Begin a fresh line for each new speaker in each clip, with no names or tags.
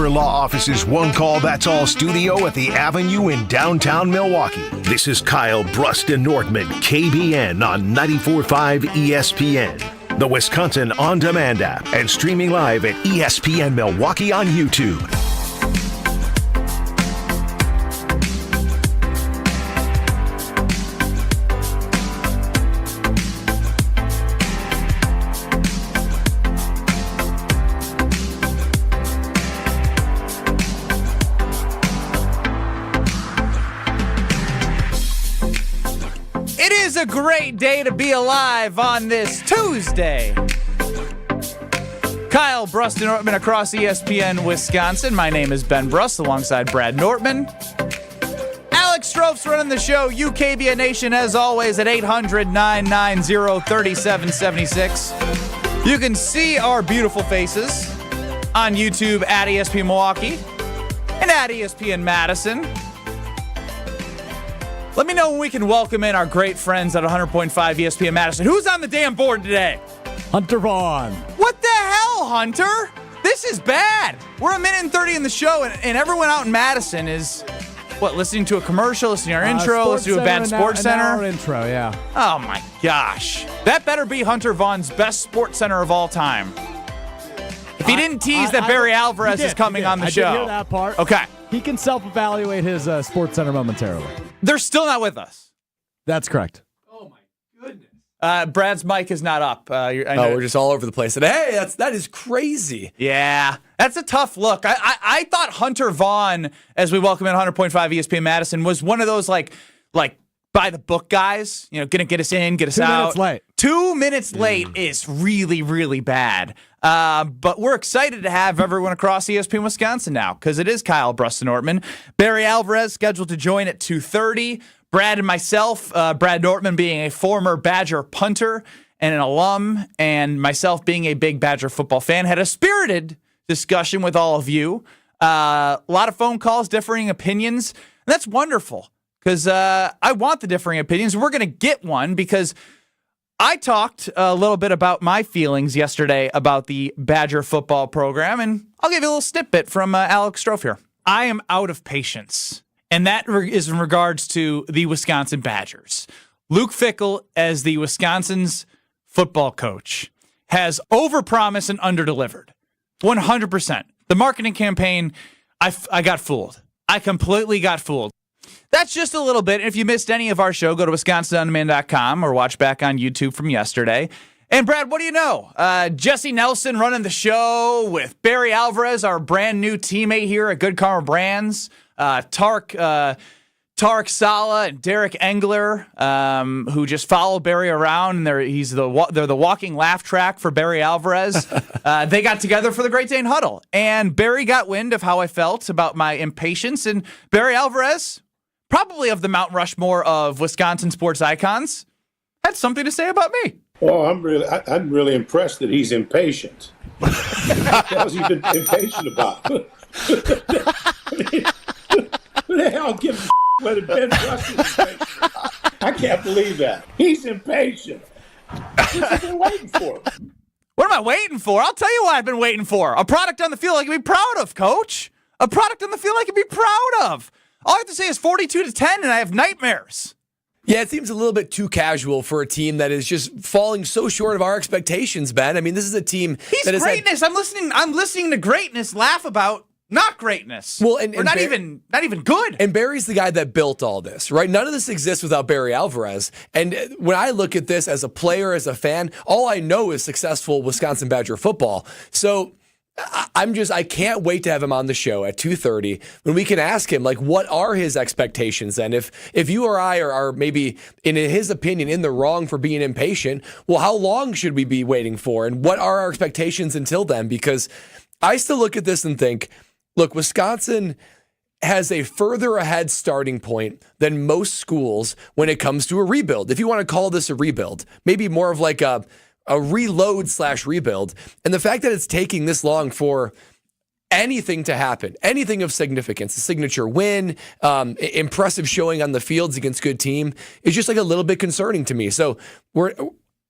Banter Law Office's One Call That's All studio at the Avenue in downtown Milwaukee. This is Kyle, Brust, and Nortman, KBN on 94.5 ESPN, the Wisconsin On Demand app, and streaming live at ESPN Milwaukee on YouTube.
A great day to be alive on this Tuesday. Kyle, Brust, and Nortman across ESPN Wisconsin. My name is Ben Brust alongside Brad Nortman. Alex Strouf's running the show. KBN Nation, as always, at 800-990-3776. You can see our beautiful faces on YouTube at ESPN Milwaukee and at ESPN Madison. Let me know when we can welcome in our great friends at 100.5 ESPN Madison. Who's on the damn board today?
Hunter Vaughn.
What the hell, Hunter? This is bad. We're a minute and 30 in the show, and everyone out in Madison is, listening to a commercial, listening to our intro, listening to a bad Sports Center?
Our intro, yeah.
Oh, my gosh. That better be Hunter Vaughn's best Sports Center of all time. If he didn't tease that Barry Alvarez is coming on the show.
I did hear that part.
Okay.
He can self-evaluate his Sports Center momentarily.
They're still not with us.
That's correct.
Oh, my goodness. Brad's mic is not up.
We're just all over the place. Hey, that is crazy.
Yeah, that's a tough look. I thought Hunter Vaughn, as we welcome in 100.5 ESPN Madison, was one of those like by the book guys. You know, gonna get us in, get us out.
2 minutes late.
2 minutes late is really, really bad. But we're excited to have everyone across ESPN Wisconsin now because it is Kyle, Brust, and Nortman. Barry Alvarez scheduled to join at 2:30. Brad and myself, Brad Nortman being a former Badger punter and an alum, and myself being a big Badger football fan, had a spirited discussion with all of you. A lot of phone calls, differing opinions, and that's wonderful because I want the differing opinions. We're going to get one because I talked a little bit about my feelings yesterday about the Badger football program, and I'll give you a little snippet from Alex Strouf here. I am out of patience, and that is in regards to the Wisconsin Badgers. Luke Fickell, as the Wisconsin's football coach, has overpromised and underdelivered. 100%. The marketing campaign, I got fooled. I completely got fooled. That's just a little bit. If you missed any of our show, go to WisconsinOnDemand.com or watch back on YouTube from yesterday. And Brad, what do you know? Jesse Nelson running the show with Barry Alvarez, our brand new teammate here at Good Karma Brands. Tarek Sala and Derek Engler, who just follow Barry around, and they're the walking laugh track for Barry Alvarez. They got together for the Great Dane Huddle, and Barry got wind of how I felt about my impatience, and Barry Alvarez, probably of the Mount Rushmore of Wisconsin sports icons, had something to say about me.
Oh, I'm really impressed that he's impatient. What the hell's he been impatient about? Who the hell gives a whether Ben Brust is impatient? I can't believe that. He's impatient. What have you been waiting for?
What am I waiting for? I'll tell you what I've been waiting for. A product on the field I can be proud of, Coach. A product on the field I can be proud of. All I have to say is 42-10, and I have nightmares.
Yeah, it seems a little bit too casual for a team that is just falling so short of our expectations, Ben. I mean, this is a team that is
greatness. I'm listening to greatness laugh about not greatness. Well, and not even good.
And Barry's the guy that built all this, right? None of this exists without Barry Alvarez. And when I look at this as a player, as a fan, all I know is successful Wisconsin Badger football. So I can't wait to have him on the show at 2:30 when we can ask him, like, what are his expectations then? If you or I are maybe, in his opinion, in the wrong for being impatient, well, how long should we be waiting for? And what are our expectations until then? Because I still look at this and think, look, Wisconsin has a further ahead starting point than most schools when it comes to a rebuild. If you want to call this a rebuild, maybe more of like a reload/rebuild. And the fact that it's taking this long for anything to happen, anything of significance, a signature win, impressive showing on the fields against good team, is just like a little bit concerning to me. So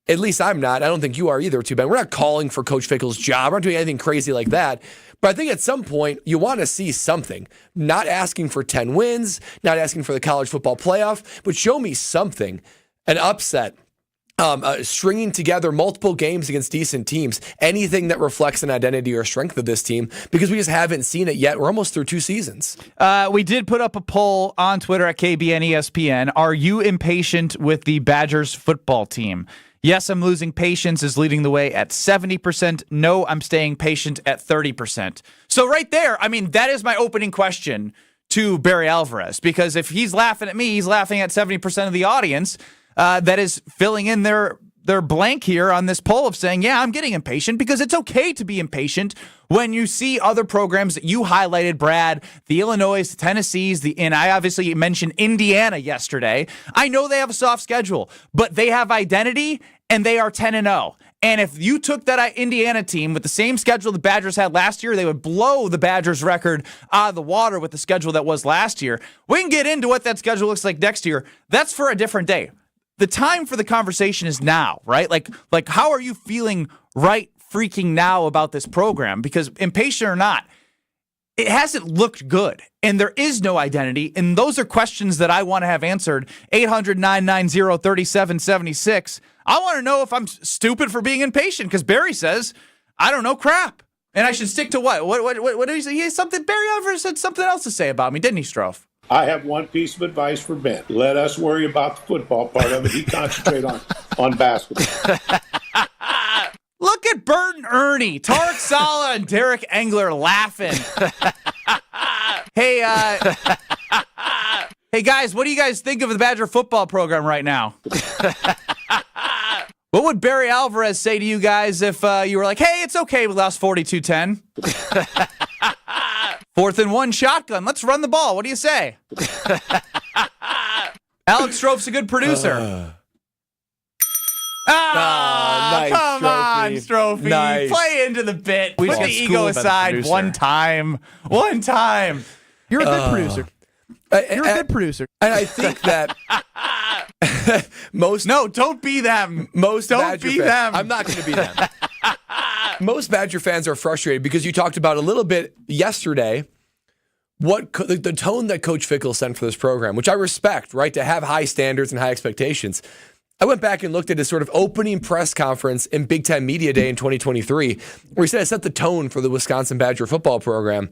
at least I'm not. I don't think you are either, too, Ben. We're not calling for Coach Fickell's job. We're not doing anything crazy like that. But I think at some point, you want to see something. Not asking for 10 wins, not asking for the college football playoff, but show me something. An upset. Stringing together multiple games against decent teams, anything that reflects an identity or strength of this team, because we just haven't seen it yet. We're almost through 2 seasons.
We did put up a poll on Twitter at KBN ESPN. Are you impatient with the Badgers football team? Yes, I'm losing patience is leading the way at 70%. No, I'm staying patient at 30%. So right there, I mean, that is my opening question to Barry Alvarez, because if he's laughing at me, he's laughing at 70% of the audience. That is filling in their blank here on this poll of saying, yeah, I'm getting impatient, because it's okay to be impatient when you see other programs that you highlighted, Brad, the Illinois, the Tennessees, and I obviously mentioned Indiana yesterday. I know they have a soft schedule, but they have identity and they are 10-0. And if you took that Indiana team with the same schedule the Badgers had last year, they would blow the Badgers record out of the water with the schedule that was last year. We can get into what that schedule looks like next year. That's for a different day. The time for the conversation is now, right? Like how are you feeling right freaking now about this program? Because impatient or not, it hasn't looked good, and there is no identity, and those are questions that I want to have answered. 800-990-3776. I want to know if I'm stupid for being impatient, because Barry says, I don't know crap, and I should stick to what? What did he say? He has something. Barry Alvarez had something else to say about me, didn't he, Strofe?
I have one piece of advice for Ben. Let us worry about the football part of it. He concentrate on basketball.
Look at Bert and Ernie, Tarek Saleh and Derek Engler laughing. Hey guys, what do you guys think of the Badger football program right now? What would Barry Alvarez say to you guys if you were like, hey, it's okay, we lost 42-10? 4th and 1 shotgun. Let's run the ball. What do you say? Alex Strofe's a good producer.
Nice,
come on, Strophe.
Nice.
Play into the bit.
We
Put
should
the
school
ego
him as a
aside
producer.
one time. One time.
You're a good producer. You're a good producer.
And I think that
No, don't be them.
Most
Don't
Badger
be
fans,
them.
I'm not going to be them. Most Badger fans are frustrated because you talked about a little bit yesterday what the tone that Coach Fickell sent for this program, which I respect, right, to have high standards and high expectations. I went back and looked at his sort of opening press conference in Big Ten Media Day in 2023, where he said, I set the tone for the Wisconsin Badger football program.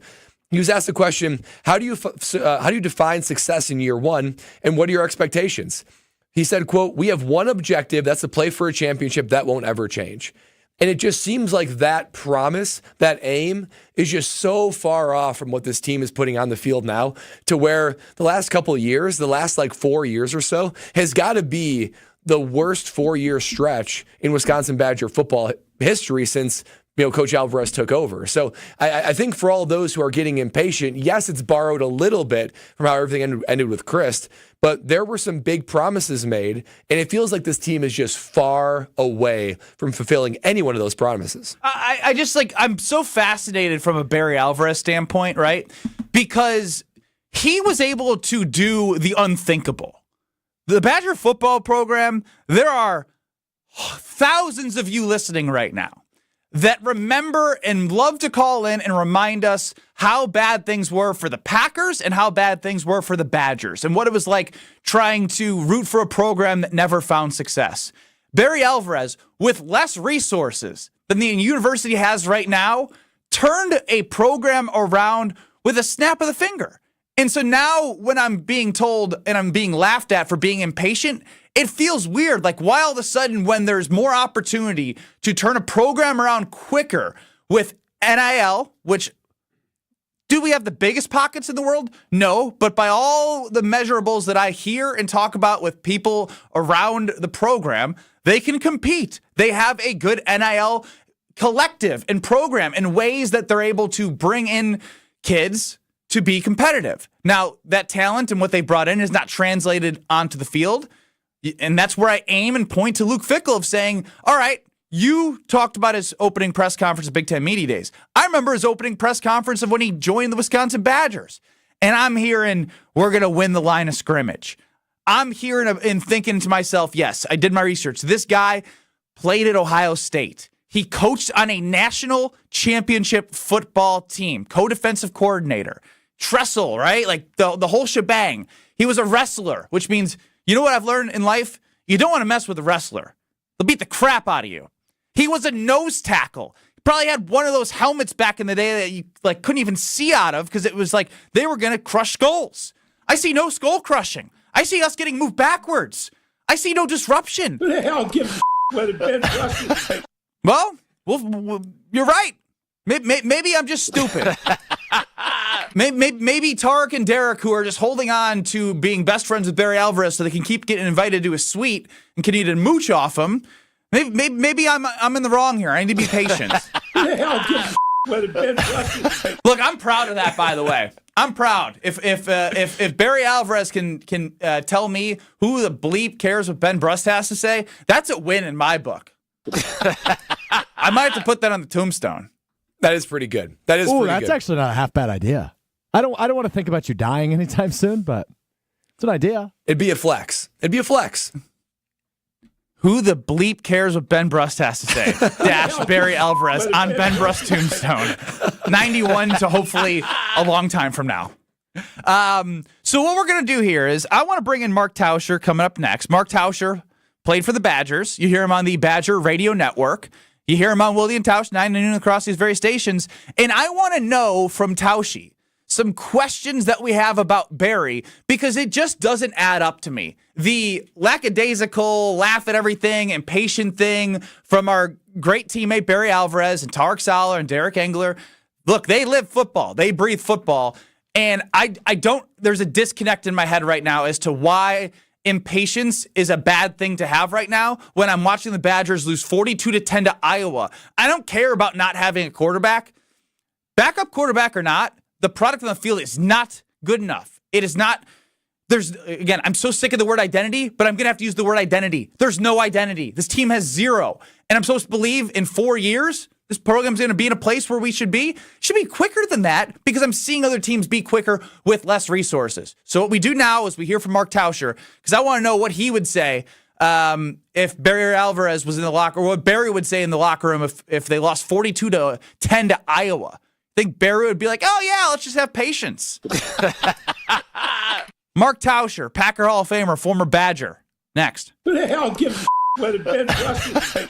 He was asked the question, how do you define success in year one, and what are your expectations? He said, quote, we have one objective, that's to play for a championship that won't ever change. And it just seems like that promise, that aim, is just so far off from what this team is putting on the field now, to where the last couple of years, the last like 4 years or so, has got to be the worst 4-year stretch in Wisconsin Badger football history since Coach Alvarez took over. So I think for all those who are getting impatient, yes, it's borrowed a little bit from how everything ended with Christ, but there were some big promises made, and it feels like this team is just far away from fulfilling any one of those promises.
I just I'm so fascinated from a Barry Alvarez standpoint, right? Because he was able to do the unthinkable. The Badger football program, there are thousands of you listening right now that remember and love to call in and remind us how bad things were for the Packers and how bad things were for the Badgers and what it was like trying to root for a program that never found success. Barry Alvarez, with less resources than the university has right now, turned a program around with a snap of the finger. And so now when I'm being told and I'm being laughed at for being impatient, it feels weird. Like, why all of a sudden when there's more opportunity to turn a program around quicker with NIL, which, do we have the biggest pockets in the world? No, but by all the measurables that I hear and talk about with people around the program, they can compete. They have a good NIL collective and program in ways that they're able to bring in kids to be competitive. Now, that talent and what they brought in is not translated onto the field. And that's where I aim and point to Luke Fickell of saying, all right, you talked about his opening press conference at Big Ten Media Days. I remember his opening press conference of when he joined the Wisconsin Badgers. And I'm hearing, we're going to win the line of scrimmage. I'm hearing and thinking to myself, yes, I did my research. This guy played at Ohio State. He coached on a national championship football team, co-defensive coordinator, Tressel, right? Like the whole shebang. He was a wrestler, which means, you know what I've learned in life? You don't want to mess with a wrestler. They'll beat the crap out of you. He was a nose tackle. He probably had one of those helmets back in the day that you like couldn't even see out of because it was like they were going to crush skulls. I see no skull crushing. I see us getting moved backwards. I see no disruption.
Who the hell gives a whether Ben Brust is?
Well, you're right. Maybe I'm just stupid. Maybe Tarek and Derek, who are just holding on to being best friends with Barry Alvarez so they can keep getting invited to his suite and can eat a mooch off him. Maybe I'm in the wrong here. I need to be patient.
Who the hell gives a whether Ben Brust is?
Look, I'm proud of that, by the way. I'm proud. If Barry Alvarez can tell me who the bleep cares what Ben Brust has to say, that's a win in my book. I might have to put that on the tombstone.
That is pretty good. That is pretty good.
That's actually not a half bad idea. I don't want to think about you dying anytime soon, but it's an idea.
It'd be a flex.
Who the bleep cares what Ben Brust has to say? Dash Barry Alvarez on Ben Brust's tombstone. 91 to hopefully a long time from now. So what we're going to do here is I want to bring in Mark Tauscher coming up next. Mark Tauscher played for the Badgers. You hear him on the Badger Radio Network. You hear him on Willie and Tausch, 9 to noon across these various stations. And I want to know from Tauschi some questions that we have about Barry because it just doesn't add up to me. The lackadaisical, laugh at everything, impatient thing from our great teammate Barry Alvarez and Tarek Saller and Derek Engler. Look, they live football. They breathe football. And I don't, there's a disconnect in my head right now as to why impatience is a bad thing to have right now when I'm watching the Badgers lose 42-10 to Iowa. I don't care about not having a quarterback. Backup quarterback or not, the product on the field is not good enough. It is not. Again, I'm so sick of the word identity, but I'm going to have to use the word identity. There's no identity. This team has zero. And I'm supposed to believe in 4 years, this program's going to be in a place where we should be. Should be quicker than that because I'm seeing other teams be quicker with less resources. So what we do now is we hear from Mark Tauscher because I want to know what he would say if Barry Alvarez was in the locker, or what Barry would say in the locker room if they lost 42-10 to Iowa. I think Barry would be like, oh yeah, let's just have patience. Mark Tauscher, Packer Hall of Famer, former Badger. Next.
Who the hell gives a whether Ben Brust is?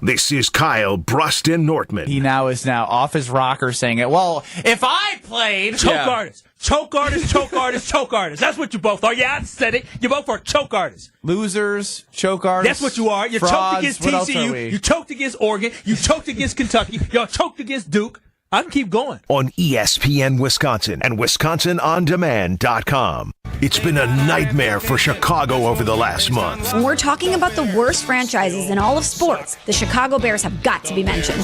This is Kyle Brust and Nortman.
He now is off his rocker saying it. Well, if I played...
Choke artists. Choke artists, choke artists, choke artists. That's what you both are. Yeah, I said it. You both are choke artists.
Losers, choke artists.
That's what you are. You
frauds,
choked against
what else are
TCU.
we?
You choked against Oregon. You choked against Kentucky. Y'all choked against Duke. I can keep going.
On ESPN Wisconsin and WisconsinOnDemand.com. It's been a nightmare for Chicago over the last month.
When we're talking about the worst franchises in all of sports, the Chicago Bears have got to be mentioned.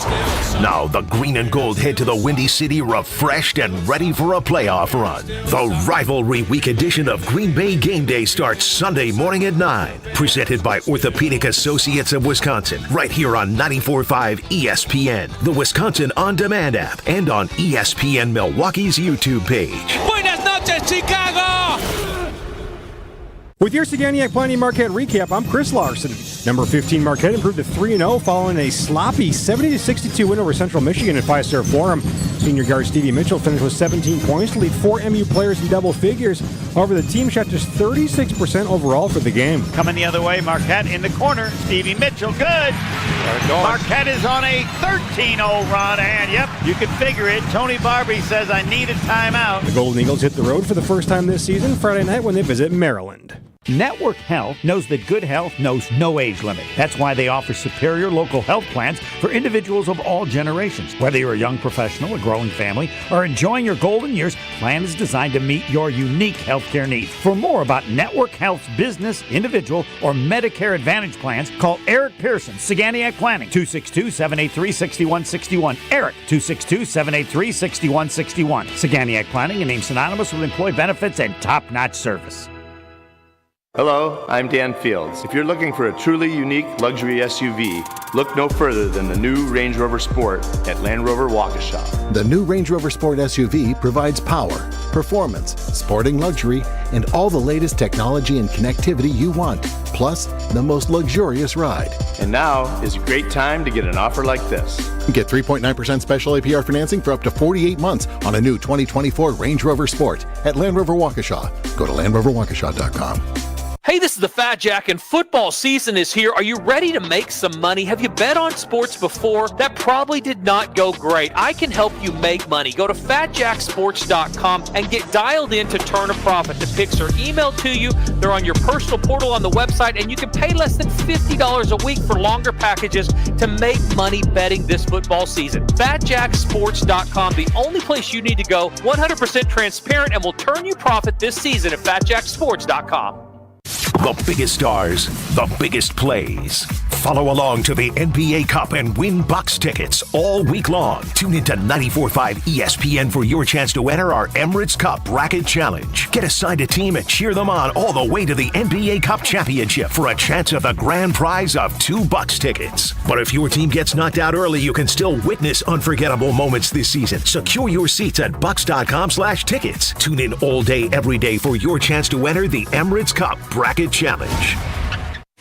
Now the green and gold head to the Windy City refreshed and ready for a playoff run. The rivalry week edition of Green Bay Game Day starts Sunday morning at 9. Presented by Orthopedic Associates of Wisconsin, right here on 94.5 ESPN, the Wisconsin On Demand app, and on ESPN Milwaukee's YouTube page.
Buenas noches, Chicago!
With your Saganiac Planning Marquette recap, I'm Chris Larson. Number 15 Marquette improved to 3-0 following a sloppy 70-62 win over Central Michigan at Fiserv Forum. Senior guard Stevie Mitchell finished with 17 points to lead 4 MU players in double figures. However, the team shot just 36% overall for the game.
Coming the other way, Marquette in the corner. Stevie Mitchell, good. Marquette is on a 13-0 run, and yep, you can figure it. Tony Barbie says, I need a timeout.
The Golden Eagles hit the road for the first time this season, Friday night when they visit Maryland.
Network Health knows that good health knows no age limit. That's why they offer superior local health plans for individuals of all generations. Whether you're a young professional, a growing family, or enjoying your golden years, plan is designed to meet your unique healthcare needs. For more about Network Health's business, individual, or Medicare Advantage plans, call Eric Pearson, Saganiac Planning, 262-783-6161. Eric, 262-783-6161. Saganiac Planning, a name synonymous with employee benefits and top-notch service.
Hello, I'm Dan Fields. If you're looking for a truly unique luxury SUV, look no further than the new Range Rover Sport at Land Rover Waukesha.
The new Range Rover Sport SUV provides power, performance, sporting luxury, and all the latest technology and connectivity you want. Plus, the most luxurious ride.
And now is a great time to get an offer like this.
Get 3.9% special APR financing for up to 48 months on a new 2024 Range Rover Sport at Land Rover Waukesha. Go to LandRoverWaukesha.com.
Hey, this is the Fat Jack, and football season is here. Are you ready to make some money? Have you bet on sports before? That probably did not go great. I can help you make money. Go to FatJackSports.com and get dialed in to turn a profit. The picks are emailed to you. They're on your personal portal on the website, and you can pay less than $50 a week for longer packages to make money betting this football season. FatJackSports.com, the only place you need to go. 100% transparent, and will turn you profit this season at FatJackSports.com.
The biggest stars, the biggest plays. Follow along to the NBA Cup and win Bucks tickets all week long. Tune into 94.5 ESPN for your chance to enter our Emirates Cup Bracket Challenge. Get assigned a team and cheer them on all the way to the NBA Cup Championship for a chance at the grand prize of 2 Bucks tickets. But if your team gets knocked out early, you can still witness unforgettable moments this season. Secure your seats at bucks.com/tickets. Tune in all day, every day for your chance to enter the Emirates Cup Bracket Challenge.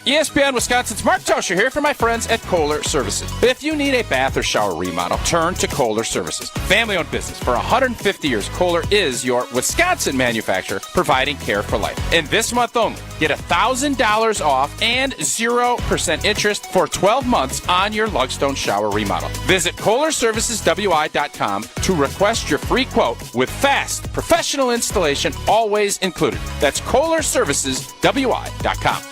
ESPN Wisconsin's Mark Tauscher here for my friends at Kohler Services. If you need a bath or shower remodel, turn to Kohler Services. Family-owned business for 150 years, Kohler is your Wisconsin manufacturer providing care for life. And this month only, get $1,000 off and 0% interest for 12 months on your Lugstone shower remodel. Visit KohlerServicesWI.com to request your free quote with fast, professional installation always included. That's KohlerServicesWI.com.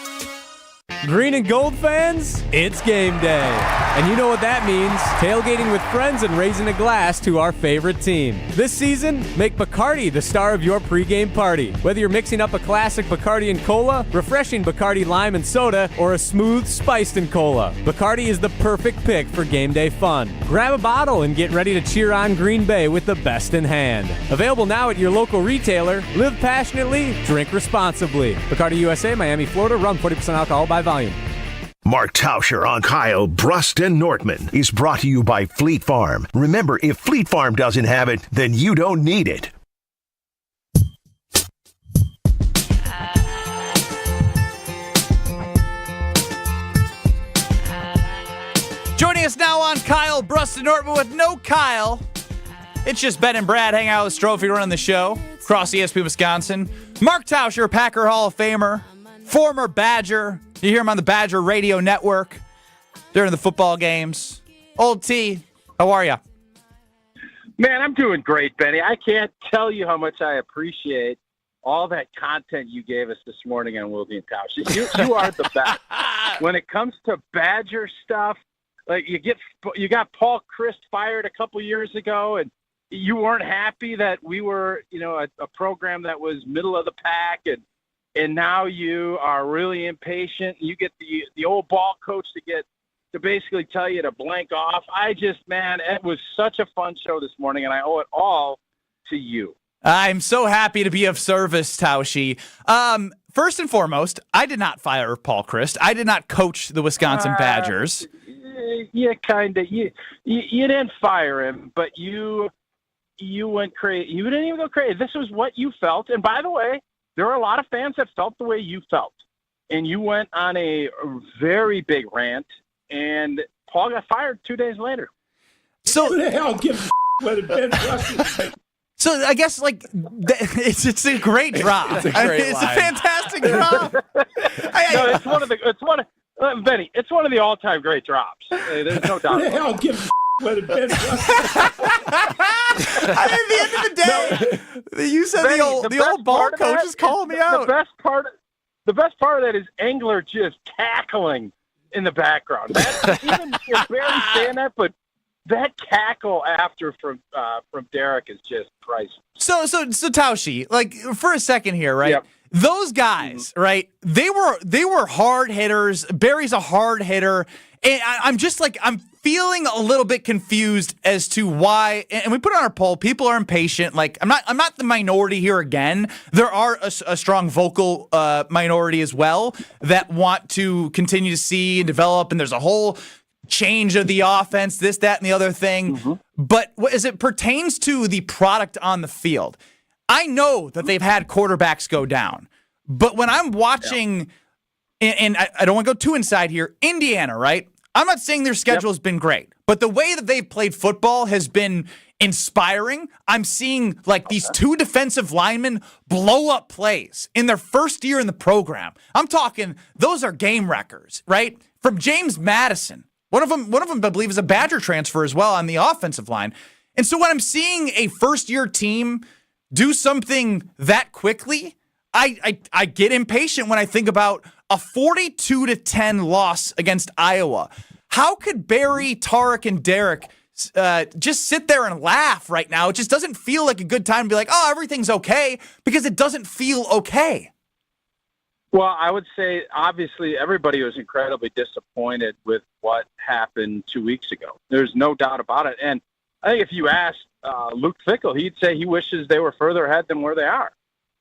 Green and gold fans, it's game day. And you know what that means. Tailgating with friends and raising a glass to our favorite team. This season, make Bacardi the star of your pregame party. Whether you're mixing up a classic Bacardi and cola, refreshing Bacardi lime and soda, or a smooth spiced and cola, Bacardi is the perfect pick for game day fun. Grab a bottle and get ready to cheer on Green Bay with the best in hand. Available now at your local retailer. Live passionately, drink responsibly. Bacardi USA, Miami, Florida. Rum 40% alcohol by volume.
Mark Tauscher on Kyle, Brust, and Nortman is brought to you by Fleet Farm. Remember, if Fleet Farm doesn't have it, then you don't need it.
Joining us now on Kyle, Brust, and Nortman with no Kyle. It's just Ben and Brad hanging out with Strophe running the show across ESPN Wisconsin. Mark Tauscher, Packer Hall of Famer, former Badger. You hear him on the Badger Radio Network during the football games. Old T, how are you?
Man, I'm doing great, Benny. I can't tell you how much I appreciate all that content you gave us this morning on Wilde and Tausch. You are the best. When it comes to Badger stuff, like you got Paul Christ fired a couple years ago, and you weren't happy that we were, a program that was middle of the pack, and now you are really impatient. You get the old ball coach to basically tell you to blank off. It was such a fun show this morning, and I owe it all to you.
I'm so happy to be of service, Tauschi. First and foremost, I did not fire Paul Christ. I did not coach the Wisconsin Badgers.
You didn't fire him, but you went crazy. You didn't even go crazy. This was what you felt. And by the way, there are a lot of fans that felt the way you felt. And you went on a very big rant, and Paul got fired 2 days later.
So who the hell gives a whether Ben Brust is?
So I guess it's a great drop. It's a fantastic drop.
Benny, it's one of the all-time great drops. There's no doubt.
Who the hell gives a whether Ben Brust?
At the end of the day, you said Benny, the old ball coach is calling me out.
The best part of that is Engler just cackling in the background. Even barely saying that, but that cackle after from Derek is just priceless. So
Tauschi, for a second here, right? Yep. Those guys, right? They were hard hitters. Barry's a hard hitter, and I'm feeling a little bit confused as to why. And we put on our poll. People are impatient. I'm not the minority here again. There are a strong vocal minority as well that want to continue to see and develop. And there's a whole change of the offense, this, that, and the other thing. Mm-hmm. But as it pertains to the product on the field, I know that they've had quarterbacks go down. But when I'm watching and I don't want to go too inside here, Indiana, right? I'm not saying their schedule has been great, but the way that they've played football has been inspiring. I'm seeing like these two defensive linemen blow up plays in their first year in the program. I'm talking, those are game wreckers, right? From James Madison. One of them, I believe, is a Badger transfer as well on the offensive line. And so when I'm seeing a first-year team do something that quickly, I get impatient when I think about a 42-10 loss against Iowa. How could Barry, Tarek, and Derek just sit there and laugh right now? It just doesn't feel like a good time to be like, oh, everything's okay, because it doesn't feel okay.
Well, I would say, obviously, everybody was incredibly disappointed with what happened 2 weeks ago. There's no doubt about it. And I think if you asked Luke Fickell, he'd say he wishes they were further ahead than where they are.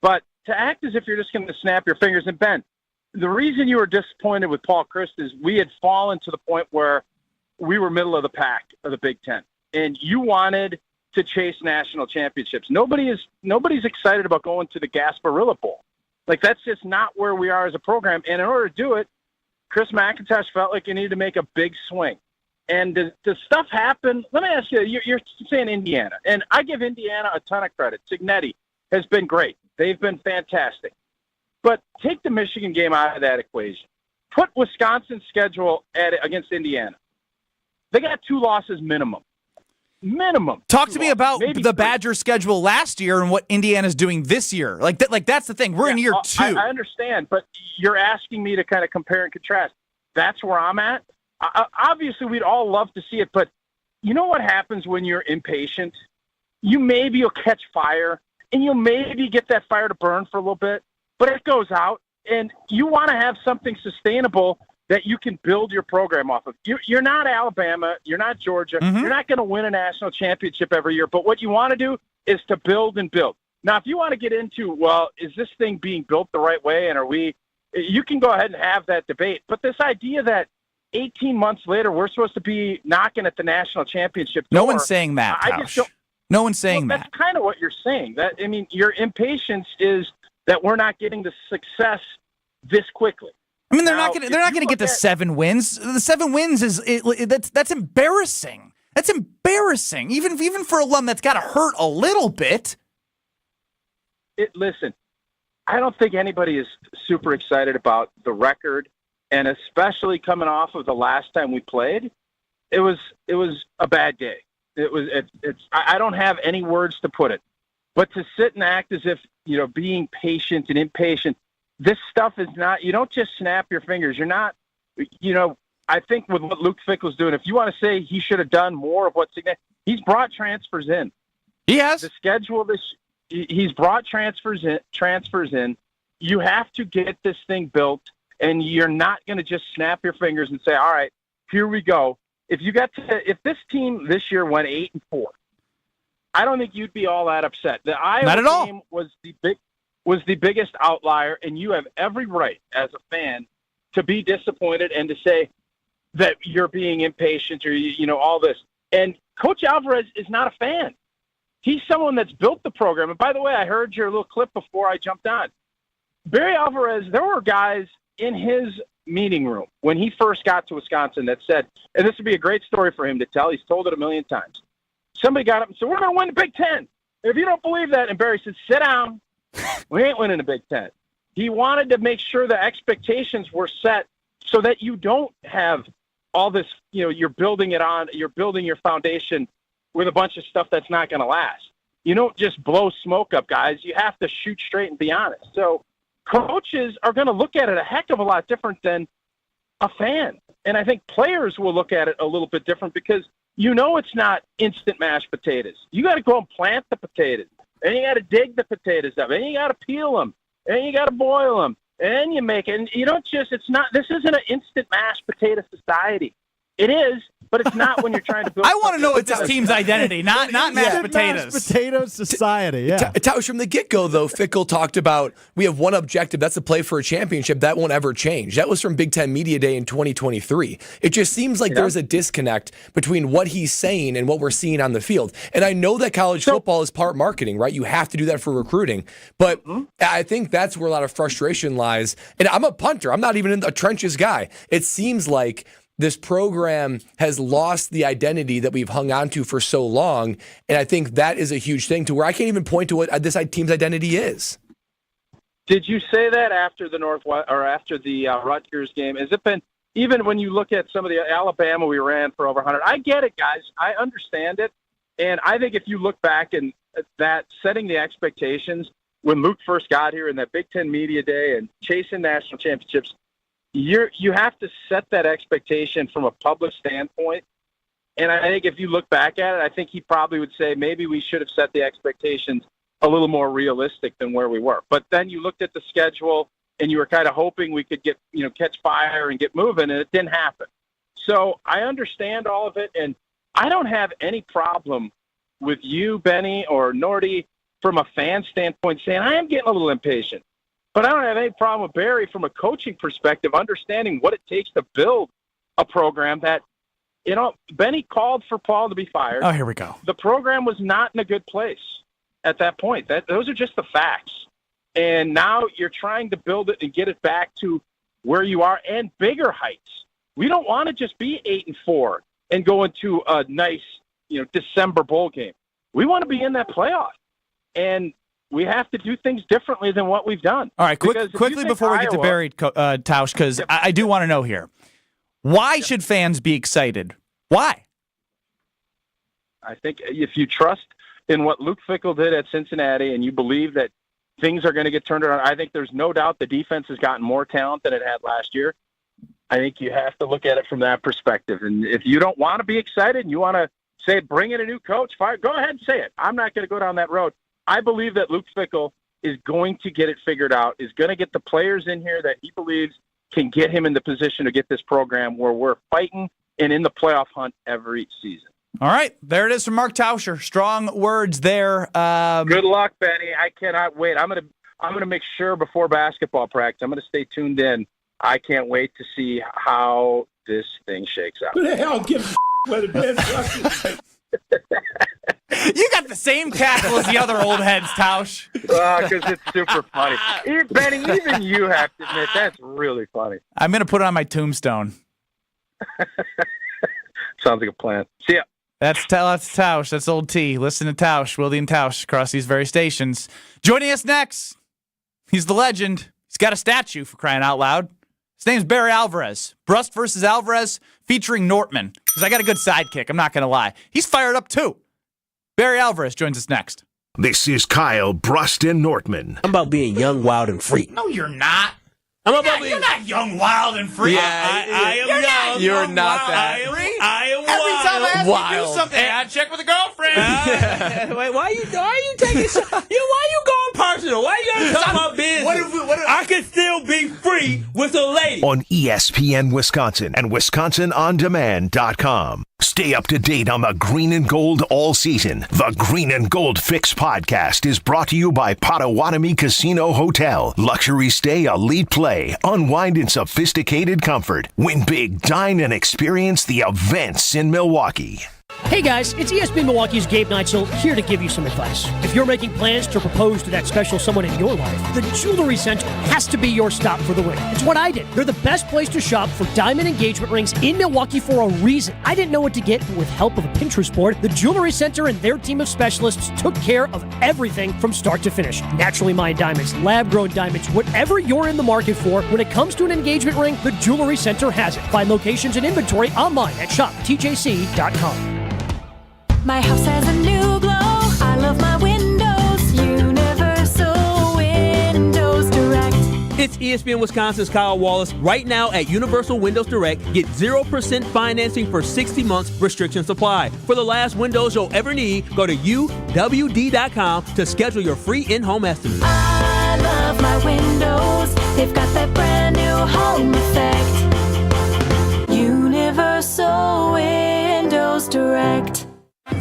But to act as if you're just going to snap your fingers, and Ben, the reason you were disappointed with Paul Chryst is we had fallen to the point where we were middle of the pack of the Big Ten, and you wanted to chase national championships. Nobody's excited about going to the Gasparilla Bowl. Like, that's just not where we are as a program. And in order to do it, Chris McIntosh felt like he needed to make a big swing. And does stuff happen? Let me ask you, you're saying Indiana, and I give Indiana a ton of credit. Cignetti has been great. They've been fantastic. But take the Michigan game out of that equation. Put Wisconsin's schedule against Indiana. They got 2 losses minimum.
Talk to me about the Badger schedule last year and what Indiana's doing this year. Like that's the thing. We're in year 2.
I understand, but you're asking me to kind of compare and contrast. That's where I'm at. Obviously, we'd all love to see it, but you know what happens when you're impatient? You'll catch fire, and you'll maybe get that fire to burn for a little bit, but it goes out, and you want to have something sustainable that you can build your program off of. You're not Alabama. You're not Georgia.
Mm-hmm.
You're not going to win a national championship every year. But what you want to do is to build and build. Now, if you want to get into, well, is this thing being built the right way? And you can go ahead and have that debate. But this idea that 18 months later, we're supposed to be knocking at the national championship door.
No one's saying that, Tausch. No one's saying that.
That's kind of what you're saying. Your impatience is that we're not getting the success this quickly.
I mean, they're not going to get the 7 wins. The 7 wins that's embarrassing. That's embarrassing. Even for a alum, that's got to hurt a little bit.
Listen, I don't think anybody is super excited about the record, and especially coming off of the last time we played, it was a bad day. I don't have any words to put it, but to sit and act as if being patient and impatient. This stuff is not, you don't just snap your fingers. You're not, I think with what Luke Fickell's doing, if you want to say he should have done more of what's he's brought transfers in.
He has.
The schedule, he's brought transfers in. You have to get this thing built, and you're not going to just snap your fingers and say, all right, here we go. If this team this year went 8-4, I don't think you'd be all that upset. The Iowa game was the biggest outlier, and you have every right as a fan to be disappointed and to say that you're being impatient or, all this. And Coach Alvarez is not a fan. He's someone that's built the program. And by the way, I heard your little clip before I jumped on. Barry Alvarez, there were guys in his meeting room when he first got to Wisconsin that said, and this would be a great story for him to tell, he's told it a million times. Somebody got up and said, we're going to win the Big Ten. If you don't believe that, and Barry said, sit down. We ain't winning the Big Ten. He wanted to make sure the expectations were set so that you don't have all this, you're building your foundation with a bunch of stuff that's not going to last. You don't just blow smoke up, guys. You have to shoot straight and be honest. So coaches are going to look at it a heck of a lot different than a fan. And I think players will look at it a little bit different because it's not instant mashed potatoes. You got to go and plant the potatoes. And you got to dig the potatoes up, and you got to peel them, and you got to boil them, and you make it. And this isn't an instant mashed potato society. It is, but it's not when you're trying to build.
I want to know what this team's identity, not mashed potatoes.
Mashed potato society, yeah.
Tausch, from the get-go, though, Fickell talked about we have one objective, that's to play for a championship. That won't ever change. That was from Big Ten Media Day in 2023. It just seems like there's a disconnect between what he's saying and what we're seeing on the field. And I know that college football is part marketing, right? You have to do that for recruiting. But I think that's where a lot of frustration lies. And I'm a punter. I'm not even in the trenches guy. It seems like this program has lost the identity that we've hung on to for so long. And I think that is a huge thing to where I can't even point to what this team's identity is.
Did you say that after the Rutgers game? Has it been, even when you look at some of the Alabama we ran for over 100? I get it, guys. I understand it. And I think if you look back and that setting the expectations when Luke first got here in that Big Ten Media Day and chasing national championships, you have to set that expectation from a public standpoint. And I think if you look back at it, I think he probably would say maybe we should have set the expectations a little more realistic than where we were. But then you looked at the schedule and you were kind of hoping we could get, catch fire and get moving, and it didn't happen. So I understand all of it, and I don't have any problem with you, Benny, or Norty, from a fan standpoint saying, I am getting a little impatient. But I don't have any problem with Barry from a coaching perspective, understanding what it takes to build a program that, Benny called for Paul to be fired.
Oh, here we go.
The program was not in a good place at that point. Those are just the facts. And now you're trying to build it and get it back to where you are and bigger heights. We don't want to just be 8-4 and go into a nice, December bowl game. We want to be in that playoff. And we have to do things differently than what we've done.
All right, quickly before we get to Barry, Tausch, because I do want to know here. Why should fans be excited? Why?
I think if you trust in what Luke Fickell did at Cincinnati and you believe that things are going to get turned around, I think there's no doubt the defense has gotten more talent than it had last year. I think you have to look at it from that perspective. And if you don't want to be excited and you want to say, bring in a new coach, fire, go ahead and say it. I'm not going to go down that road. I believe that Luke Fickell is going to get it figured out, is going to get the players in here that he believes can get him in the position to get this program where we're fighting and in the playoff hunt every season.
All right, there it is from Mark Tauscher. Strong words there.
Good luck, Benny. I cannot wait. I'm gonna make sure before basketball practice, I'm gonna stay tuned in. I can't wait to see how this thing shakes out.
Who the hell gives whether Ben Brust is?
You got the same cackle as the other old heads, Tausch.
Because it's super funny. Benny, even you have to admit, that's really funny.
I'm going to put it on my tombstone.
Sounds like a plan. See ya.
That's Tausch. That's old T. Listen to Tausch, Wilde and Tausch, across these very stations. Joining us next, he's the legend. He's got a statue, for crying out loud. His name's Barry Alvarez. Brust versus Alvarez, featuring Nortman. Because I got a good sidekick, I'm not going to lie. He's fired up, too. Barry Alvarez joins us next.
This is Kyle, Brust, and Nortman.
I'm about being young, wild, and free.
No, you're not.
You're
not young, wild, and free.
Yeah, I am young.
You're not that.
I am
Every time I ask you to do
wild.
something, I check with a girlfriend.
Wait, why are you taking so, why you going personal? Why you gotta talk about business? I can still be free with a lady.
On ESPN Wisconsin and WisconsinOnDemand.com. Stay up to date on the green and gold all season. The Green and Gold Fix podcast is brought to you by Potawatomi Casino Hotel. Luxury stay, elite play, unwind in sophisticated comfort. Win big, dine, and experience the events in Milwaukee.
Hey guys, it's ESPN Milwaukee's Gabe Neitzel here to give you some advice. If you're making plans to propose to that special someone in your life, the Jewelry Center has to be your stop for the ring. It's what I did. They're the best place to shop for diamond engagement rings in Milwaukee for a reason. I didn't know what to get, but with help of a Pinterest board, the Jewelry Center and their team of specialists took care of everything from start to finish. Naturally mined diamonds, lab-grown diamonds, whatever you're in the market for, when it comes to an engagement ring, the Jewelry Center has it. Find locations and inventory online at shoptjc.com.
My house has a new glow. I love my windows. Universal Windows Direct.
It's ESPN Wisconsin's Kyle Wallace. Right now at Universal Windows Direct, get 0% financing for 60 months, restrictions apply. For the last windows you'll ever need, go to uwd.com to schedule your free in-home estimate.
I love my windows. They've got that brand new home effect. Universal Windows. Direct.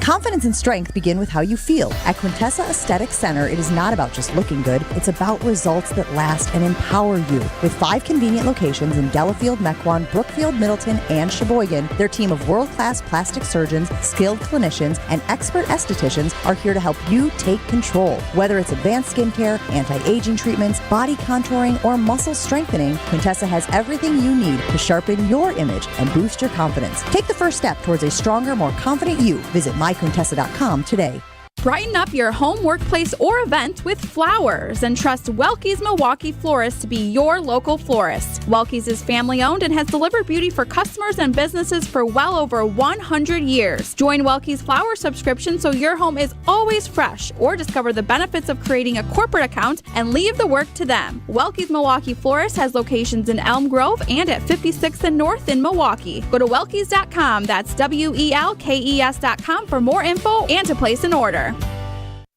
Confidence and strength begin with how you feel. At Quintessa Aesthetic Center, it is not about just looking good. It's about results that last and empower you. With 5 convenient locations in Delafield, Mequon, Brookfield, Middleton, and Sheboygan, their team of world-class plastic surgeons, skilled clinicians, and expert estheticians are here to help you take control. Whether it's advanced skincare, anti-aging treatments, body contouring, or muscle strengthening, Quintessa has everything you need to sharpen your image and boost your confidence. Take the first step towards a stronger, more confident you. Visit myquintessa.com today.
Brighten up your home, workplace, or event with flowers and trust Welke's Milwaukee Florist to be your local florist. Welke's is family-owned and has delivered beauty for customers and businesses for well over 100 years. Join Welke's Flower subscription so your home is always fresh, or discover the benefits of creating a corporate account and leave the work to them. Welke's Milwaukee Florist has locations in Elm Grove and at 56th and North in Milwaukee. Go to Welke's.com, that's WELKES.com for more info and to place an order.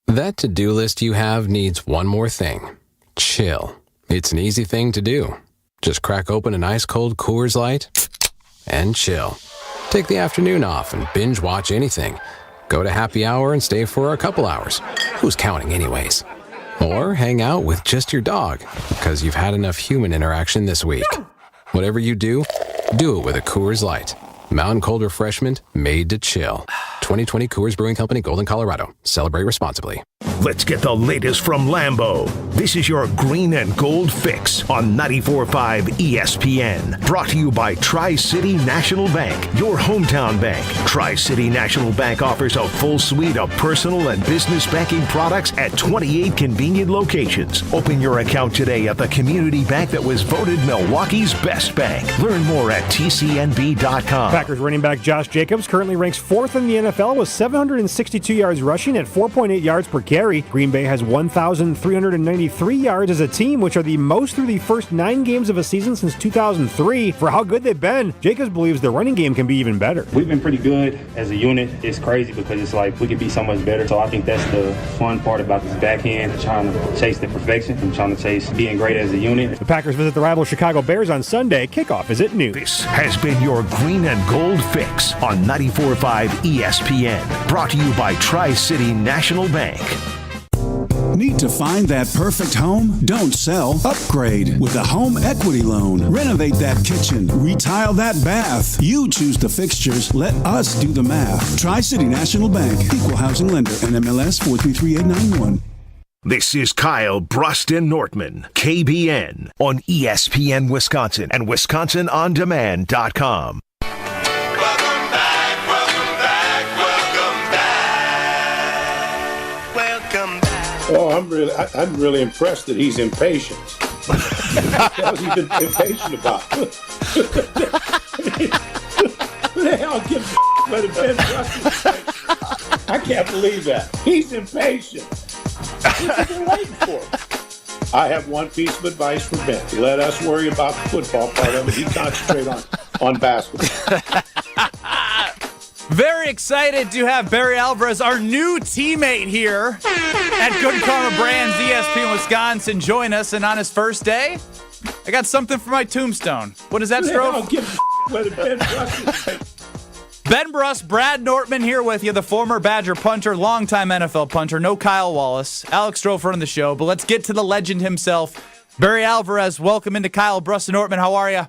That to-do list you have needs one more thing. Chill. It's an easy thing to do. Just crack open an ice-cold Coors Light and chill. Take the afternoon off and binge watch anything. Go to happy hour and stay for a couple hours. Who's counting anyways? Or hang out with just your dog because you've had enough human interaction this week. Whatever you do it with a Coors Light. Mountain cold refreshment made to chill. 2020 Coors Brewing Company, Golden, Colorado. Celebrate responsibly.
Let's get the latest from Lambeau. This is your green and gold fix on 94.5 ESPN. Brought to you by Tri-City National Bank, your hometown bank. Tri-City National Bank offers a full suite of personal and business banking products at 28 convenient locations. Open your account today at the community bank that was voted Milwaukee's best bank. Learn more at tcnb.com.
Packers running back Josh Jacobs currently ranks 4th in the NFL with 762 yards rushing at 4.8 yards per carry. Green Bay has 1,393 yards as a team, which are the most through the first 9 games of a season since 2003. For how good they've been, Jacobs believes their running game can be even better.
We've been pretty good as a unit. It's crazy because it's like we could be so much better. So I think that's the fun part about this back end, trying to chase the perfection and trying to chase being great as a unit.
The Packers visit the rival Chicago Bears on Sunday. Kickoff is at noon.
This has been your green and gold fix on 94.5 ESPN. Brought to you by Tri-City National Bank.
Need to find that perfect home? Don't sell. Upgrade with a home equity loan. Renovate that kitchen. Retile that bath. You choose the fixtures. Let us do the math. Tri-City National Bank. Equal housing lender. NMLS 433891.
This is Kyle, Brust, and Nortman, KBN, on ESPN Wisconsin and WisconsinOnDemand.com.
Oh, I'm really impressed that he's impatient. What has he been impatient about? Who the hell gives a whether Ben Brust is impatient? I can't believe that. He's impatient. What have you been waiting for? I have one piece of advice for Ben. Let us worry about the football part of it. He concentrate on basketball.
Very excited to have Barry Alvarez, our new teammate here at Good Karma Brands, ESPN Wisconsin, join us. And on his first day, I got something for my tombstone. What is that, Strofe? Ben Brust, Brad Nortman here with you, the former Badger punter, longtime NFL punter, no Kyle Wallace. Alex Strofe running the show, but let's get to the legend himself. Barry Alvarez, welcome into Kyle, Brust, and Nortman. How are you?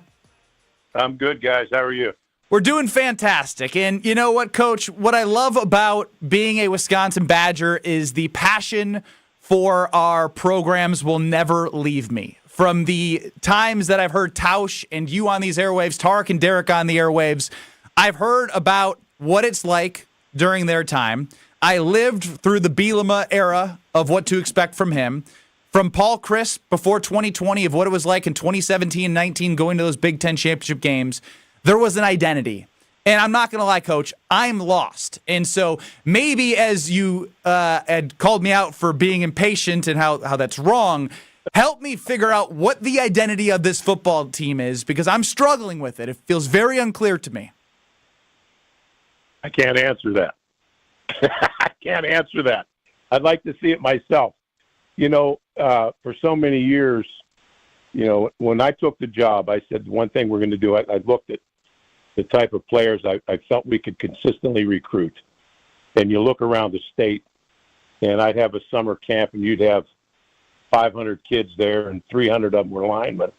I'm good, guys. How are you?
We're doing fantastic. And you know what, Coach? What I love about being a Wisconsin Badger is the passion for our programs will never leave me. From the times that I've heard Tausch and you on these airwaves, Tarek and Derek on the airwaves, I've heard about what it's like during their time. I lived through the Bielema era of what to expect from him. From Paul Chryst before 2020 of what it was like in 2017-19 going to those Big Ten championship games. There was an identity. And I'm not going to lie, Coach, I'm lost. And so maybe as you had called me out for being impatient and how that's wrong, help me figure out what the identity of this football team is, because I'm struggling with it. It feels very unclear to me.
I can't answer that. I can't answer that. I'd like to see it myself. You know, for so many years, you know, when I took the job, I said one thing we're going to do. I looked at the type of players I felt we could consistently recruit. And you look around the state, and I'd have a summer camp, and you'd have 500 kids there, and 300 of them were linemen.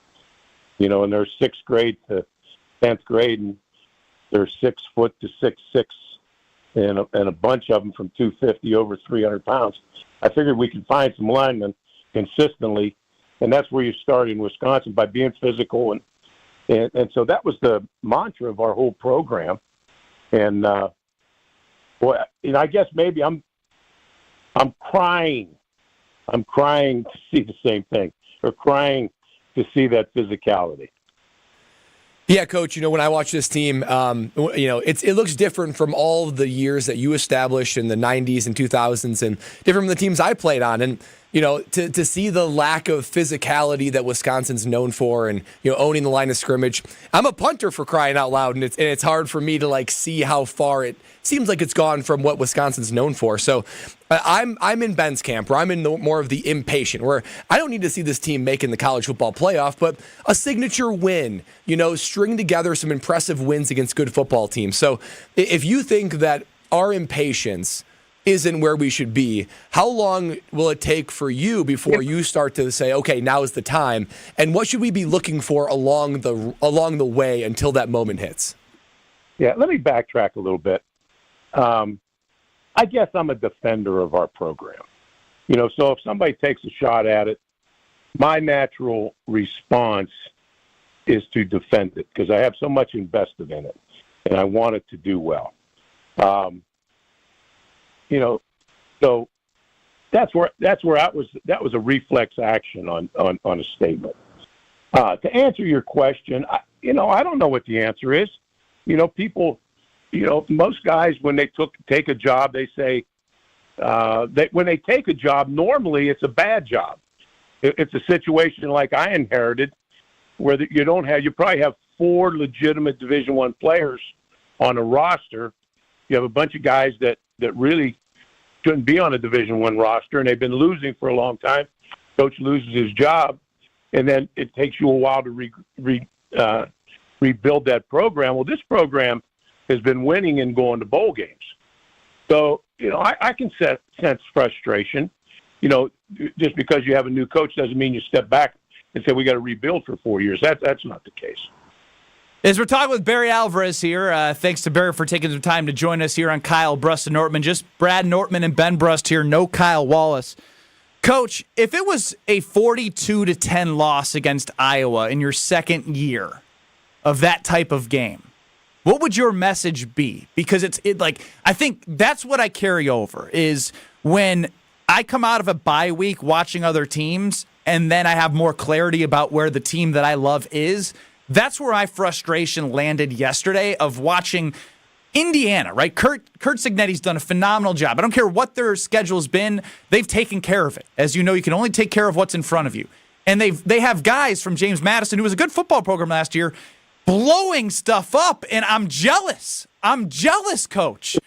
You know, and they're 6th grade to 10th grade, and they're 6 foot to 6'6", and a bunch of them from 250 over 300 pounds. I figured we could find some linemen consistently, and that's where you start in Wisconsin, by being physical, and so that was the mantra of our whole program. And boy, you know, I guess maybe I'm crying to see the same thing, or crying to see that physicality.
Yeah, Coach, you know, when I watch this team, you know, it looks different from all the years that you established in the 90s and 2000s, and different from the teams I played on. And, you know, to see the lack of physicality that Wisconsin's known for, and, you know, owning the line of scrimmage. I'm a punter, for crying out loud, and it's hard for me to, like, see how far it seems like it's gone from what Wisconsin's known for. So I'm in Ben's camp, where I'm in more of the impatient, where I don't need to see this team making the college football playoff, but a signature win, you know, string together some impressive wins against good football teams. So if you think that our impatience isn't where we should be, how long will it take for you before you start to say, okay, now is the time? And what should we be looking for along the way until that moment hits?
Yeah, let me backtrack a little bit. I guess I'm a defender of our program. You know, so if somebody takes a shot at it, my natural response is to defend it, because I have so much invested in it, and I want it to do well. You know, so that was a reflex action on a statement. To answer your question, I don't know what the answer is. You know, people, you know, most guys, when they take a job, they say when they take a job, normally it's a bad job. It's a situation like I inherited, where you probably have 4 legitimate Division I players on a roster. You have a bunch of guys that really shouldn't be on a Division I roster, and they've been losing for a long time. Coach loses his job, and then it takes you a while to rebuild that program. Well, this program has been winning and going to bowl games. So, you know, I can sense frustration. You know, just because you have a new coach doesn't mean you step back and say we got to rebuild for 4 years. That's not the case.
As we're talking with Barry Alvarez here, thanks to Barry for taking some time to join us here on Kyle, Brust, and Nortman. Just Brad Nortman and Ben Brust here, no Kyle Wallace. Coach, if it was a 42-10 loss against Iowa in your second year of that type of game, what would your message be? Because I think that's what I carry over, is when I come out of a bye week watching other teams, and then I have more clarity about where the team that I love is. That's where my frustration landed yesterday, of watching Indiana, right? Kurt Cignetti's done a phenomenal job. I don't care what their schedule's been. They've taken care of it. As you know, you can only take care of what's in front of you. And they have guys from James Madison, who was a good football program last year, blowing stuff up, and I'm jealous. I'm jealous, Coach.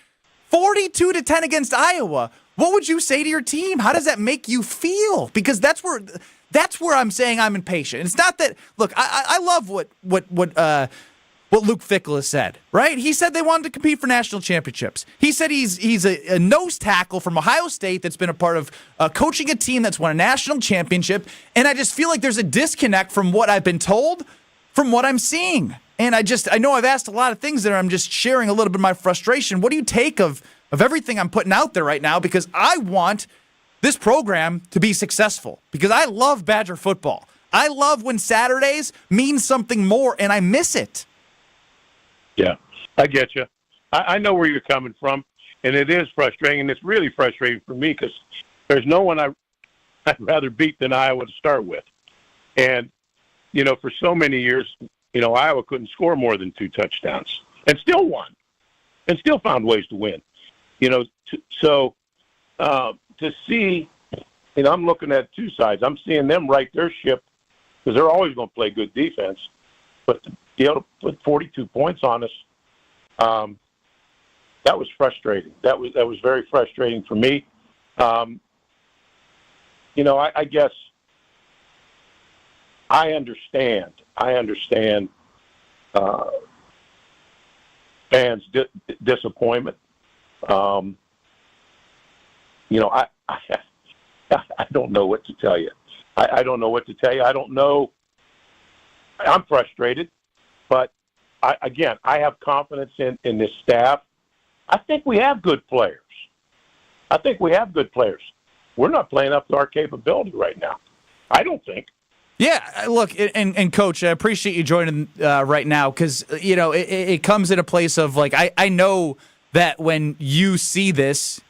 42-10 against Iowa. What would you say to your team? How does that make you feel? Because that's where I'm saying I'm impatient. It's not that. Look, I love what Luke Fickell has said. Right? He said they wanted to compete for national championships. He said he's a nose tackle from Ohio State that's been a part of coaching a team that's won a national championship. And I just feel like there's a disconnect from what I've been told from what I'm seeing. And I know I've asked a lot of things there. I'm just sharing a little bit of my frustration. What do you take of everything I'm putting out there right now? Because I want this program to be successful, because I love Badger football. I love when Saturdays mean something more, and I miss it.
Yeah, I get you. I know where you're coming from, and it is frustrating, and it's really frustrating for me, because there's no one I'd rather beat than Iowa to start with. And, you know, for so many years, you know, Iowa couldn't score more than 2 touchdowns and still won and still found ways to win. You know, to see, you know, I'm looking at 2 sides. I'm seeing them right their ship, because they're always going to play good defense. But to be able to put 42 points on us, that was frustrating. That was very frustrating for me. You know, I guess I understand fans' disappointment. I don't know what to tell you. I don't know what to tell you. I don't know. I'm frustrated, but I have confidence in this staff. I think we have good players. We're not playing up to our capability right now. I don't think.
Yeah, look, and Coach, I appreciate you joining right now because, it comes in a place of, like, I know that when you see this,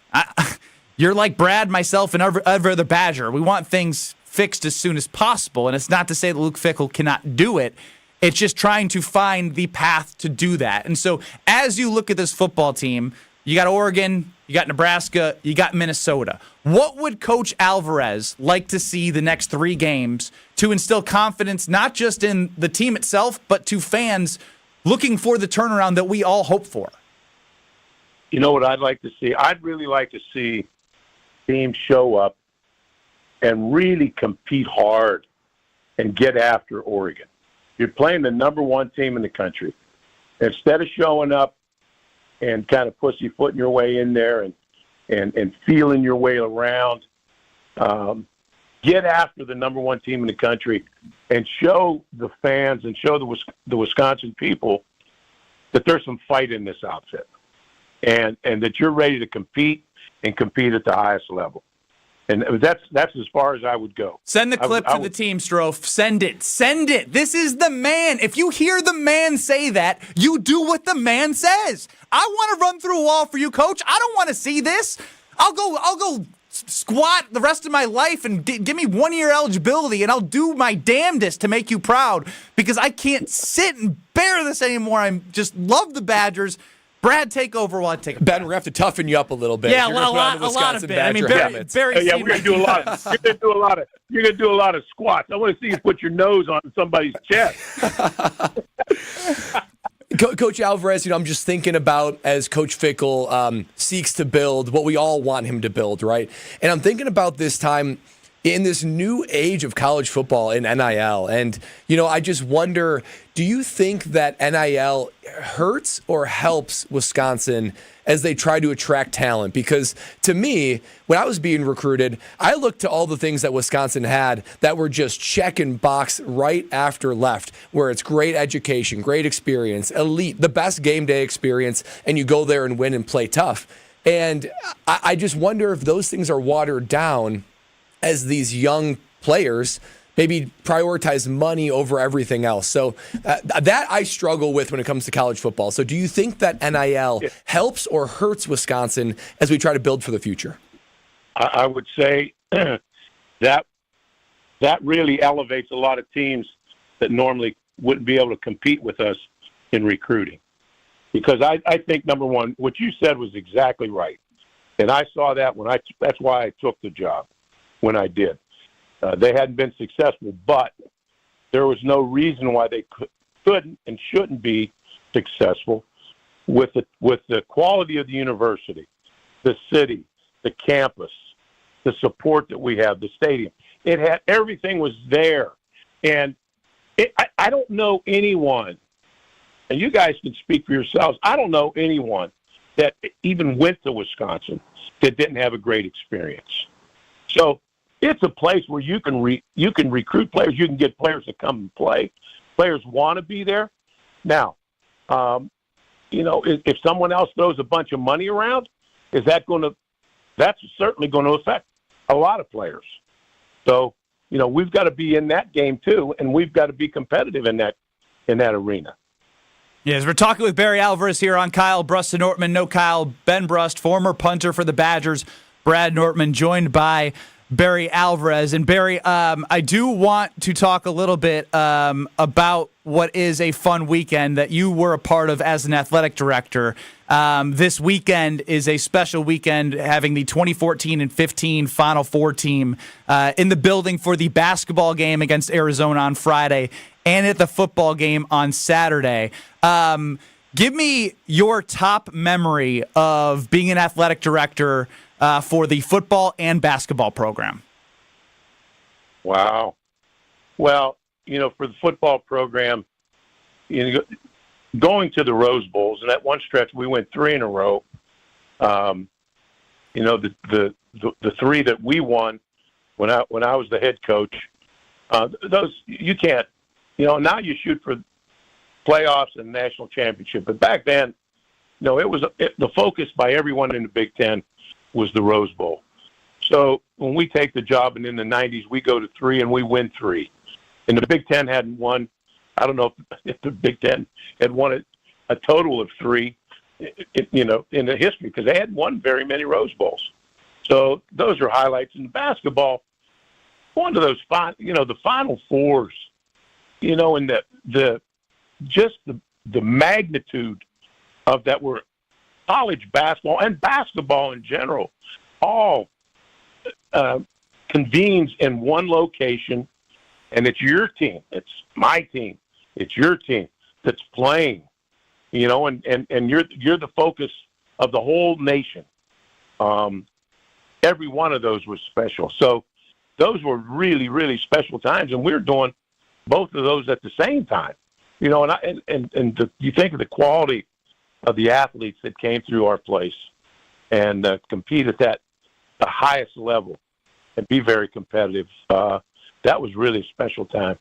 you're like Brad, myself, and every other Badger. We want things fixed as soon as possible, and it's not to say that Luke Fickell cannot do it. It's just trying to find the path to do that. And so as you look at this football team, you got Oregon, you got Nebraska, you got Minnesota. What would Coach Alvarez like to see the next 3 games to instill confidence, not just in the team itself, but to fans looking for the turnaround that we all hope for?
You know what I'd like to see? I'd really like to see teams show up and really compete hard and get after Oregon. You're playing the number 1 team in the country. Instead of showing up and kind of pussyfooting your way in there and feeling your way around, get after the number 1 team in the country and show the fans and show the Wisconsin people that there's some fight in this outfit and that you're ready to compete and compete at the highest level. And that's as far as I would go.
Send the clip to the team, Strofe. Send it. Send it. This is the man. If you hear the man say that, you do what the man says. I want to run through a wall for you, Coach. I don't want to see this. I'll go squat the rest of my life and give me 1-year eligibility, and I'll do my damnedest to make you proud because I can't sit and bear this anymore. I just love the Badgers. Brad, take over while I take a
Ben, we're going to have to toughen you up a little bit.
Yeah, a lot of it. I mean, Barry
we're going to do a lot. You're going to do a lot of squats. I want to see you put your nose on somebody's chest.
Coach Alvarez, I'm just thinking about as Coach Fickell seeks to build what we all want him to build, right? And I'm thinking about this time in this new age of college football in NIL. And, I just wonder, do you think that NIL hurts or helps Wisconsin as they try to attract talent? Because to me, when I was being recruited, I looked to all the things that Wisconsin had that were just check and box right after left, where it's great education, great experience, elite, the best game day experience, and you go there and win and play tough. And I just wonder if those things are watered down as these young players maybe prioritize money over everything else. So that I struggle with when it comes to college football. So do you think that NIL helps or hurts Wisconsin as we try to build for the future?
I would say that really elevates a lot of teams that normally wouldn't be able to compete with us in recruiting. Because I think, number one, what you said was exactly right. And I saw that that's why I took the job when I did. They hadn't been successful, but there was no reason why they couldn't and shouldn't be successful with the quality of the university, the city, the campus, the support that we have, the stadium. It had everything was there, and I don't know anyone, and you guys can speak for yourselves. I don't know anyone that even went to Wisconsin that didn't have a great experience. So it's a place where you can recruit players. You can get players to come and play. Players want to be there. Now, if someone else throws a bunch of money around, that's certainly going to affect a lot of players. So, we've got to be in that game too, and we've got to be competitive in that arena.
Yes, we're talking with Barry Alvarez here on Kyle Brust and Nortman. No Kyle, Ben Brust, former punter for the Badgers. Brad Nortman joined by Barry Alvarez. And Barry, I do want to talk a little bit about what is a fun weekend that you were a part of as an athletic director. This weekend is a special weekend, having the 2014 and 15 Final Four team in the building for the basketball game against Arizona on Friday and at the football game on Saturday. Give me your top memory of being an athletic director for the football and basketball program.
Wow. Well, for the football program, going to the Rose Bowls, and at one stretch we went 3 in a row. You know, the 3 that we won when I was the head coach, those you can't. You know, now you shoot for playoffs and national championship, but back then, no, the focus by everyone in the Big Ten was the Rose Bowl. So when we take the job, and in the 90s we go to 3 and we win 3, and the Big Ten hadn't won. I don't know if the Big Ten had won a total of 3, you know, in the history, because they hadn't won very many Rose Bowls. So those are highlights. In basketball, one of those the Final Fours, you know, and the magnitude of that were college basketball and basketball in general all convenes in one location, and it's your team, it's my team, it's your team that's playing, you know, and you're the focus of the whole nation. Every one of those was special. So those were really, really special times, and we were doing both of those at the same time. You know, you think of the quality of the athletes that came through our place and compete at the highest level and be very competitive. That was really a special time.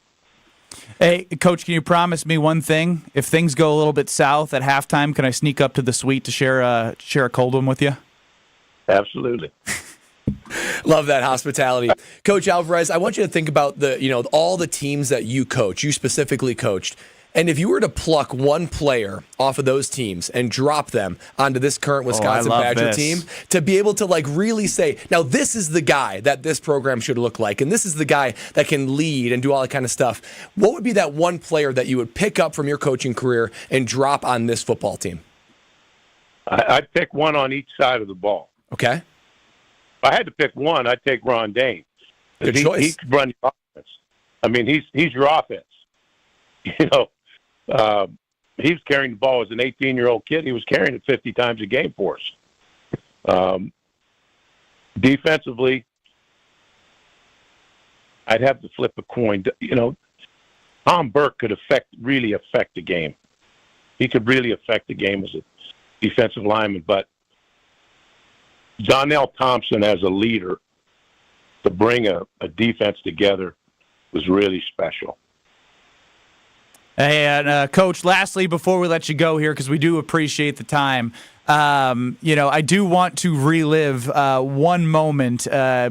Hey, Coach, can you promise me one thing? If things go a little bit south at halftime, can I sneak up to the suite to share a cold one with you?
Absolutely.
Love that hospitality. Coach Alvarez, I want you to think about all the teams that you coach, you specifically coached. And if you were to pluck one player off of those teams and drop them onto this current Wisconsin Badger team to be able to really say, now this is the guy that this program should look like, and this is the guy that can lead and do all that kind of stuff, what would be that one player that you would pick up from your coaching career and drop on this football team?
I'd pick one on each side of the ball.
Okay.
If I had to pick one, I'd take Ron Dane.
Good choice.
He could run the offense. I mean, he's your offense. You know, he was carrying the ball as an 18-year-old kid. He was carrying it 50 times a game for us. Defensively, I'd have to flip a coin. You know, Tom Burke could really affect the game. He could really affect the game as a defensive lineman, but Donnell Thompson as a leader to bring a defense together was really special.
Hey, and Coach, lastly, before we let you go here, because we do appreciate the time, I do want to relive one moment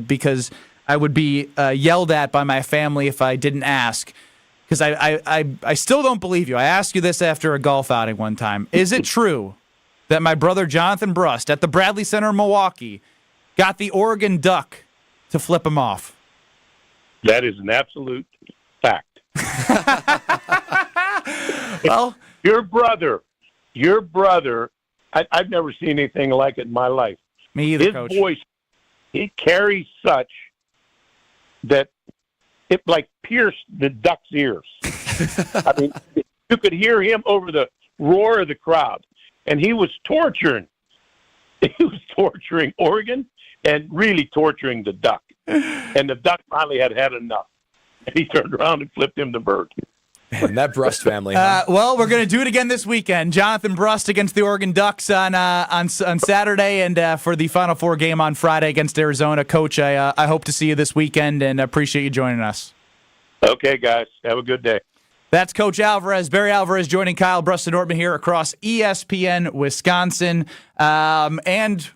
because I would be yelled at by my family if I didn't ask, because I still don't believe you. I asked you this after a golf outing one time. Is it true that my brother Jonathan Brust at the Bradley Center in Milwaukee got the Oregon Duck to flip him off?
That is an absolute fact.
Well,
your brother, I've never seen anything like it in my life.
Me either,
His
Coach.
voice, he carries such that it pierced the Duck's ears. I mean, you could hear him over the roar of the crowd, and he was torturing. He was torturing Oregon and really torturing the Duck. And the Duck finally had enough. And he turned around and flipped him the bird.
Man, that Brust family. Huh?
Well, we're going to do it again this weekend. Jonathan Brust against the Oregon Ducks on Saturday, and for the Final Four game on Friday against Arizona. Coach, I hope to see you this weekend, and appreciate you joining us.
Okay, guys. Have a good day.
That's Coach Alvarez, Barry Alvarez, joining Kyle Brust and Nortman here across ESPN Wisconsin. And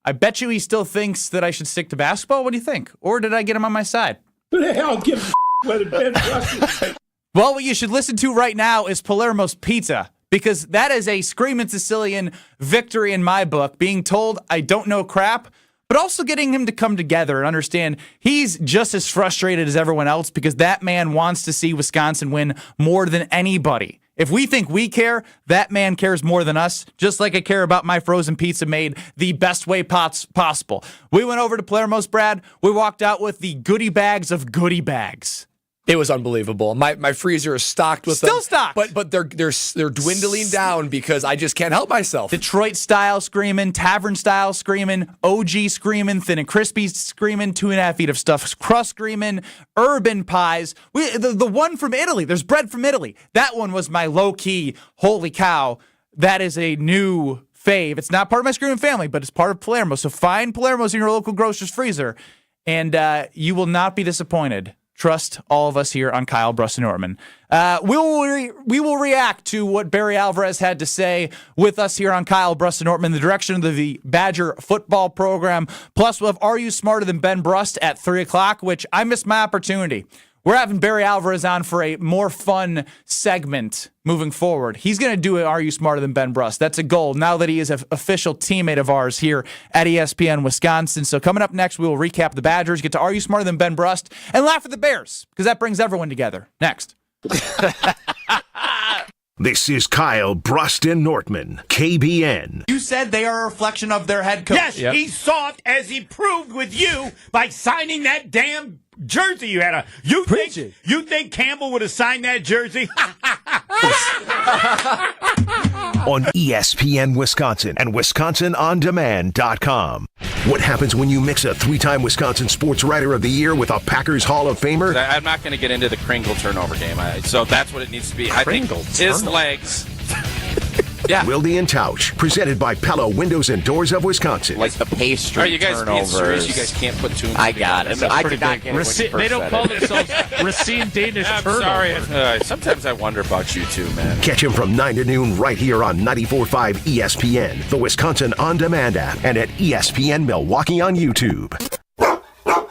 I bet you he still thinks that I should stick to basketball. What do you think? Or did I get him on my side?
Who the hell gives a whether Ben Brust is?
Well, what you should listen to right now is Palermo's Pizza, because that is a screaming Sicilian victory in my book, being told I don't know crap, but also getting him to come together and understand he's just as frustrated as everyone else, because that man wants to see Wisconsin win more than anybody. If we think we care, that man cares more than us, just like I care about my frozen pizza made the best way possible. We went over to Palermo's, Brad. We walked out with the goodie bags of goodie bags.
It was unbelievable. My freezer is stocked with them.
Still stocked.
But they're dwindling down because I just can't help myself.
Detroit style screaming, tavern style screaming, OG screaming, thin and crispy screaming, 2.5 feet of stuffed crust screaming, urban pies. The one from Italy, there's bread from Italy. That one was my low-key, holy cow, that is a new fave. It's not part of my screaming family, but it's part of Palermo. So find Palermo's in your local grocer's freezer, and you will not be disappointed. Trust all of us here on Kyle, Brust, and Nortman. We will react to what Barry Alvarez had to say with us here on Kyle, Brust, and Nortman, the direction of the Badger football program. Plus, we'll have Are You Smarter Than Ben Brust at 3 o'clock, which I missed my opportunity. We're having Barry Alvarez on for a more fun segment moving forward. He's going to do it, Are You Smarter Than Ben Brust? That's a goal now that he is an official teammate of ours here at ESPN Wisconsin. So coming up next, we will recap the Badgers, get to Are You Smarter Than Ben Brust, and laugh at the Bears, because that brings everyone together. Next.
This is Kyle, Brust, and Nortman, KBN.
You said they are a reflection of their head coach.
Yes, he's soft, as he proved with you by signing that damn jersey you had on. You think Campbell would have signed that jersey?
On ESPN Wisconsin and WisconsinOnDemand.com. What happens when you mix a 3-time Wisconsin Sports Writer of the Year with a Packers Hall of Famer?
I'm not going to get into the Kringle turnover game, so that's what it needs to be. I think his legs. Yeah.
Wilde and Tausch, presented by Pella Windows and Doors of Wisconsin.
Like the pastry
Are you guys being
turnovers.
serious? You guys can't put two.
I got it. I did not get it.
They don't call themselves Racine Danish turnovers.
Sorry. Sometimes I wonder about you too, man.
Catch him from 9 to noon right here on 94.5 ESPN, the Wisconsin On Demand app, and at ESPN Milwaukee on YouTube.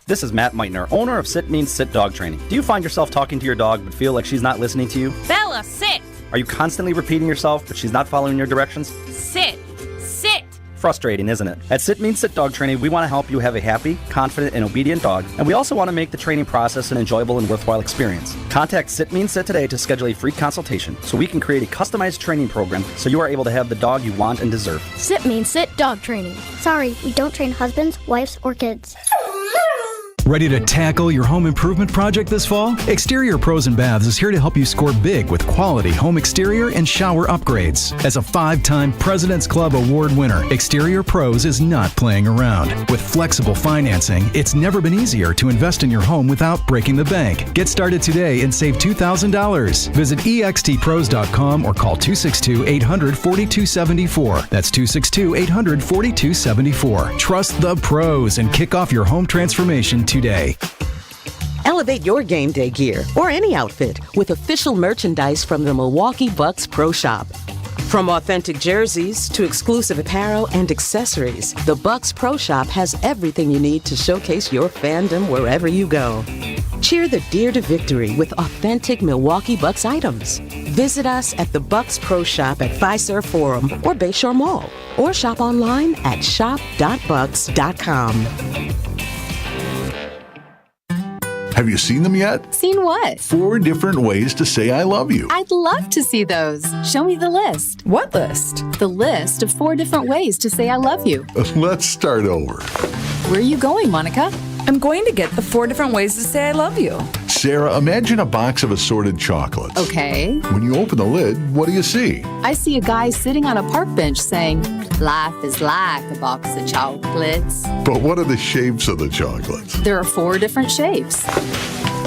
This is Matt Meitner, owner of Sit Means Sit Dog Training. Do you find yourself talking to your dog but feel like she's not listening to you?
Bella, sit!
Are you constantly repeating yourself but she's not following your directions?
Sit! Sit!
Frustrating, isn't it? At Sit Means Sit Dog Training, we want to help you have a happy, confident, and obedient dog, and we also want to make the training process an enjoyable and worthwhile experience. Contact Sit Means Sit today to schedule a free consultation so we can create a customized training program so you are able to have the dog you want and deserve.
Sit Means Sit Dog Training. Sorry, we don't train husbands, wives, or kids.
Ready to tackle your home improvement project this fall? Exterior Pros and Baths is here to help you score big with quality home exterior and shower upgrades. As a 5-time President's Club Award winner, Exterior Pros is not playing around. With flexible financing, it's never been easier to invest in your home without breaking the bank. Get started today and save $2,000. Visit extpros.com or call 262-800-4274. That's 262-800-4274. Trust the pros and kick off your home transformation today.
Elevate your game day gear or any outfit with official merchandise from the Milwaukee Bucks Pro Shop. From authentic jerseys to exclusive apparel and accessories, the Bucks Pro Shop has everything you need to showcase your fandom wherever you go. Cheer the deer to victory with authentic Milwaukee Bucks items. Visit us at the Bucks Pro Shop at Fiserv Forum or Bayshore Mall, or shop online at shop.bucks.com.
Have you seen them yet?
Seen what?
4 different ways to say I love you.
I'd love to see those. Show me the list.
What list?
The list of 4 different ways to say I love you.
Let's start over.
Where are you going, Monica?
I'm going to get the 4 different ways to say I love you.
Sarah, imagine a box of assorted chocolates.
Okay.
When you open the lid, what do you see?
I see a guy sitting on a park bench saying, life is like a box of chocolates.
But what are the shapes of the chocolates?
There are 4 different shapes.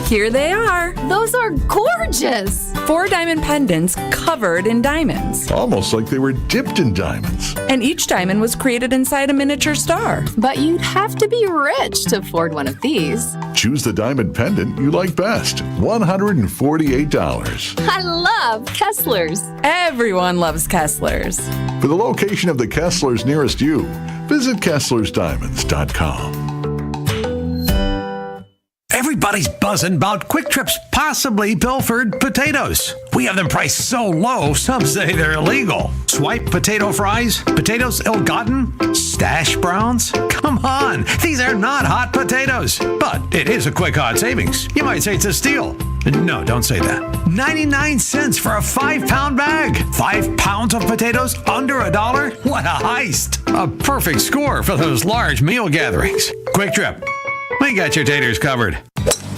Here they are.
Those are gorgeous.
4 diamond pendants covered in diamonds.
Almost like they were dipped in diamonds.
And each diamond was created inside a miniature star.
But you'd have to be rich to afford one of these.
Choose the diamond pendant you like best. $148.
I love Kessler's.
Everyone loves Kessler's.
For the location of the Kesslers nearest you, visit KesslersDiamonds.com.
Everybody's buzzing about Quick Trip's possibly pilfered potatoes. We have them priced so low, some say they're illegal. Swipe potato fries? Potatoes ill-gotten? Stash browns? Come on, these are not hot potatoes. But it is a quick hot savings. You might say it's a steal. No, don't say that. 99 cents for a 5-pound bag. 5 pounds of potatoes under $1? What a heist. A perfect score for those large meal gatherings. Quick Trip. We got your taters covered.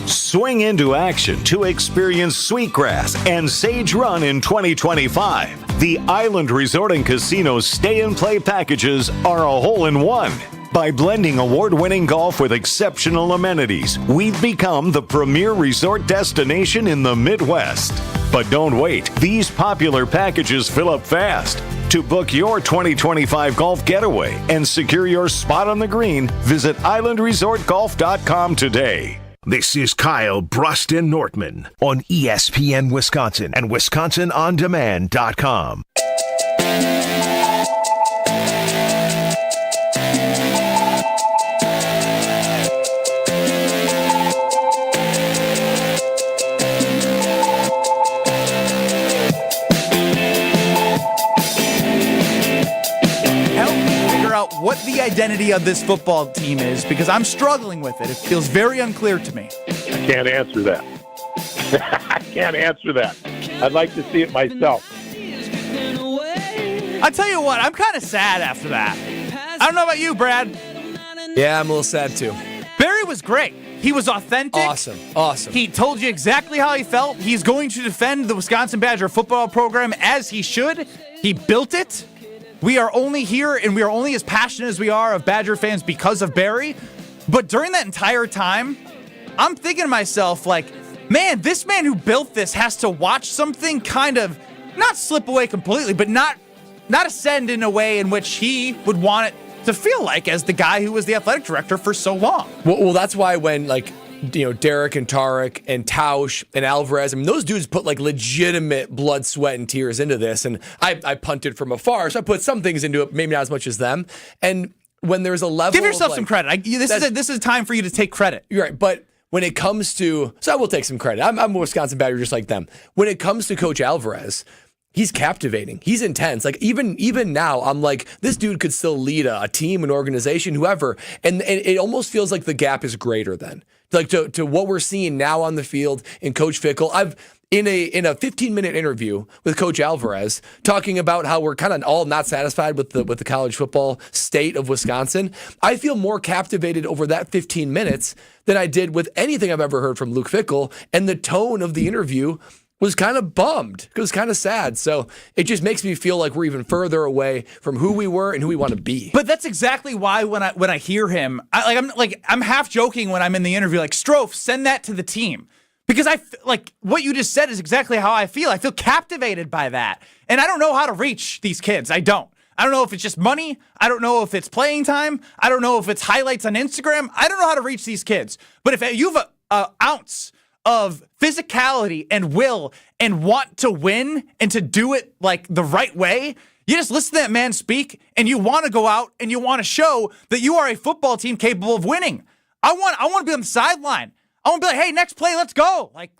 Swing into action to experience Sweetgrass and Sage Run in 2025. The Island Resort and Casino's stay-and-play packages are a hole-in-one. By blending award-winning golf with exceptional amenities, we've become the premier resort destination in the Midwest. But don't wait. These popular packages fill up fast. To book your 2025 golf getaway and secure your spot on the green, visit islandresortgolf.com today. This is Kyle Brust and Nortman on ESPN Wisconsin and WisconsinOnDemand.com.
What the identity of this football team is, because I'm struggling with it. It feels very unclear to me.
I can't answer that. I can't answer that. I'd like to see it myself.
I tell you what, I'm kind of sad after that. I don't know about you, Brad.
Yeah, I'm a little sad too.
Barry was great. He was authentic.
Awesome.
He told you exactly how he felt. He's going to defend the Wisconsin Badger football program as he should. He built it. We are only here and we are only as passionate as we are of Badger fans because of Barry. But during that entire time, I'm thinking to myself, like, man, this man who built this has to watch something kind of not slip away completely, but not ascend in a way in which he would want it to feel like as the guy who was the athletic director for so long.
Well, that's why when, like, you know, Derek and Tarek and Tausch and Alvarez, I mean, those dudes put like legitimate blood, sweat, and tears into this. And I punted from afar, so I put some things into it, maybe not as much as them. And when there's a level,
give yourself
of, like,
some credit. This is time for you to take credit.
You're right, but when it comes to, so I will take some credit. I'm a Wisconsin Badger just like them. When it comes to Coach Alvarez, he's captivating. He's intense. Like even now, I'm like, this dude could still lead a team, an organization, whoever. And it almost feels like the gap is greater then. Like to what we're seeing now on the field in Coach Fickell. I've in a 15-minute interview with Coach Alvarez talking about how we're kind of all not satisfied with the college football state of Wisconsin. I feel more captivated over that 15 minutes than I did with anything I've ever heard from Luke Fickell. And the tone of the interview was kind of bummed. It was kind of sad. So it just makes me feel like we're even further away from who we were and who we want to be.
But that's exactly why when I hear him, I'm half joking when I'm in the interview, like, Strofe, send that to the team. Because what you just said is exactly how I feel. I feel captivated by that. And I don't know how to reach these kids. I don't know if it's just money. I don't know if it's playing time. I don't know if it's highlights on Instagram. I don't know how to reach these kids. But if you've an ounce of physicality and will and want to win and to do it like the right way, you just listen to that man speak and you want to go out and you want to show that you are a football team capable of winning. I want to be on the sideline. I want to be like, hey, next play, let's go. Like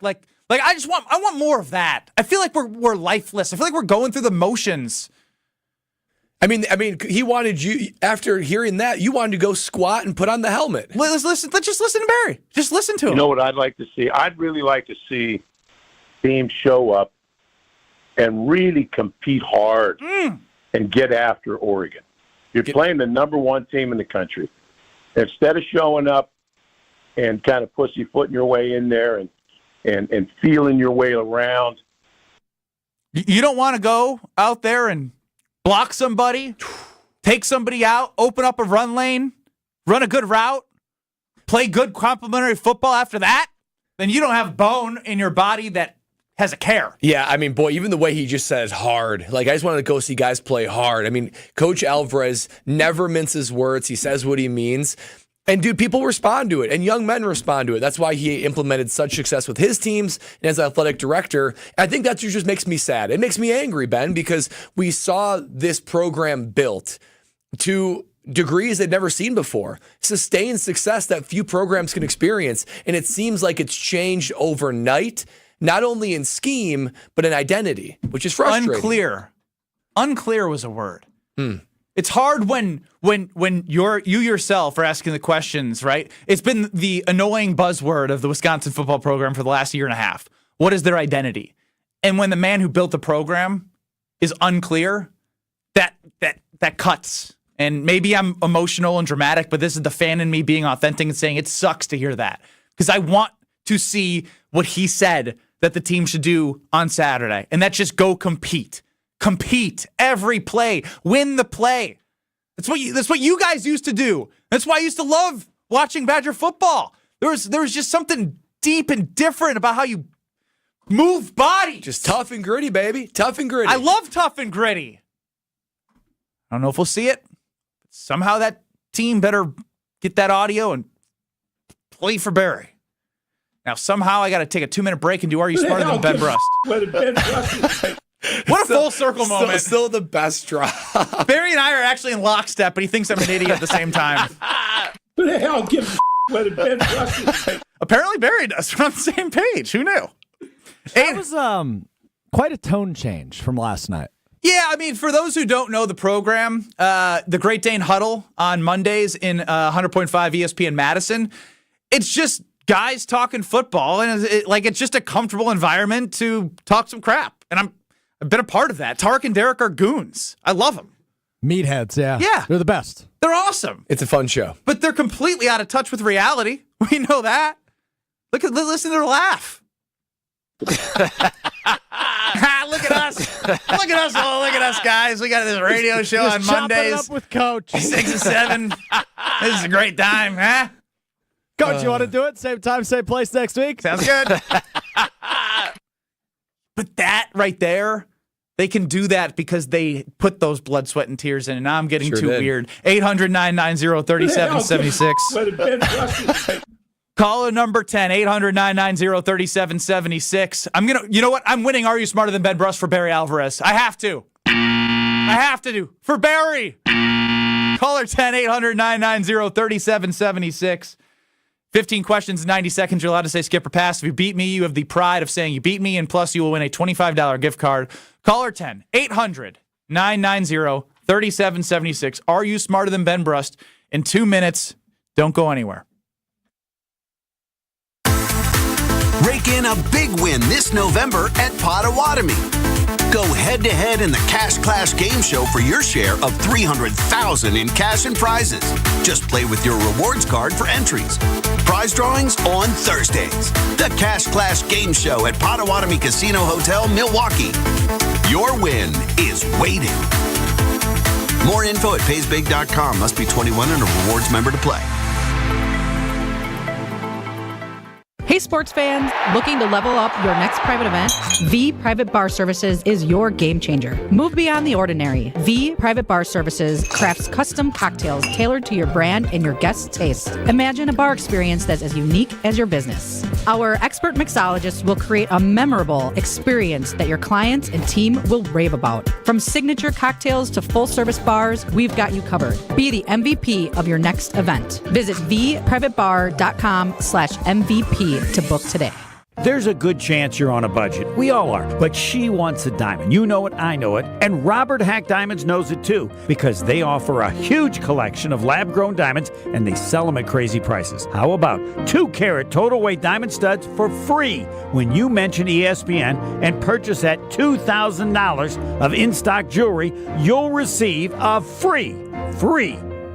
I want more of that. I feel like we're lifeless. I feel like we're going through the motions.
I mean, he wanted you, after hearing that, you wanted to go squat and put on the helmet.
Let's just listen to Barry. Just listen to him.
You know what I'd like to see? I'd really like to see teams show up and really compete hard and get after Oregon. You're playing the number one team in the country. Instead of showing up and kind of pussyfooting your way in there and feeling your way around.
You don't want to go out there and block somebody, take somebody out, open up a run lane, run a good route, play good complementary football after that, then you don't have bone in your body that has a care.
Yeah, I mean, boy, even the way he just says hard. Like, I just wanted to go see guys play hard. I mean, Coach Alvarez never minces words. He says what he means. And, dude, people respond to it, and young men respond to it. That's why he implemented such success with his teams and as athletic director. I think that just makes me sad. It makes me angry, Ben, because we saw this program built to degrees they'd never seen before. Sustained success that few programs can experience, and it seems like it's changed overnight, not only in scheme, but in identity, which is frustrating.
Unclear was a word. It's hard when you yourself are asking the questions, right? It's been the annoying buzzword of the Wisconsin football program for the last year and a half. What is their identity? And when the man who built the program is unclear, that cuts. And maybe I'm emotional and dramatic, but this is the fan in me being authentic and saying it sucks to hear that. Because I want to see what he said that the team should do on Saturday. And that's just go compete. Compete every play. Win the play. That's what you guys used to do. That's why I used to love watching Badger football. There was just something deep and different about how you move bodies.
Just tough and gritty, baby. Tough and gritty.
I love tough and gritty. I don't know if we'll see it. Somehow that team better get that audio and play for Barry. Now, somehow I got to take a 2-minute break and do Are You Smarter Than Ben Brust?
What
a full circle moment.
Still the best drop.
Barry and I are actually in lockstep, but he thinks I'm an idiot at the same time.
Who the hell gives a whether Ben Brust is?
Apparently Barry does. We're on the same page. Who knew?
That was quite a tone change from last night.
Yeah, I mean, for those who don't know the program, the Great Dane Huddle on Mondays in 100.5 ESPN Madison, it's just guys talking football, and it's just a comfortable environment to talk some crap. And I've been a part of that. Tarek and Derek are goons. I love them.
Meatheads, yeah.
Yeah.
They're the best.
They're awesome.
It's a fun show.
But they're completely out of touch with reality. We know that. Listen to their laugh. Look at us. Look at us. Oh, look at us, guys. We got this radio show on Mondays.
It up with Coach.
6 and 7. This is a great time, huh?
Coach, you want to do it? Same time, same place next week?
Sounds good. But that right there, they can do that because they put those blood, sweat, and tears in. And now I'm getting too weird. 800-990-3776. Caller number 10, 800-990-3776. You know what? I'm winning Are You Smarter Than Ben Brust for Barry Alvarez. I have to. For Barry. Caller 10, 800-990-3776. 15 questions in 90 seconds. You're allowed to say skip or pass. If you beat me, you have the pride of saying you beat me, and plus you will win a $25 gift card. Caller 10, 800-990-3776. Are you smarter than Ben Brust? In 2 minutes. Don't go anywhere.
Rake in a big win this November at Potawatomi. Go head-to-head in the Cash Clash game show for your share of $300,000 in cash and prizes. Just play with your rewards card for entries. Prize drawings on Thursdays. The Cash Clash game show at Potawatomi Casino Hotel, Milwaukee. Your win is waiting. More info at paysbig.com. Must be 21 and a rewards member to play.
Hey sports fans, looking to level up your next private event? V Private Bar Services is your game changer. Move beyond the ordinary. V Private Bar Services crafts custom cocktails tailored to your brand and your guests' taste. Imagine a bar experience that's as unique as your business. Our expert mixologists will create a memorable experience that your clients and team will rave about. From signature cocktails to full-service bars, we've got you covered. Be the MVP of your next event. Visit vprivatebar.com/MVP to book today.
There's a good chance you're on a budget. We all are. But she wants a diamond. You know it, I know it. And Robert Hack Diamonds knows it too, because they offer a huge collection of lab-grown diamonds and they sell them at crazy prices. How about 2-carat total weight diamond studs for free when you mention ESPN and purchase at $2,000 of in-stock jewelry? You'll receive a free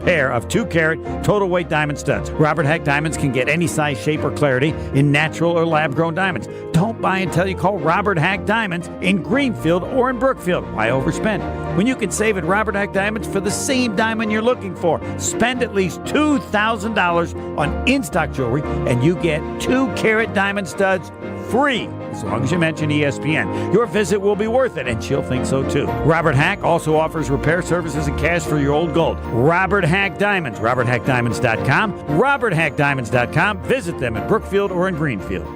pair of 2-carat total weight diamond studs. Robert Hack Diamonds can get any size, shape, or clarity in natural or lab-grown diamonds. Don't buy until you call Robert Hack Diamonds in Greenfield or in Brookfield. Why overspend when you can save at Robert Hack Diamonds for the same diamond you're looking for? Spend at least $2,000 on in-stock jewelry and you get 2-carat diamond studs free, as long as you mention ESPN. Your visit will be worth it, and she'll think so too. Robert Hack also offers repair services and cash for your old gold. Robert Hack Diamonds, RobertHackDiamonds.com, RobertHackDiamonds.com. Visit them in Brookfield or in Greenfield.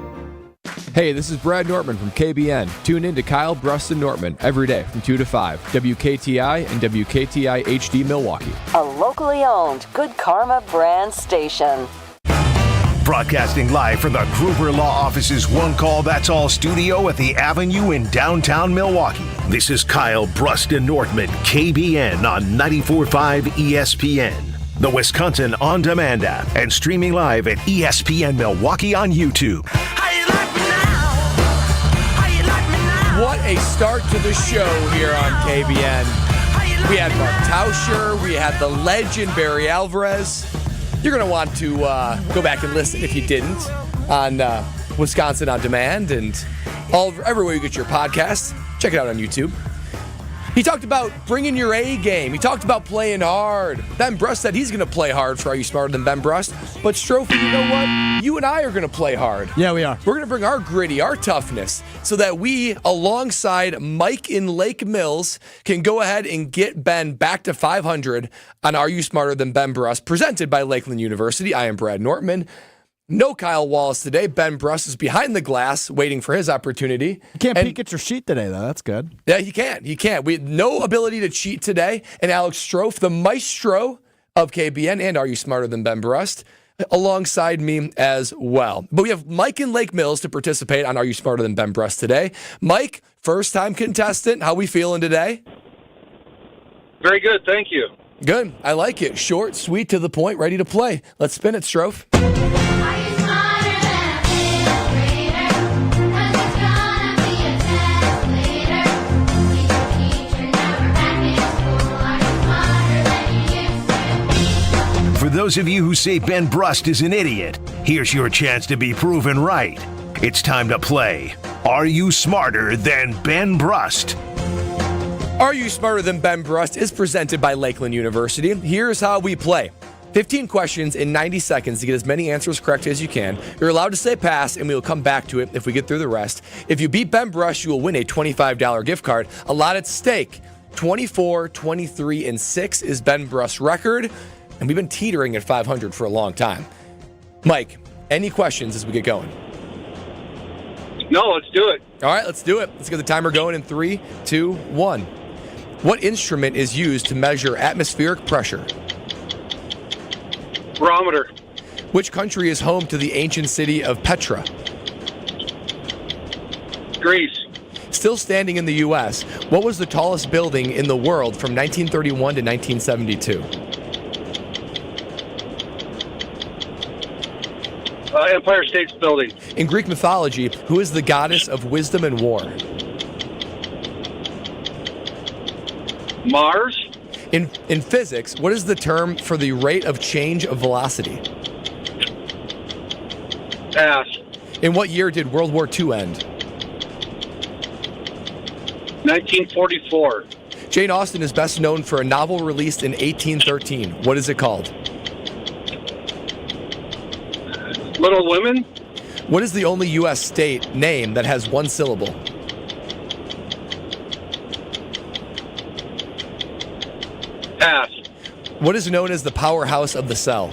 Hey, this is Brad Nortman from KBN. Tune in to Kyle, Brust, and Nortman every day from 2 to 5. WKTI and WKTI HD Milwaukee.
A locally owned Good Karma brand station.
Broadcasting live from the Gruber Law Office's One Call That's All studio at the Avenue in downtown Milwaukee. This is Kyle, Brust, and Nortman, KBN on 94.5 ESPN. The Wisconsin On Demand app and streaming live at ESPN Milwaukee on YouTube.
What a start to the show here on KBN. We had Mark Tauscher, we had the legend Barry Alvarez. You're going to want to go back and listen if you didn't on Wisconsin On Demand and everywhere you get your podcasts. Check it out on YouTube. He talked about bringing your A game. He talked about playing hard. Ben Brust said he's going to play hard for Are You Smarter Than Ben Brust? But Strophy, you know what? You and I are going to play hard.
Yeah, we are.
We're going to bring our gritty, our toughness, so that we, alongside Mike in Lake Mills, can go ahead and get Ben back to 500 on Are You Smarter Than Ben Brust, presented by Lakeland University. I am Brad Nortman. No Kyle Wallace today. Ben Brust is behind the glass waiting for his opportunity.
You can't peek at your sheet today, though. That's good.
Yeah, he can't. He can't. We had no ability to cheat today. And Alex Strofe, the maestro of KBN and Are You Smarter Than Ben Brust, alongside me as well. But we have Mike in Lake Mills to participate on Are You Smarter Than Ben Brust today. Mike, first-time contestant. How we feeling today?
Very good. Thank you.
Good. I like it. Short, sweet, to the point, ready to play. Let's spin it, Strofe.
For those of you who say Ben Brust is an idiot, here's your chance to be proven right. It's time to play Are You Smarter Than Ben Brust?
Are You Smarter Than Ben Brust is presented by Lakeland University. Here's how we play. 15 questions in 90 seconds to get as many answers correct as you can. You're allowed to say pass, and we will come back to it if we get through the rest. If you beat Ben Brust, you will win a $25 gift card. A lot at stake. 24, 23, and 6 is Ben Brust's record. And we've been teetering at 500 for a long time. Mike, any questions as we get going?
No, let's do it.
All right, let's do it. Let's get the timer going in 3, 2, 1. What instrument is used to measure atmospheric pressure?
Barometer.
Which country is home to the ancient city of Petra?
Greece.
Still standing in the U.S., what was the tallest building in the world from 1931 to 1972?
Empire State Building.
In Greek mythology, who is the goddess of wisdom and war?
Mars.
In physics, what is the term for the rate of change of velocity?
Pass.
In what year did World War II end?
1944.
Jane Austen is best known for a novel released in 1813. What is it called?
Little Women.
What is the only U.S. state name that has one syllable?
Pass.
What is known as the powerhouse of the cell?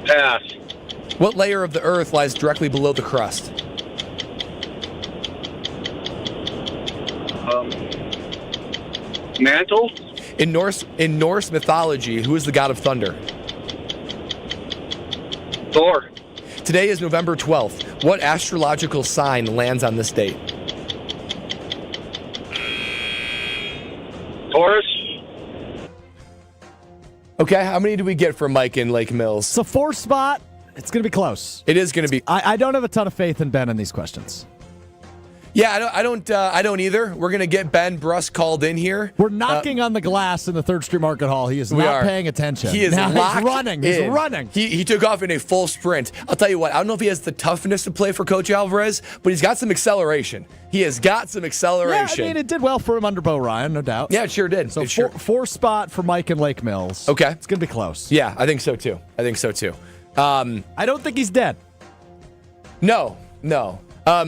Pass.
What layer of the earth lies directly below the crust?
Mantle.
In Norse mythology, who is the god of thunder?
Thor.
Today is November 12th. What astrological sign lands on this date?
Taurus.
Okay, how many do we get for Mike in Lake Mills?
It's a 4 spot. It's going to be close.
It is going to be.
I don't have a ton of faith in Ben in these questions.
Yeah, I don't either. We're going to get Ben Brust called in here.
We're knocking on the glass in the 3rd Street Market Hall. He is not paying attention.
He is
now
locked
he's running. He's running.
He took off in a full sprint. I'll tell you what, I don't know if he has the toughness to play for Coach Alvarez, but he's got some acceleration. He has got some acceleration.
Yeah, I mean, it did well for him under Bo Ryan, no doubt.
Yeah, it sure did.
So 4 spot for Mike in Lake Mills.
Okay.
It's going to be close.
Yeah, I think so too.
I don't think he's dead.
No.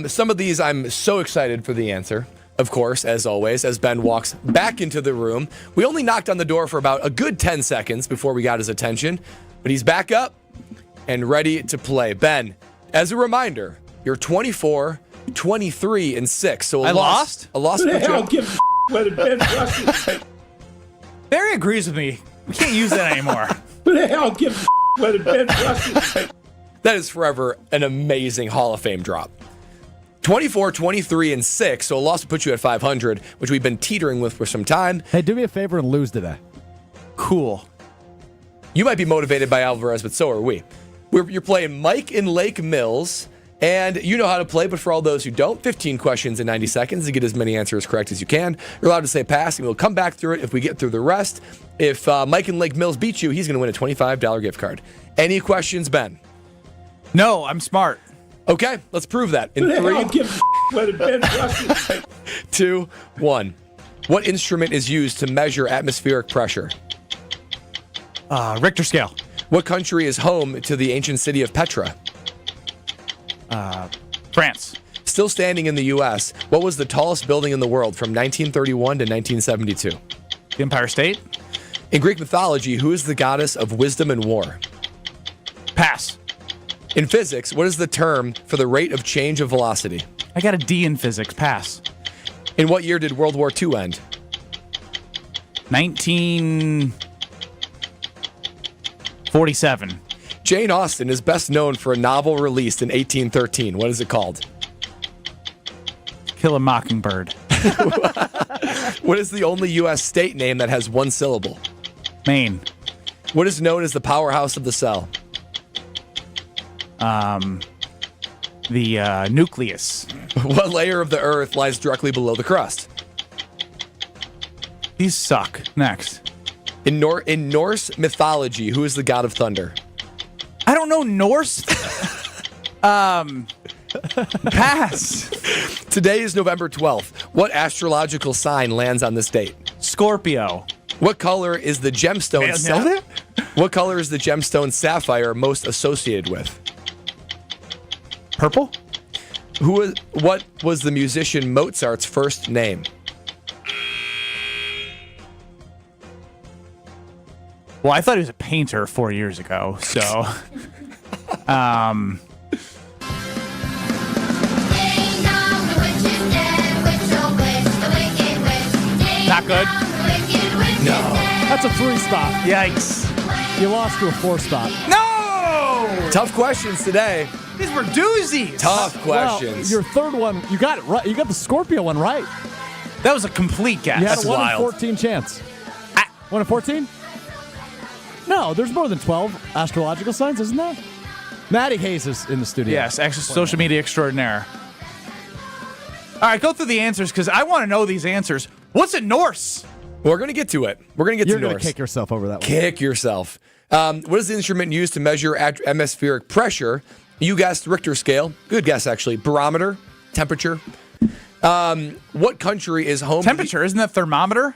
Some of these I'm so excited for the answer, of course, as always, as Ben walks back into the room. We only knocked on the door for about a good 10 seconds before we got his attention, but he's back up and ready to play. Ben, as a reminder, you're 24, 23, and 6. So
I lost?
A loss.
Who the hell gives a whether Ben Brust?
Barry agrees with me. We can't use that anymore.
Who the hell gives a whether Ben Brust?
That is forever an amazing Hall of Fame drop. 24, 23, and 6, so a loss would put you at 500, which we've been teetering with for some time.
Hey, do me a favor and lose today.
Cool.
You might be motivated by Alvarez, but so are we. You're playing Mike in Lake Mills, and you know how to play, but for all those who don't, 15 questions in 90 seconds to get as many answers correct as you can. You're allowed to say pass, and we'll come back through it if we get through the rest. If Mike in Lake Mills beats you, he's going to win a $25 gift card. Any questions, Ben?
No, I'm smart.
Okay, let's prove that. In
Who the hell
3,
gives a whether Ben Brust is
2, 1. What instrument is used to measure atmospheric pressure?
Richter scale.
What country is home to the ancient city of Petra?
France.
Still standing in the U.S., what was the tallest building in the world from 1931 to 1972?
The Empire State.
In Greek mythology, who is the goddess of wisdom and war?
Pass.
In physics, what is the term for the rate of change of velocity?
I got a D in physics. Pass.
In what year did World War II end?
1947.
Jane Austen is best known for a novel released in 1813. What is it called?
Kill a Mockingbird.
What is the only U.S. state name that has one syllable?
Maine.
What is known as the powerhouse of the cell?
The nucleus.
What layer of the earth lies directly below the crust?
These suck. Next.
In Norse mythology, who is the god of thunder?
I don't know Norse. Pass.
Today is November 12th. What astrological sign lands on this date?
Scorpio.
What color is the gemstone?
Nailed it?
What color is the gemstone sapphire most associated with?
Purple.
What was the musician Mozart's first name?
Well, I thought he was a painter 4 years ago, so. Not good.
No.
That's a 3 spot.
Yikes.
You lost to a 4 spot.
No!
Tough questions today.
These were doozies.
Tough questions.
Well, your third one, you got it right. You got the Scorpio one right.
That was a complete guess.
You had
That's
a 1
wild.
in 14 chance. 1 in 14? No, there's more than 12 astrological signs, isn't there? Maddie Hayes is in the studio.
Yes, social media extraordinaire. All right, go through the answers because I want to know these answers. What's in Norse?
We're going to get to it. We're going to get
You're
to
going
Norse.
to kick yourself over that one.
Kick yourself. What is the instrument used to measure atmospheric pressure? You guessed Richter scale. Good guess, actually. Barometer, temperature. What country is home?
Temperature, isn't that thermometer?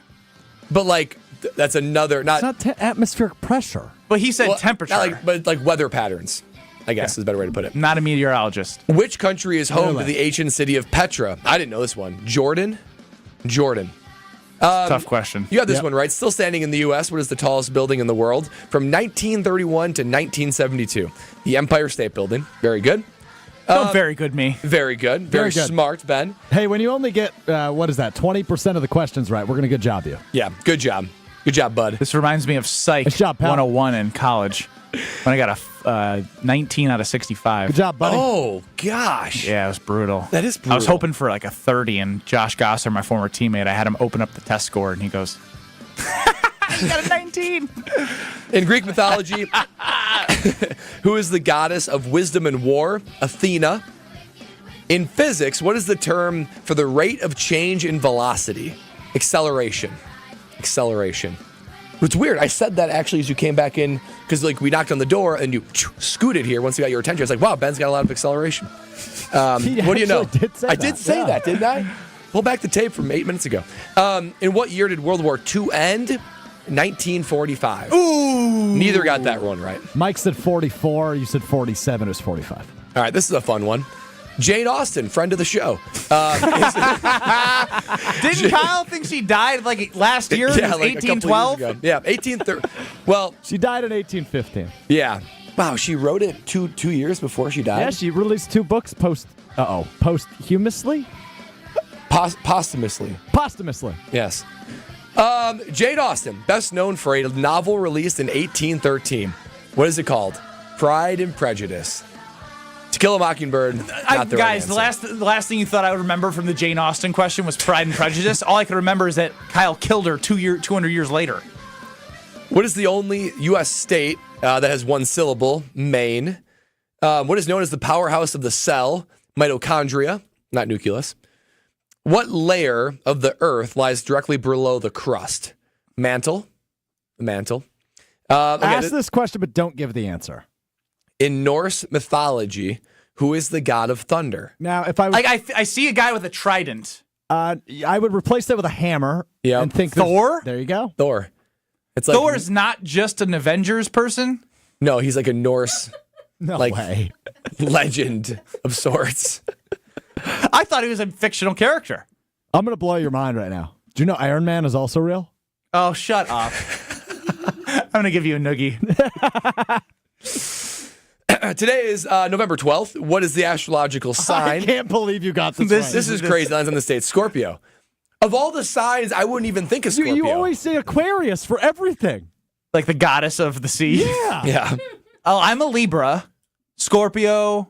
But like, that's another.
It's not atmospheric pressure.
But he said temperature.
But like weather patterns, I guess is a better way to put it.
Not a meteorologist.
Which country is home to
Really?
the ancient city of Petra? I didn't know this one. Jordan.
Tough question.
You got this one right. Still standing in the U.S. What is the tallest building in the world? From 1931 to 1972. The Empire State Building. Very good.
Very good, me.
Very good. Very
good.
smart, Ben.
Hey, when you only get, 20% of the questions right, we're going to good job you.
Yeah, good job. Good job, bud.
This reminds me of Psych
Nice job, pal.
101 in college when I got a 19 out of 65.
Good job, buddy.
Oh, gosh.
Yeah, it was brutal.
That is
I was
brutal.
hoping for like a 30, and Josh Gosser, my former teammate, I had him open up the test score, and he goes, "You got a 19."
In Greek mythology, who is the goddess of wisdom and war? Athena. In physics, what is the term for the rate of change in velocity? Acceleration. It's weird. I said that actually as you came back in because like we knocked on the door and you scooted here once we got your attention. It's like, wow, Ben's got a lot of acceleration. What do you know? I did say that, didn't I? Pull back the tape from 8 minutes ago. In what year did World War II end? 1945.
Ooh.
Neither got that one right.
Mike said 44. You said 47. It was 45.
All right, this is a fun one. Jane Austen, friend of the show.
Didn't Kyle think she died like last year?
Yeah,
It was
like a couple
1812?
years ago. Yeah, 1830. Well,
She died in 1815.
yeah. Wow, she wrote it two years before she died.
Yeah, she released 2 books posthumously?
Posthumously.
Posthumously.
Yes. Jane Austen, best known for a novel released in 1813. What is it called? Pride and Prejudice. To Kill a Mockingbird. Not the
Guys,
right answer.
the last thing you thought I would remember from the Jane Austen question was Pride and Prejudice. All I could remember is that Kyle killed her 200 years later.
What is the only U.S. state that has one syllable? Maine. What is known as the powerhouse of the cell? Mitochondria, not nucleus. What layer of the earth lies directly below the crust? Mantle. The mantle.
Ask this question, but don't give the answer.
In Norse mythology, who is the god of thunder?
Now, if I was,
I see a guy with a trident.
I would replace that with a hammer.
Yep.
And think
Thor?
There you go.
Thor. It's like,
Thor is not just an Avengers person.
No, he's like a Norse
way.
legend of sorts.
I thought he was a fictional character.
I'm going to blow your mind right now. Do you know Iron Man is also real?
Oh, shut up. I'm going to give you a noogie.
Today is November 12th. What is the astrological sign?
I can't believe you got this right.
This is crazy. Lines on the state. Scorpio. Of all the signs, I wouldn't even think of Scorpio.
You always say Aquarius for everything.
Like the goddess of the sea.
Yeah.
Yeah.
Oh, I'm a Libra. Scorpio.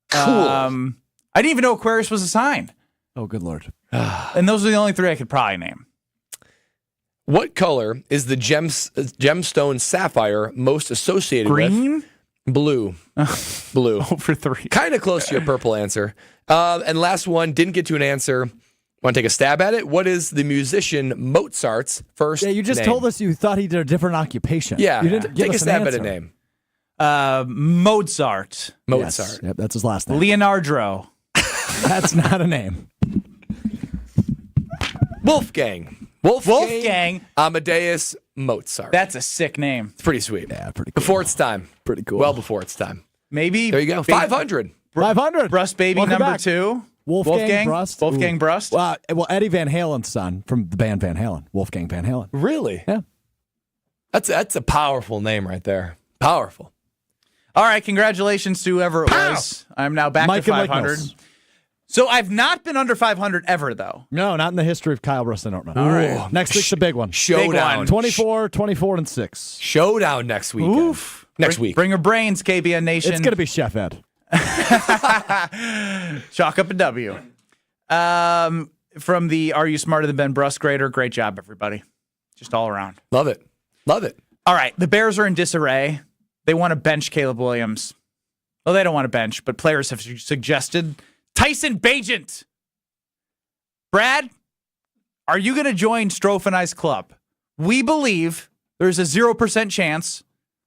Cool.
I didn't even know Aquarius was a sign.
Oh, good Lord.
And those are the only three I could probably name.
What color is the gemstone sapphire most associated with?
Green?
Blue. Blue.
For 3.
Kind of close to your purple answer. And last one, didn't get to an answer. Want to take a stab at it? What is the musician Mozart's first name?
Yeah, you just told us you thought he did a different occupation.
Yeah.
You didn't give
take a
us an
stab at
answer.
a name.
Mozart.
Mozart.
Yes. Yep, that's his last name.
Leonardo.
That's not a name.
Wolfgang. Amadeus Mozart.
That's a sick name.
It's pretty sweet.
Yeah, pretty cool.
Before its time.
Pretty cool.
Well before its time.
Maybe.
There you go. 500.
500.
Brust baby
Welcome
number
back.
2.
Wolfgang Brust.
Wolfgang
Ooh.
Brust.
Well, Eddie Van Halen's son from the band Van Halen. Wolfgang Van Halen.
Really?
Yeah.
That's a powerful name right there. Powerful.
All right, congratulations to whoever it was. I'm now back
Mike
to
and
500.
Licknells.
So I've not been under 500 ever, though.
No, not in the history of Kyle Brust and Nortman.
All right.
Next week's a big one.
Showdown.
24, 24, and 6.
Showdown next weekend.
Oof.
Next week.
Bring your brains, KBN Nation.
It's going to be Chef Ed.
Chalk up a W. From the Are You Smarter Than Ben Brust grader, great job, everybody. Just all around.
Love it. Love it.
All right, the Bears are in disarray. They want to bench Caleb Williams. Well, they don't want to bench, but players have suggested Tyson Bagent. Brad, are you going to join Strofe and I's club? We believe there's a 0% chance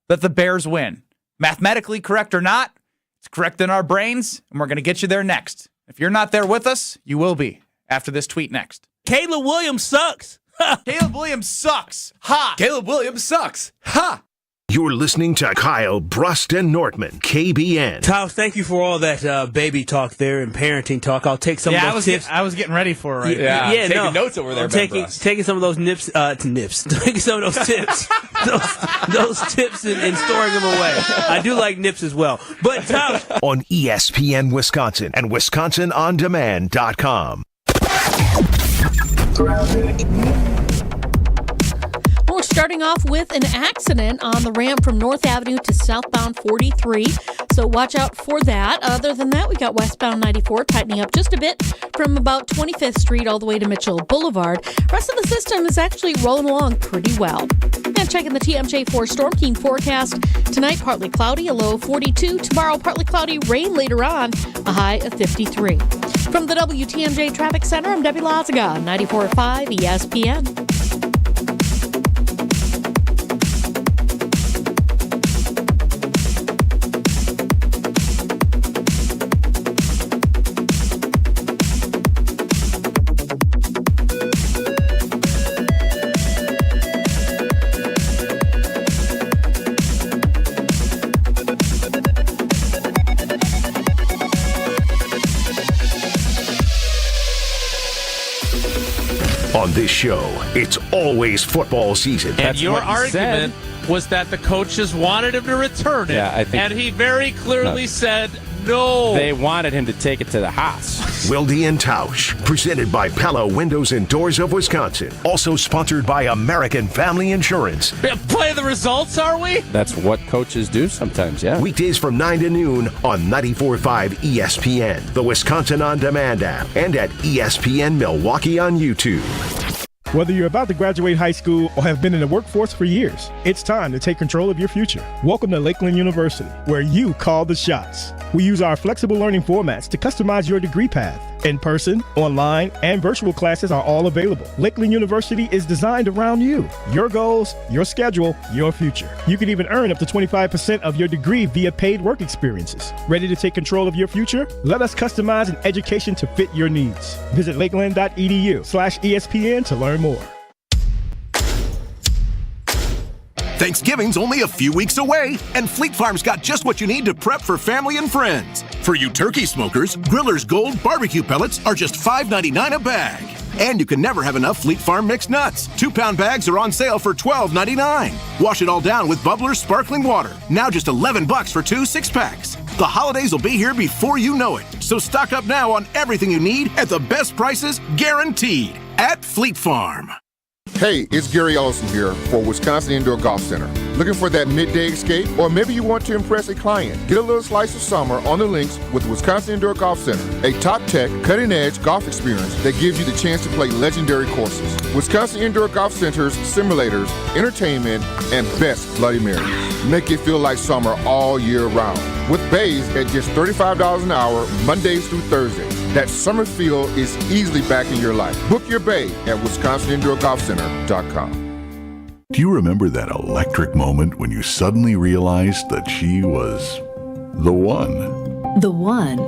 that the Bears win. Mathematically correct or not, it's correct in our brains, and we're going to get you there next. If you're not there with us, you will be after this tweet next.
Caleb Williams sucks.
Caleb Williams sucks. Ha!
Caleb Williams sucks. Ha!
You're listening to Kyle Brust and Nortman, KBN.
Taos, thank you for all that baby talk there and parenting talk. I'll take some of those tips.
I was getting ready for it right
Yeah,
Yeah,
taking
no.
notes over there.
I'm
Ben
taking
Brust.
some of those nips. Taking some of those tips. those tips and storing them away. I do like nips as well. But Taos,
On ESPN Wisconsin and WisconsinOnDemand.com.
We're starting off with an accident on the ramp from North Avenue to southbound 43, so watch out for that. Other than that, we got westbound 94 tightening up just a bit from about 25th Street all the way to Mitchell Boulevard. Rest of the system is actually rolling along pretty well. And checking the TMJ4 Storm King forecast. Tonight, partly cloudy, a low of 42. Tomorrow, partly cloudy, rain later on, a high of 53. From the WTMJ Traffic Center, I'm Debbie Lazaga, 94.5 ESPN.
On this show, it's always football season.
And your argument was that the coaches wanted him to return it.
Yeah, I think-
and he very clearly said no.
They wanted him to take it to the house.
Wilde and Tausch, presented by Pella Windows and Doors of Wisconsin. Also sponsored by American Family Insurance.
Play the results, are we?
That's what coaches do sometimes, yeah.
Weekdays from 9 to noon on 94.5 ESPN, the Wisconsin On Demand app, and at ESPN Milwaukee on YouTube.
Whether you're about to graduate high school or have been in the workforce for years, it's time to take control of your future. Welcome to Lakeland University, where you call the shots. We use our flexible learning formats to customize your degree path. In person, online, and virtual classes are all available. Lakeland University is designed around you, your goals, your schedule, your future. You can even earn up to 25% of your degree via paid work experiences. Ready to take control of your future? Let us customize an education to fit your needs. Visit lakeland.edu/ESPN to learn more.
Thanksgiving's only a few weeks away, and Fleet Farm's got just what you need to prep for family and friends. For you turkey smokers, Griller's Gold barbecue pellets are just $5.99 a bag. And you can never have enough Fleet Farm mixed nuts. 2-pound bags are on sale for $12.99. Wash it all down with Bubbler's sparkling water. Now just $11 for 2 6-packs. The holidays will be here before you know it. So stock up now on everything you need at the best prices guaranteed at Fleet Farm.
Hey, it's Gary Ellison here for Wisconsin Indoor Golf Center. Looking for that midday escape? Or maybe you want to impress a client? Get a little slice of summer on the links with Wisconsin Indoor Golf Center, a top-tech, cutting-edge golf experience that gives you the chance to play legendary courses. Wisconsin Indoor Golf Center's simulators, entertainment, and best Bloody Mary make it feel like summer all year round. With bays at just $35 an hour, Mondays through Thursdays. That summer feel is easily back in your life. Book your bay at WisconsinIndoorGolfCenter.com.
Do you remember that electric moment when you suddenly realized that she was the one?
The one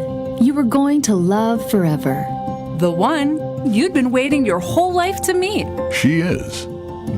you were going to love forever.
The one you'd been waiting your whole life to meet.
She is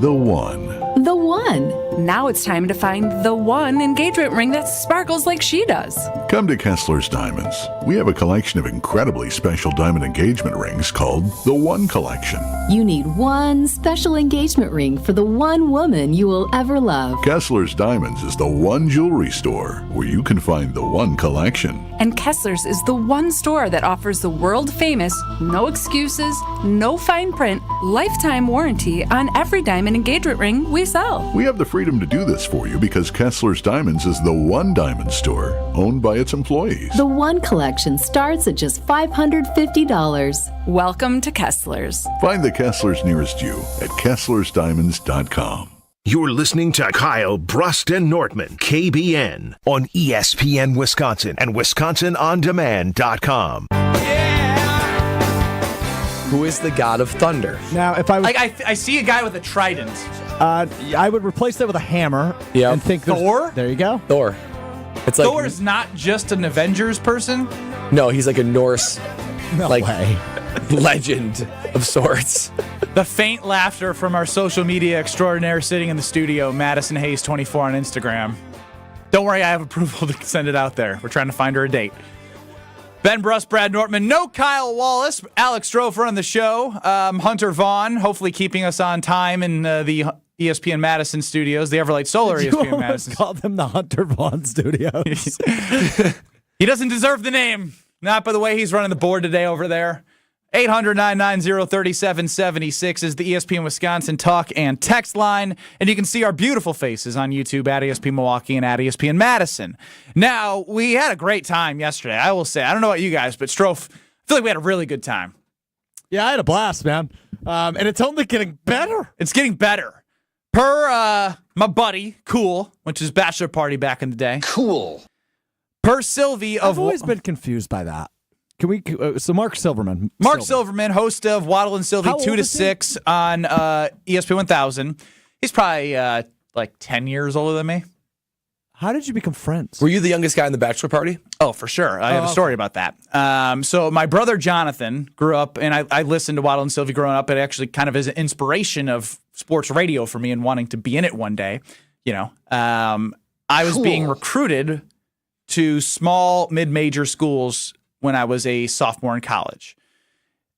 the one.
The one.
Now it's time to find the one engagement ring that sparkles like she does.
Come to Kessler's Diamonds. We have a collection of incredibly special diamond engagement rings called the One Collection.
You need one special engagement ring for the one woman you will ever love.
Kessler's Diamonds is the one jewelry store where you can find the One Collection.
And Kessler's is the one store that offers the world-famous, no excuses, no fine print, lifetime warranty on every diamond engagement ring we sell.
We have the freedom to do this for you because Kessler's Diamonds is the one diamond store owned by its employees.
The One Collection starts at just $550.
Welcome to Kessler's.
Find the Kesslers nearest you at KesslersDiamonds.com.
You're listening to Kyle, Brust, and Nortman, KBN, on ESPN Wisconsin and WisconsinOnDemand.com.
Who is the god of thunder?
Now, if I was,
I see a guy with a trident.
I would replace that with a hammer.
Yep.
And think
Thor?
There you go.
Thor. It's like
Thor is not just an Avengers person.
No, he's like a Norse
way.
legend of sorts.
The faint laughter from our social media extraordinaire sitting in the studio, Madison Hayes 24 on Instagram. Don't worry, I have approval to send it out there. We're trying to find her a date. Ben Brust, Brad Nortman, no Kyle Wallace, Alex Strofer on the show, Hunter Vaughn, hopefully keeping us on time in the ESPN Madison studios, the Everlight Solar ESPN Madison.
Call them the Hunter Vaughn studios.
He doesn't deserve the name. Not by the way he's running the board today over there. 800-990-3776 is the ESPN Wisconsin talk and text line. And you can see our beautiful faces on YouTube at ESPN Milwaukee and at ESPN Madison. Now, we had a great time yesterday, I will say. I don't know about you guys, but Strofe, I feel like we had a really good time.
Yeah, I had a blast, man. And it's only getting better.
It's getting better. Per my buddy, Cool, went to his bachelor party back in the day.
Cool.
Per Sylvie of...
I've always been confused by that. Can we? So Mark Silverman.
Mark Silverman, host of Waddle and Sylvie 2 to 6 on ESPN 1000. He's probably like 10 years older than me.
How did you become friends?
Were you the youngest guy in the bachelor party?
Oh, for sure. I have a story about that. So my brother Jonathan grew up, and I listened to Waddle and Sylvie growing up. It actually kind of is an inspiration of sports radio for me and wanting to be in it one day. You know, I was being recruited to small mid-major schools when I was a sophomore in college.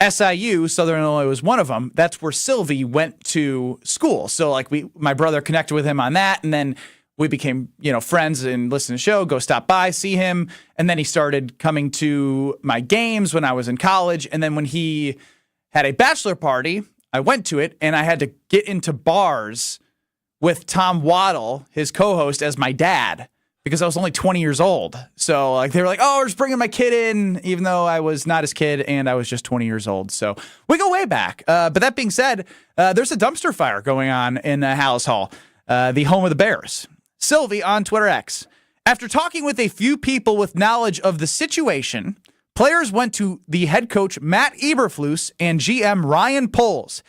SIU, Southern Illinois, was one of them. That's where Sylvie went to school. So like my brother connected with him on that, and then we became, friends and listened to the show, go stop by, see him. And then he started coming to my games when I was in college. And then when he had a bachelor party, I went to it, and I had to get into bars with Tom Waddle, his co-host, as my dad, because I was only 20 years old. So like they were like, oh, we're just bringing my kid in, even though I was not his kid and I was just 20 years old. So we go way back. But that being said, there's a dumpster fire going on in Hallis Hall, the home of the Bears. Sylvie on Twitter X. After talking with a few people with knowledge of the situation, Players went to the head coach Matt Eberflus and GM Ryan Poles,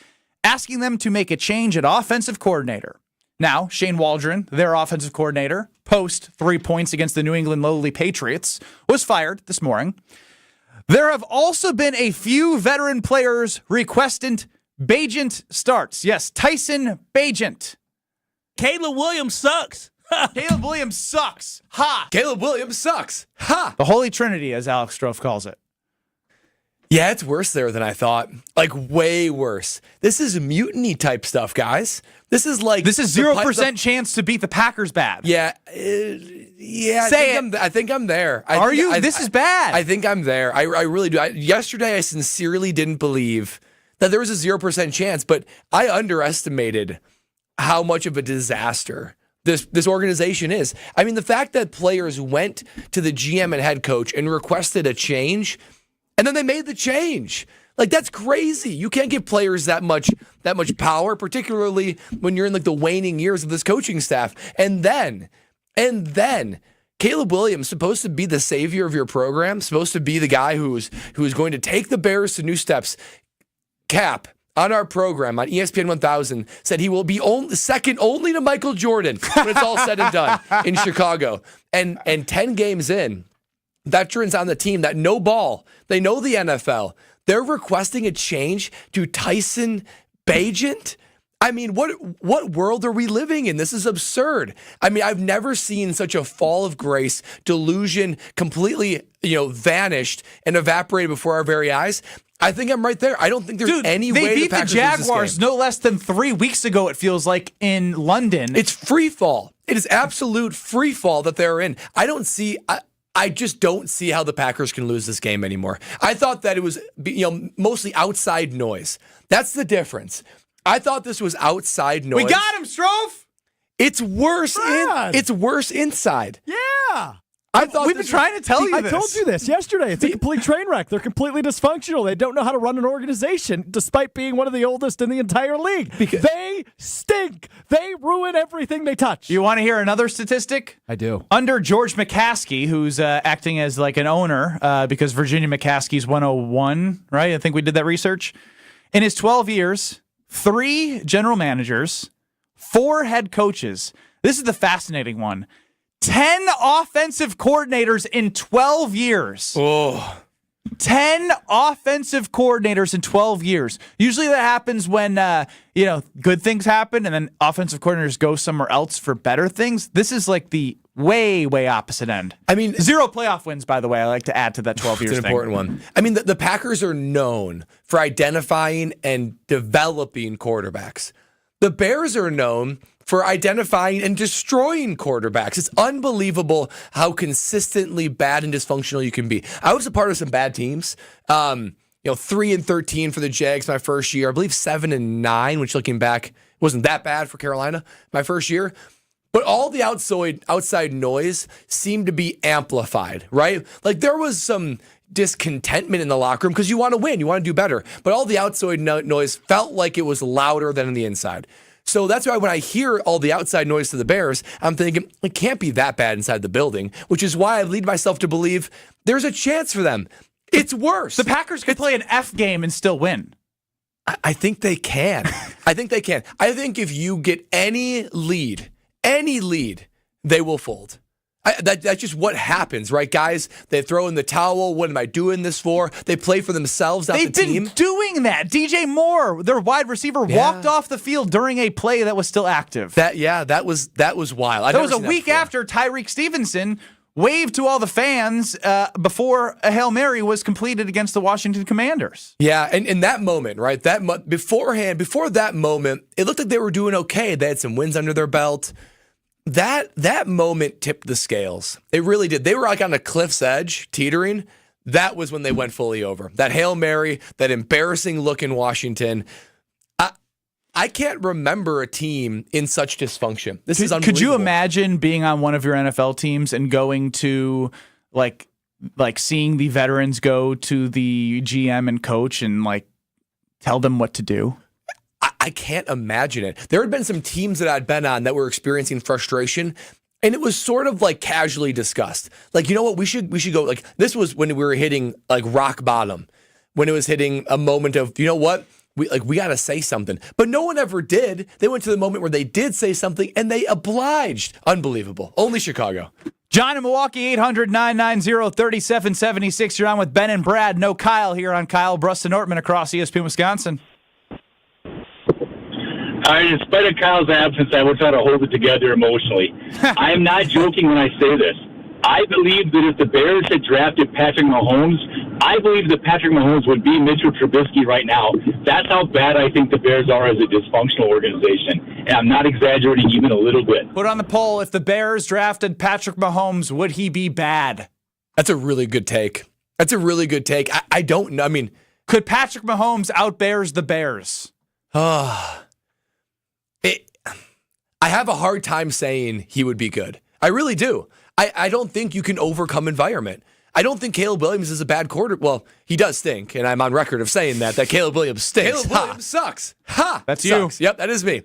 asking them to make a change at offensive coordinator. Now, Shane Waldron, their offensive coordinator, post 3 points against the New England Lowly Patriots, was fired this morning. There have also been a few veteran players requesting Bagent starts. Yes, Tyson Bagent.
Caleb Williams sucks.
Caleb Williams sucks. Ha!
Caleb Williams sucks. Ha!
The Holy Trinity, as Alex Strofe calls it.
Yeah, it's worse there than I thought. Like, way worse. This is mutiny type stuff, guys. This is
0% chance to beat the Packers bad.
Yeah.
Say it.
I think I'm there.
Are you? This is bad.
I think I'm there. I really do. Yesterday, I sincerely didn't believe that there was a 0% chance, but I underestimated how much of a disaster this organization is. I mean, the fact that players went to the GM and head coach and requested a change, and then they made the change. Like, that's crazy. You can't give players that much power, particularly when you're in the waning years of this coaching staff. And then Caleb Williams, supposed to be the savior of your program, supposed to be the guy who is going to take the Bears to new steps. Cap, on our program on ESPN 1000, said he will be second only to Michael Jordan when it's all said and done in Chicago. And 10 games in, veterans on the team that know ball, they know the NFL, they're requesting a change to Tyson Bagent. I mean, what world are we living in? This is absurd. I mean, I've never seen such a fall of grace, delusion, completely, vanished and evaporated before our very eyes. I think I'm right there. I don't think there's any way
they beat
the Packers
the Jaguars
lose this game.
no less than 3 weeks ago, it feels like, in London.
It's free fall. It is absolute free fall that they're in. I just don't see how the Packers can lose this game anymore. I thought that it was mostly outside noise. That's the difference. I thought this was outside noise.
We got him, Strofe.
It's worse. It's worse inside.
Yeah.
We've been trying to tell you this.
I told you this yesterday. It's a complete train wreck. They're completely dysfunctional. They don't know how to run an organization, despite being one of the oldest in the entire league. They stink. They ruin everything they touch.
You want to hear another statistic?
I do.
Under George McCaskey, who's acting as like an owner, because Virginia McCaskey's 101, right? I think we did that research. In his 12 years, 3 general managers, 4 head coaches. This is the fascinating one. 10 offensive coordinators in 12 years.
Oh.
10 offensive coordinators in 12 years. Usually that happens when, good things happen and then offensive coordinators go somewhere else for better things. This is like the way, way opposite end.
I mean,
0 playoff wins, by the way. I like to add to that 12 years
thing. It's an important one. I mean, the Packers are known for identifying and developing quarterbacks. The Bears are known for identifying and destroying quarterbacks. It's unbelievable how consistently bad and dysfunctional you can be. I was a part of some bad teams. 3-13 for the Jags my first year. I believe 7-9, which looking back wasn't that bad for Carolina my first year. But all the outside noise seemed to be amplified, right? Like there was some discontentment in the locker room because you want to win, you want to do better. But all the outside noise felt like it was louder than in the inside. So that's why when I hear all the outside noise to the Bears, I'm thinking it can't be that bad inside the building, which is why I lead myself to believe there's a chance for them. It's worse.
The Packers could play an F game and still win.
I think they can. I think if you get any lead, they will fold. That's just what happens, right, guys? They throw in the towel. What am I doing this for? They play for themselves, not the team.
They've been doing that. DJ Moore, their wide receiver, walked off the field during a play that was still active.
That was wild.
That was a week after Tyreek Stevenson waved to all the fans before a Hail Mary was completed against the Washington Commanders.
Yeah, and in that moment, right, before that moment, it looked like they were doing okay. They had some wins under their belt. That moment tipped the scales. It really did. They were like on a cliff's edge, teetering. That was when they went fully over. That Hail Mary, that embarrassing look in Washington. I can't remember a team in such dysfunction. This is unbelievable.
Could you imagine being on one of your NFL teams and going to like seeing the veterans go to the GM and coach and like tell them what to do?
I can't imagine it. There had been some teams that I'd been on that were experiencing frustration. And it was sort of like casually discussed. Like, you know what? We should go. Like, this was when we were hitting like rock bottom, when it was hitting a moment of, you know what? We got to say something. But no one ever did. They went to the moment where they did say something and they obliged. Unbelievable. Only Chicago.
John in Milwaukee, 800-990-3776. You're on with Ben and Brad. No Kyle here on Kyle, Brust, and Nortman across ESPN Wisconsin.
In spite of Kyle's absence, I will try to hold it together emotionally. I am not joking when I say this. I believe that if the Bears had drafted Patrick Mahomes, I believe that Patrick Mahomes would be Mitchell Trubisky right now. That's how bad I think the Bears are as a dysfunctional organization. And I'm not exaggerating even a little bit.
Put on the poll, if the Bears drafted Patrick Mahomes, would he be bad?
That's a really good take. I don't know. I mean,
could Patrick Mahomes out-Bears the Bears?
I have a hard time saying he would be good. I really do. I don't think you can overcome environment. I don't think Caleb Williams is a bad quarterback. Well, he does stink, and I'm on record of saying that Caleb Williams stinks. Caleb Williams sucks.
That's
sucks.
you.
Yep, that is me.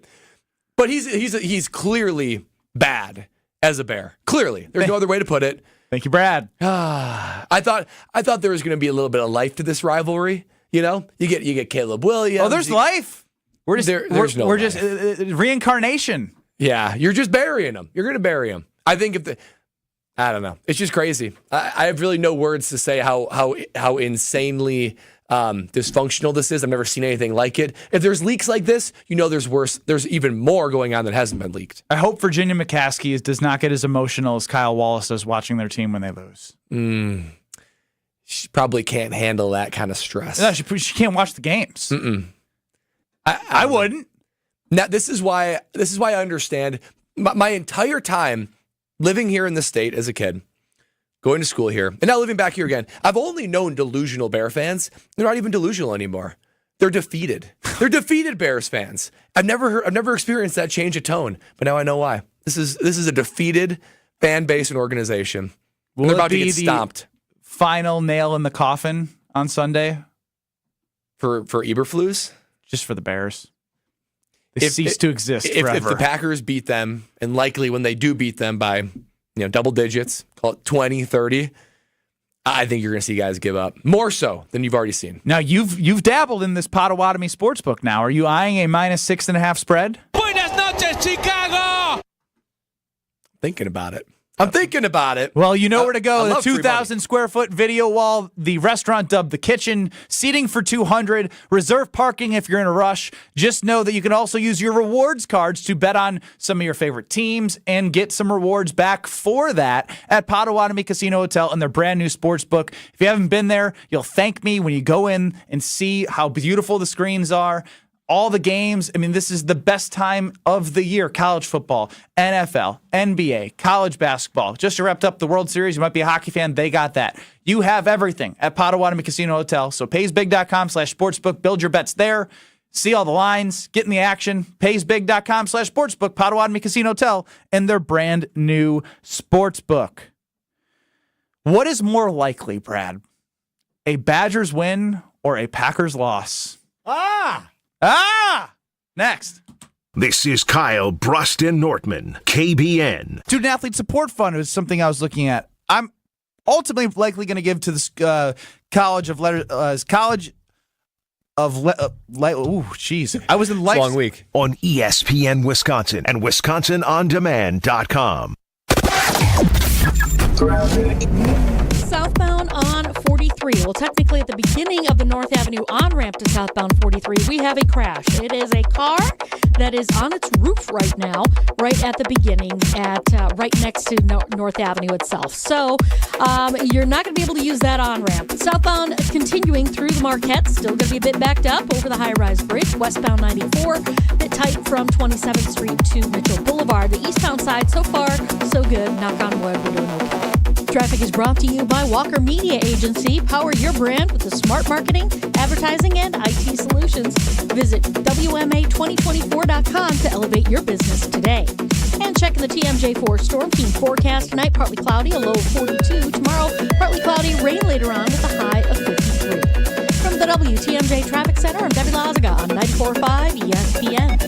But he's clearly bad as a Bear. Clearly. There's no other way to put it.
Thank you, Brad.
I thought there was going to be a little bit of life to this rivalry. You know, you get Caleb Williams.
Oh, there's life. We're just reincarnation.
Yeah, you're just burying him. You're going to bury him. I think I don't know. It's just crazy. I have really no words to say how insanely dysfunctional this is. I've never seen anything like it. If there's leaks like this, you know there's worse. There's even more going on that hasn't been leaked.
I hope Virginia McCaskey does not get as emotional as Kyle Wallace does watching their team when they lose.
She probably can't handle that kind of stress.
No, she can't watch the games. I wouldn't.
Now this is why I understand my entire time living here in the state as a kid, going to school here, and now living back here again. I've only known delusional Bear fans. They're not even delusional anymore. They're defeated. They're defeated Bears fans. I've never experienced that change of tone, but now I know why. This is a defeated fan base and organization. They're about to get stomped.
Final nail in the coffin on Sunday
for Eberflus,
just for the Bears. They cease to exist forever.
If the Packers beat them, and likely when they do beat them by double digits, call it 20, 30, I think you're going to see guys give up. More so than you've already seen.
Now, you've dabbled in this Potawatomi sportsbook now. Are you eyeing a -6.5 spread?
Buenas noches, Chicago!
Thinking about it. I'm thinking about it.
Well, you know where to go. The
2,000
square foot video wall, the restaurant dubbed The Kitchen, seating for 200, reserve parking if you're in a rush. Just know that you can also use your rewards cards to bet on some of your favorite teams and get some rewards back for that at Potawatomi Casino Hotel and their brand new sports book. If you haven't been there, you'll thank me when you go in and see how beautiful the screens are. All the games, I mean, this is the best time of the year. College football, NFL, NBA, college basketball. Just wrapped up the World Series. You might be a hockey fan. They got that. You have everything at Potawatomi Casino Hotel. So paysbig.com/sportsbook. Build your bets there. See all the lines. Get in the action. Paysbig.com/sportsbook. Potawatomi Casino Hotel and their brand new sportsbook. What is more likely, Brad? A Badgers win or a Packers loss? Next.
This is Kyle, Brust, and Nortman, KBN.
Student Athlete Support Fund is something I was looking at. I'm ultimately likely going to give to this College of Letters. Oh, jeez. I was in life.
Long week.
On ESPN Wisconsin and WisconsinOnDemand.com.
Southbound on 43. Well, technically at the beginning of the North Avenue on-ramp to southbound 43, we have a crash. It is a car that is on its roof right now, right at the beginning, right next to North Avenue itself. So you're not going to be able to use that on-ramp. Southbound continuing through the Marquette, still going to be a bit backed up over the high-rise bridge. Westbound 94, a bit tight from 27th Street to Mitchell Boulevard. The eastbound side, so far, so good. Knock on wood, we're doing okay. Traffic is brought to you by Walker Media Agency. Power your brand with the smart marketing, advertising, and IT solutions. Visit WMA2024.com to elevate your business today. And check the TMJ4 Storm Team forecast. Tonight, partly cloudy, a low of 42. Tomorrow, partly cloudy, rain later on with a high of 53. From the WTMJ Traffic Center, I'm Debbie Lazaga on 94.5 ESPN.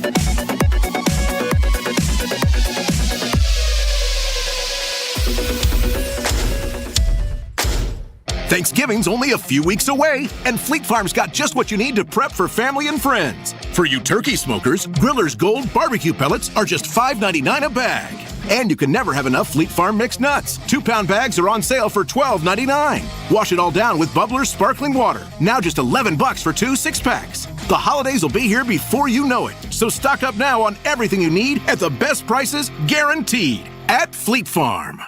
Thanksgiving's only a few weeks away, and Fleet Farm's got just what you need to prep for family and friends. For you turkey smokers, Griller's Gold barbecue pellets are just $5.99 a bag. And you can never have enough Fleet Farm mixed nuts. 2-pound bags are on sale for $12.99. Wash it all down with Bubbler's sparkling water. Now just $11 for 2 6-packs. The holidays will be here before you know it. So stock up now on everything you need at the best prices guaranteed at Fleet Farm.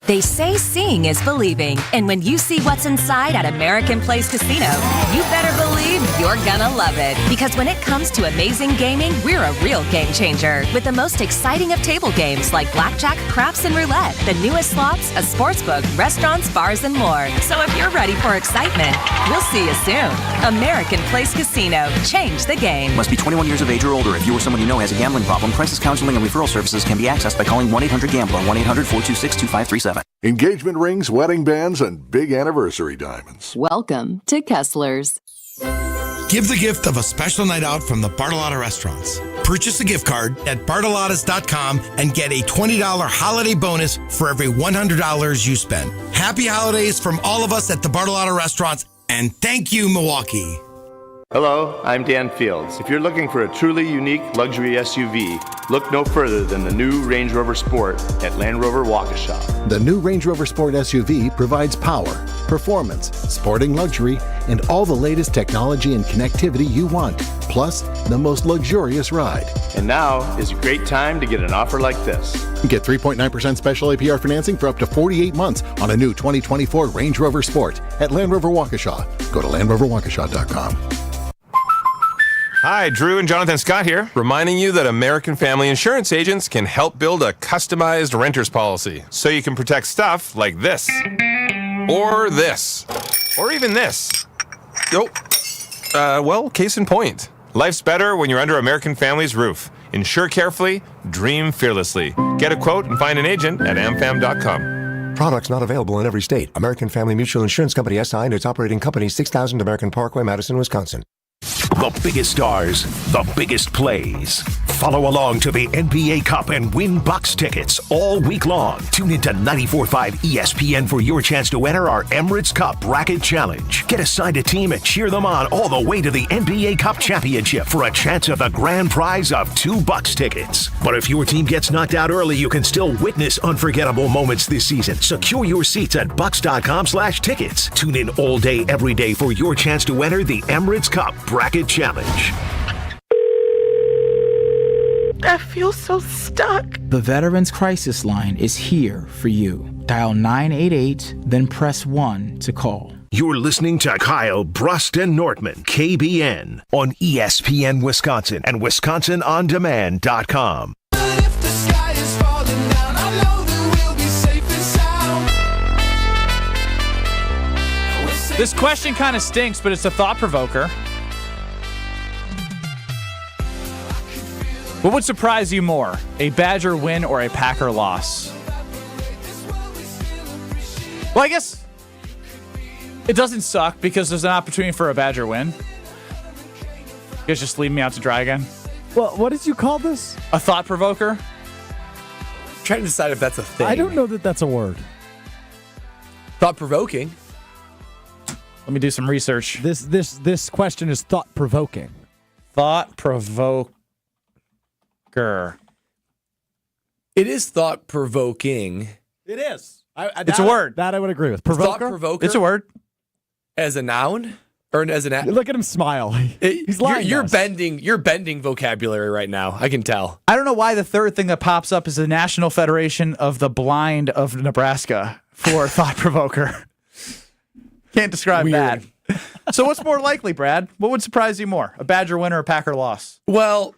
They say seeing is believing, and when you see what's inside at American Place Casino, you better believe you're gonna love it. Because when it comes to amazing gaming, we're a real game changer. With the most exciting of table games like blackjack, craps, and roulette, the newest slots, a sports book, restaurants, bars, and more. So if you're ready for excitement, we'll see you soon. American Place Casino. Change the game.
Must be 21 years of age or older. If you or someone you know has a gambling problem, crisis counseling and referral services can be accessed by calling 1-800-GAMBLER, 1-800-426-2537.
Engagement rings, wedding bands, and big anniversary diamonds.
Welcome to Kessler's.
Give the gift of a special night out from the Bartolotta Restaurants. Purchase a gift card at bartolottas.com and get a $20 holiday bonus for every $100 you spend. Happy holidays from all of us at the Bartolotta Restaurants, and thank you, Milwaukee.
Hello, I'm Dan Fields. If you're looking for a truly unique luxury SUV, look no further than the new Range Rover Sport at Land Rover Waukesha.
The new Range Rover Sport SUV provides power, performance, sporting luxury, and all the latest technology and connectivity you want, plus the most luxurious ride.
And now is a great time to get an offer like this.
Get 3.9% special APR financing for up to 48 months on a new 2024 Range Rover Sport at Land Rover Waukesha. Go to LandRoverWaukesha.com.
Hi, Drew and Jonathan Scott here, reminding you that American Family Insurance agents can help build a customized renter's policy so you can protect stuff like this, or this, or even this. Well, case in point. Life's better when you're under American Family's roof. Insure carefully, dream fearlessly. Get a quote and find an agent at amfam.com.
Products not available in every state. American Family Mutual Insurance Company SI and its operating company, 6000 American Parkway, Madison, Wisconsin.
The biggest stars, the biggest plays. Follow along to the NBA Cup and win Bucks tickets all week long. Tune into 94.5 ESPN for your chance to enter our Emirates Cup Bracket Challenge. Get assigned a team and cheer them on all the way to the NBA Cup Championship for a chance at the grand prize of 2 Bucks tickets. But if your team gets knocked out early, you can still witness unforgettable moments this season. Secure your seats at bucks.com/tickets. Tune in all day, every day for your chance to enter the Emirates Cup Bracket Challenge.
I feel so stuck.
The Veterans Crisis Line is here for you. Dial 988, then press 1 to call.
You're listening to Kyle, Brust, and Nortman, KBN, on ESPN Wisconsin and WisconsinOnDemand.com.
This question kind of stinks, but it's a thought provoker. What would surprise you more, a Badger win or a Packer loss? Well, I guess it doesn't suck because there's an opportunity for a Badger win. You guys just leave me out to dry again.
Well, what did you call this?
A thought provoker?
I'm trying to decide if that's a thing.
I don't know that that's a word.
Thought provoking.
Let me do some research.
This question is thought provoking.
Thought provoker.
It is thought provoking.
It is.
It's a word.
That I would agree with. Provoker?
Thought provoker.
It's a word.
As a noun? Or as an
Look at him smile. He's lying.
You're bending vocabulary right now. I can tell.
I don't know why the third thing that pops up is the National Federation of the Blind of Nebraska for thought provoker. Can't describe that. So what's more likely, Brad? What would surprise you more? A Badger win or a Packer loss?
Well,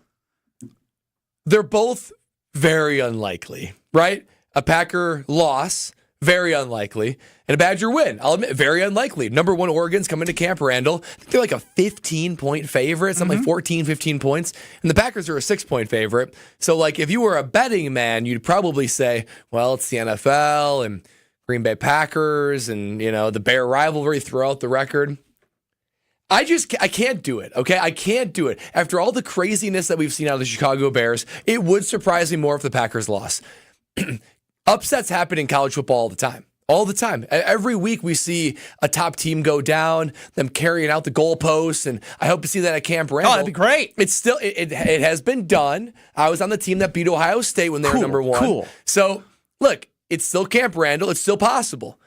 they're both very unlikely, right? A Packer loss, very unlikely. And a Badger win, I'll admit, very unlikely. Number 1 Oregon's coming to Camp Randall. I think they're like a 15-point favorite, something like 14, 15 points. And the Packers are a 6-point favorite. So, like, if you were a betting man, you'd probably say, well, it's the NFL and Green Bay Packers and, you know, the Bear rivalry throughout the record. I can't do it, okay? I can't do it. After all the craziness that we've seen out of the Chicago Bears, it would surprise me more if the Packers lost. Upsets happen in college football all the time. All the time. Every week we see a top team go down, them carrying out the goalposts, and I hope to see that at Camp Randall.
Oh, that'd be great.
It's still, it has been done. I was on the team that beat Ohio State when they were number 1.
Cool.
So, look, it's still Camp Randall. It's still possible.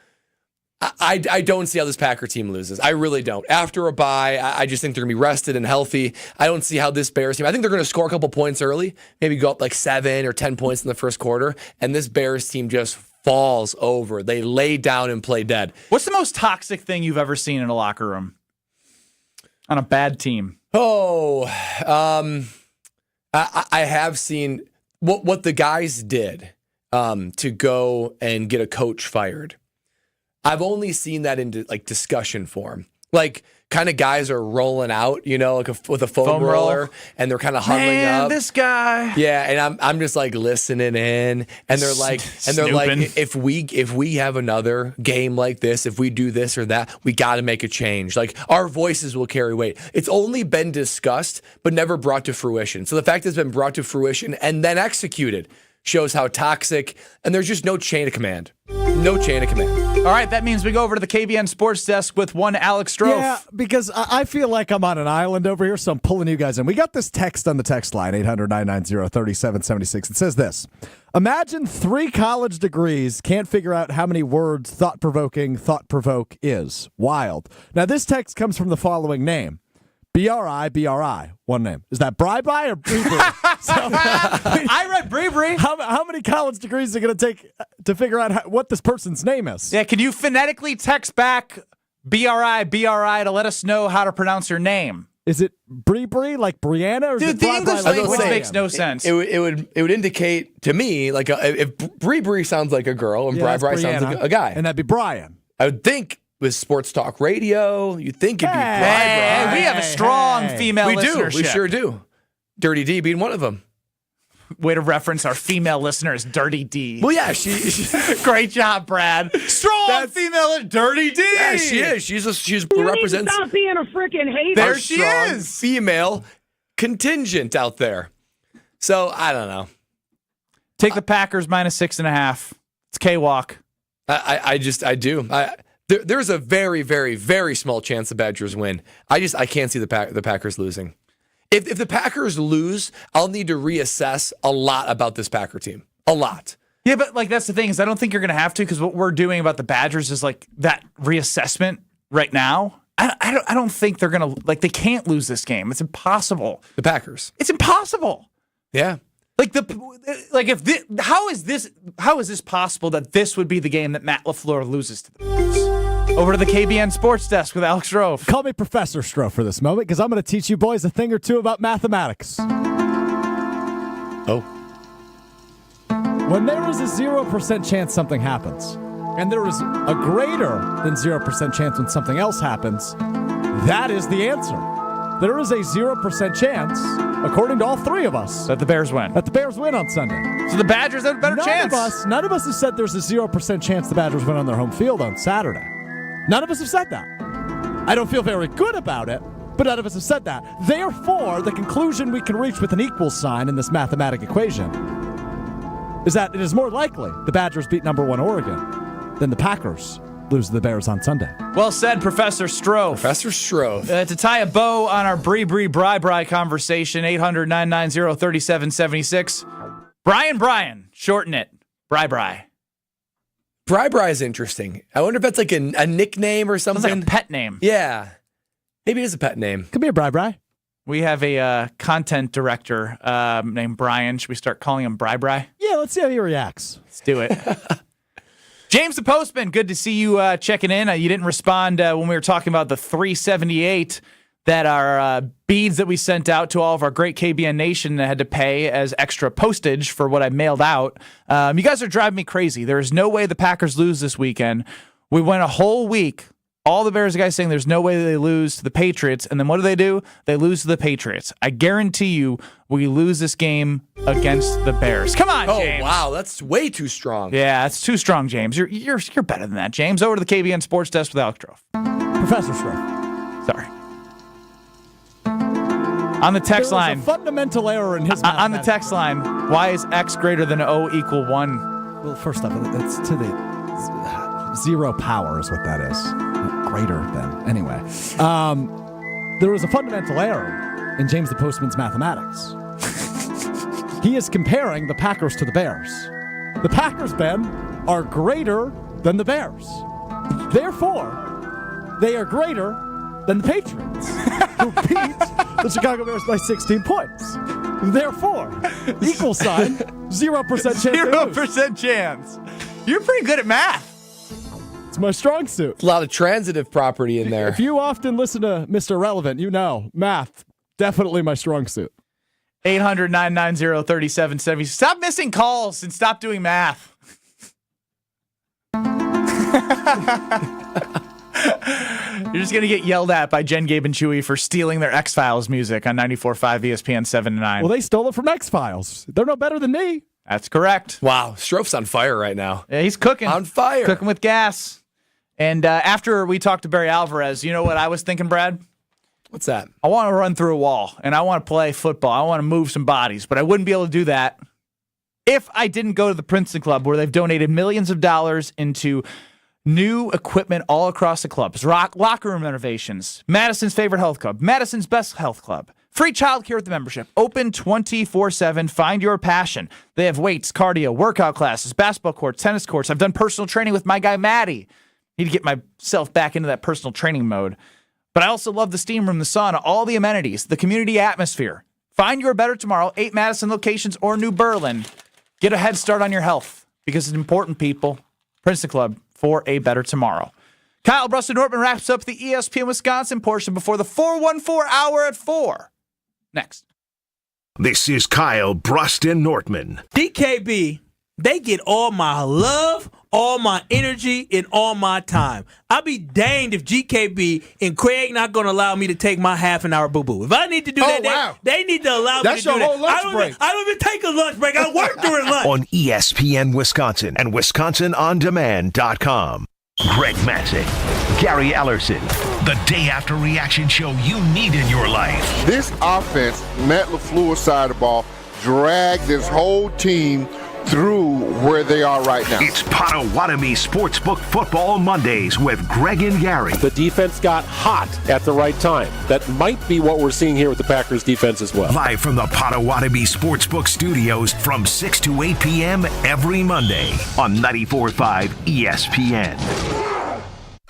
I don't see how this Packer team loses. I really don't. After a bye, I just think they're going to be rested and healthy. I don't see how this Bears team, I think they're going to score a couple points early, maybe go up like 7 or 10 points in the first quarter, and this Bears team just falls over. They lay down and play dead.
What's the most toxic thing you've ever seen in a locker room on a bad team?
I have seen what the guys did to go and get a coach fired. I've only seen that in like discussion form. Like kind of guys are rolling out, like with a foam roller, and they're kind of huddling up.
This guy.
Yeah, and I'm just like listening in, and they're like, if we have another game like this, if we do this or that, we got to make a change. Like our voices will carry weight. It's only been discussed, but never brought to fruition. So the fact that it's been brought to fruition and then executed shows how toxic, and there's just no chain of command. No chain of command.
All right, that means we go over to the KBN Sports Desk with one Alex Strofe.
Yeah, because I feel like I'm on an island over here, so I'm pulling you guys in. We got this text on the text line, 800-990-3776. It says this. Imagine 3 college degrees can't figure out how many words thought provoke is. Wild. Now, this text comes from the following name. B-R-I, one name. Is that Bri or Bree?
I read Bree.
How many college degrees is it going to take to figure out what this person's name is?
Yeah, can you phonetically text back B-R-I to let us know how to pronounce your name?
Is it Bree like Brianna? Or
Dude, the English language makes no sense.
It would indicate to me, like if Bree sounds like a girl and Bri sounds like a guy.
And that'd be Brian.
I would think with sports talk radio, you'd think it'd be Bri.
We have a strong female listenership.
We sure do. Dirty D being one of them.
Way to reference our female listener as Dirty D.
Well, yeah, she
great job, Brad. Strong female Dirty D.
Yeah, she is. She represents.
Stop being a freaking hater.
There she is. Female contingent out there. So I don't know.
Take the Packers -6.5. It's K-Walk.
I do. There's a very, very, very small chance the Badgers win. I can't see the Packers losing. If the Packers lose, I'll need to reassess a lot about this Packer team. A lot.
Yeah, but that's the thing is I don't think you're going to have to because what we're doing about the Badgers is like that reassessment right now. I don't think they're going to they can't lose this game. It's impossible.
The Packers.
It's impossible.
Yeah.
How is this possible that this would be the game that Matt LaFleur loses to the Bears? Over to the KBN Sports Desk with Alex Strofe.
Call me Professor Strofe for this moment because I'm going to teach you boys a thing or two about mathematics.
Oh.
When there is a 0% chance something happens, and there is a greater than 0% chance when something else happens, that is the answer. There is a 0% chance, according to all 3 of us,
that the Bears win.
That the Bears win on Sunday.
So the Badgers have a better chance.
None of us have said there's a 0% chance the Badgers win on their home field on Saturday. None of us have said that. I don't feel very good about it, but none of us have said that. Therefore, the conclusion we can reach with an equal sign in this mathematic equation is that it is more likely the Badgers beat number 1 Oregon than the Packers lose to the Bears on Sunday.
Well said, Professor Strofe.
Professor Strofe.
To tie a bow on our Bri conversation, 800-990-3776. Brian, shorten it. Bri.
Bri is interesting. I wonder if that's like a nickname or something.
Sounds like a pet name.
Yeah. Maybe it is a pet name.
Could be a Bri.
We have a content director named Brian. Should we start calling him Bri?
Yeah, let's see how he reacts.
Let's do it. James the Postman, good to see you checking in. You didn't respond when we were talking about the 378 that are beads that we sent out to all of our great KBN Nation that had to pay as extra postage for what I mailed out. You guys are driving me crazy. There is no way the Packers lose this weekend. We went a whole week. All the Bears guys saying there's no way they lose to the Patriots. And then what do? They lose to the Patriots. I guarantee you we lose this game against the Bears. Come on, James.
Oh, wow. That's way too strong.
Yeah, it's too strong, James. You're better than that, James. Over to the KBN Sports Desk with Alex Strofe.
Professor Strofe.
Sorry. On the text line.
There's a fundamental error in his
on the text line, why is X greater than O equal 1?
Well, first off, it's to the zero power is what that is. Greater than. Anyway. There was a fundamental error in James the Postman's mathematics. He is comparing the Packers to the Bears. The Packers, Ben, are greater than the Bears. Therefore, they are greater than the Patriots, who beat the Chicago Bears by 16 points. Therefore, equal sign, 0% chance.
0% chance. You're pretty good at math.
It's my strong suit.
A lot of transitive property in there.
If you often listen to Mr. Relevant, you know math, definitely my strong suit.
800-990-3770. Stop missing calls and stop doing math. You're just going to get yelled at by Jen, Gabe, and Chewy for stealing their X-Files music on 94.5 ESPN 7 to 9.
Well, they stole it from X-Files. They're no better than me.
That's correct.
Wow, Strofe's on fire right now.
Yeah, he's cooking.
On fire.
Cooking with gas. And after we talked to Barry Alvarez, you know what I was thinking, Brad?
What's that?
I want to run through a wall, and I want to play football. I want to move some bodies, but I wouldn't be able to do that if I didn't go to the Princeton Club, where they've donated millions of dollars into new equipment all across the clubs. Locker room renovations, Madison's favorite health club, Madison's best health club, free childcare with the membership, open 24/7, find your passion. They have weights, cardio, workout classes, basketball courts, tennis courts. I've done personal training with my guy, Maddie. Need to get myself back into that personal training mode. But I also love the steam room, the sauna, all the amenities, the community atmosphere. Find your better tomorrow, 8 Madison locations or New Berlin. Get a head start on your health because it's important, people. Princeton Club for a better tomorrow. Kyle, Brust, and Nortman wraps up the ESPN Wisconsin portion before the 414 hour at 4. Next.
This is Kyle, Brust, and Nortman.
DKB, they get all my love, all my energy, and all my time. I'll be danged if GKB and Craig not going to allow me to take my half an hour boo-boo. If I need to do that, they need to allow me to do that.
That's your whole lunch break.
I don't even take a lunch break. I work during lunch.
On ESPN Wisconsin and WisconsinOnDemand.com. Greg Matzek, Gary Ellerson, the day after reaction show you need in your life.
This offense, Matt LaFleur's side of the ball, dragged this whole team through where they are right now.
It's Potawatomi Sportsbook Football Mondays with Greg and Gary.
The defense got hot at the right time. That might be what we're seeing here with the Packers defense as well.
Live from the Potawatomi Sportsbook Studios from 6 to 8 p.m. every Monday on 94.5 ESPN.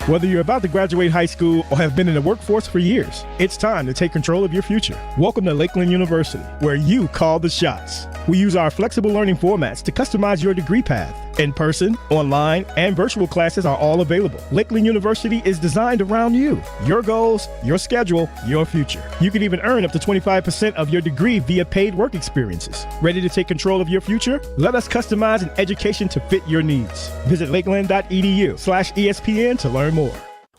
Whether you're about to graduate high school or have been in the workforce for years, it's time to take control of your future. Welcome to Lakeland University, where you call the shots. We use our flexible learning formats to customize your degree path. In person, online, and virtual classes are all available. Lakeland University is designed around you, your goals, your schedule, your future. You can even earn up to 25% of your degree via paid work experiences. Ready to take control of your future? Let us customize an education to fit your needs. Visit lakeland.edu/ESPN to learn more.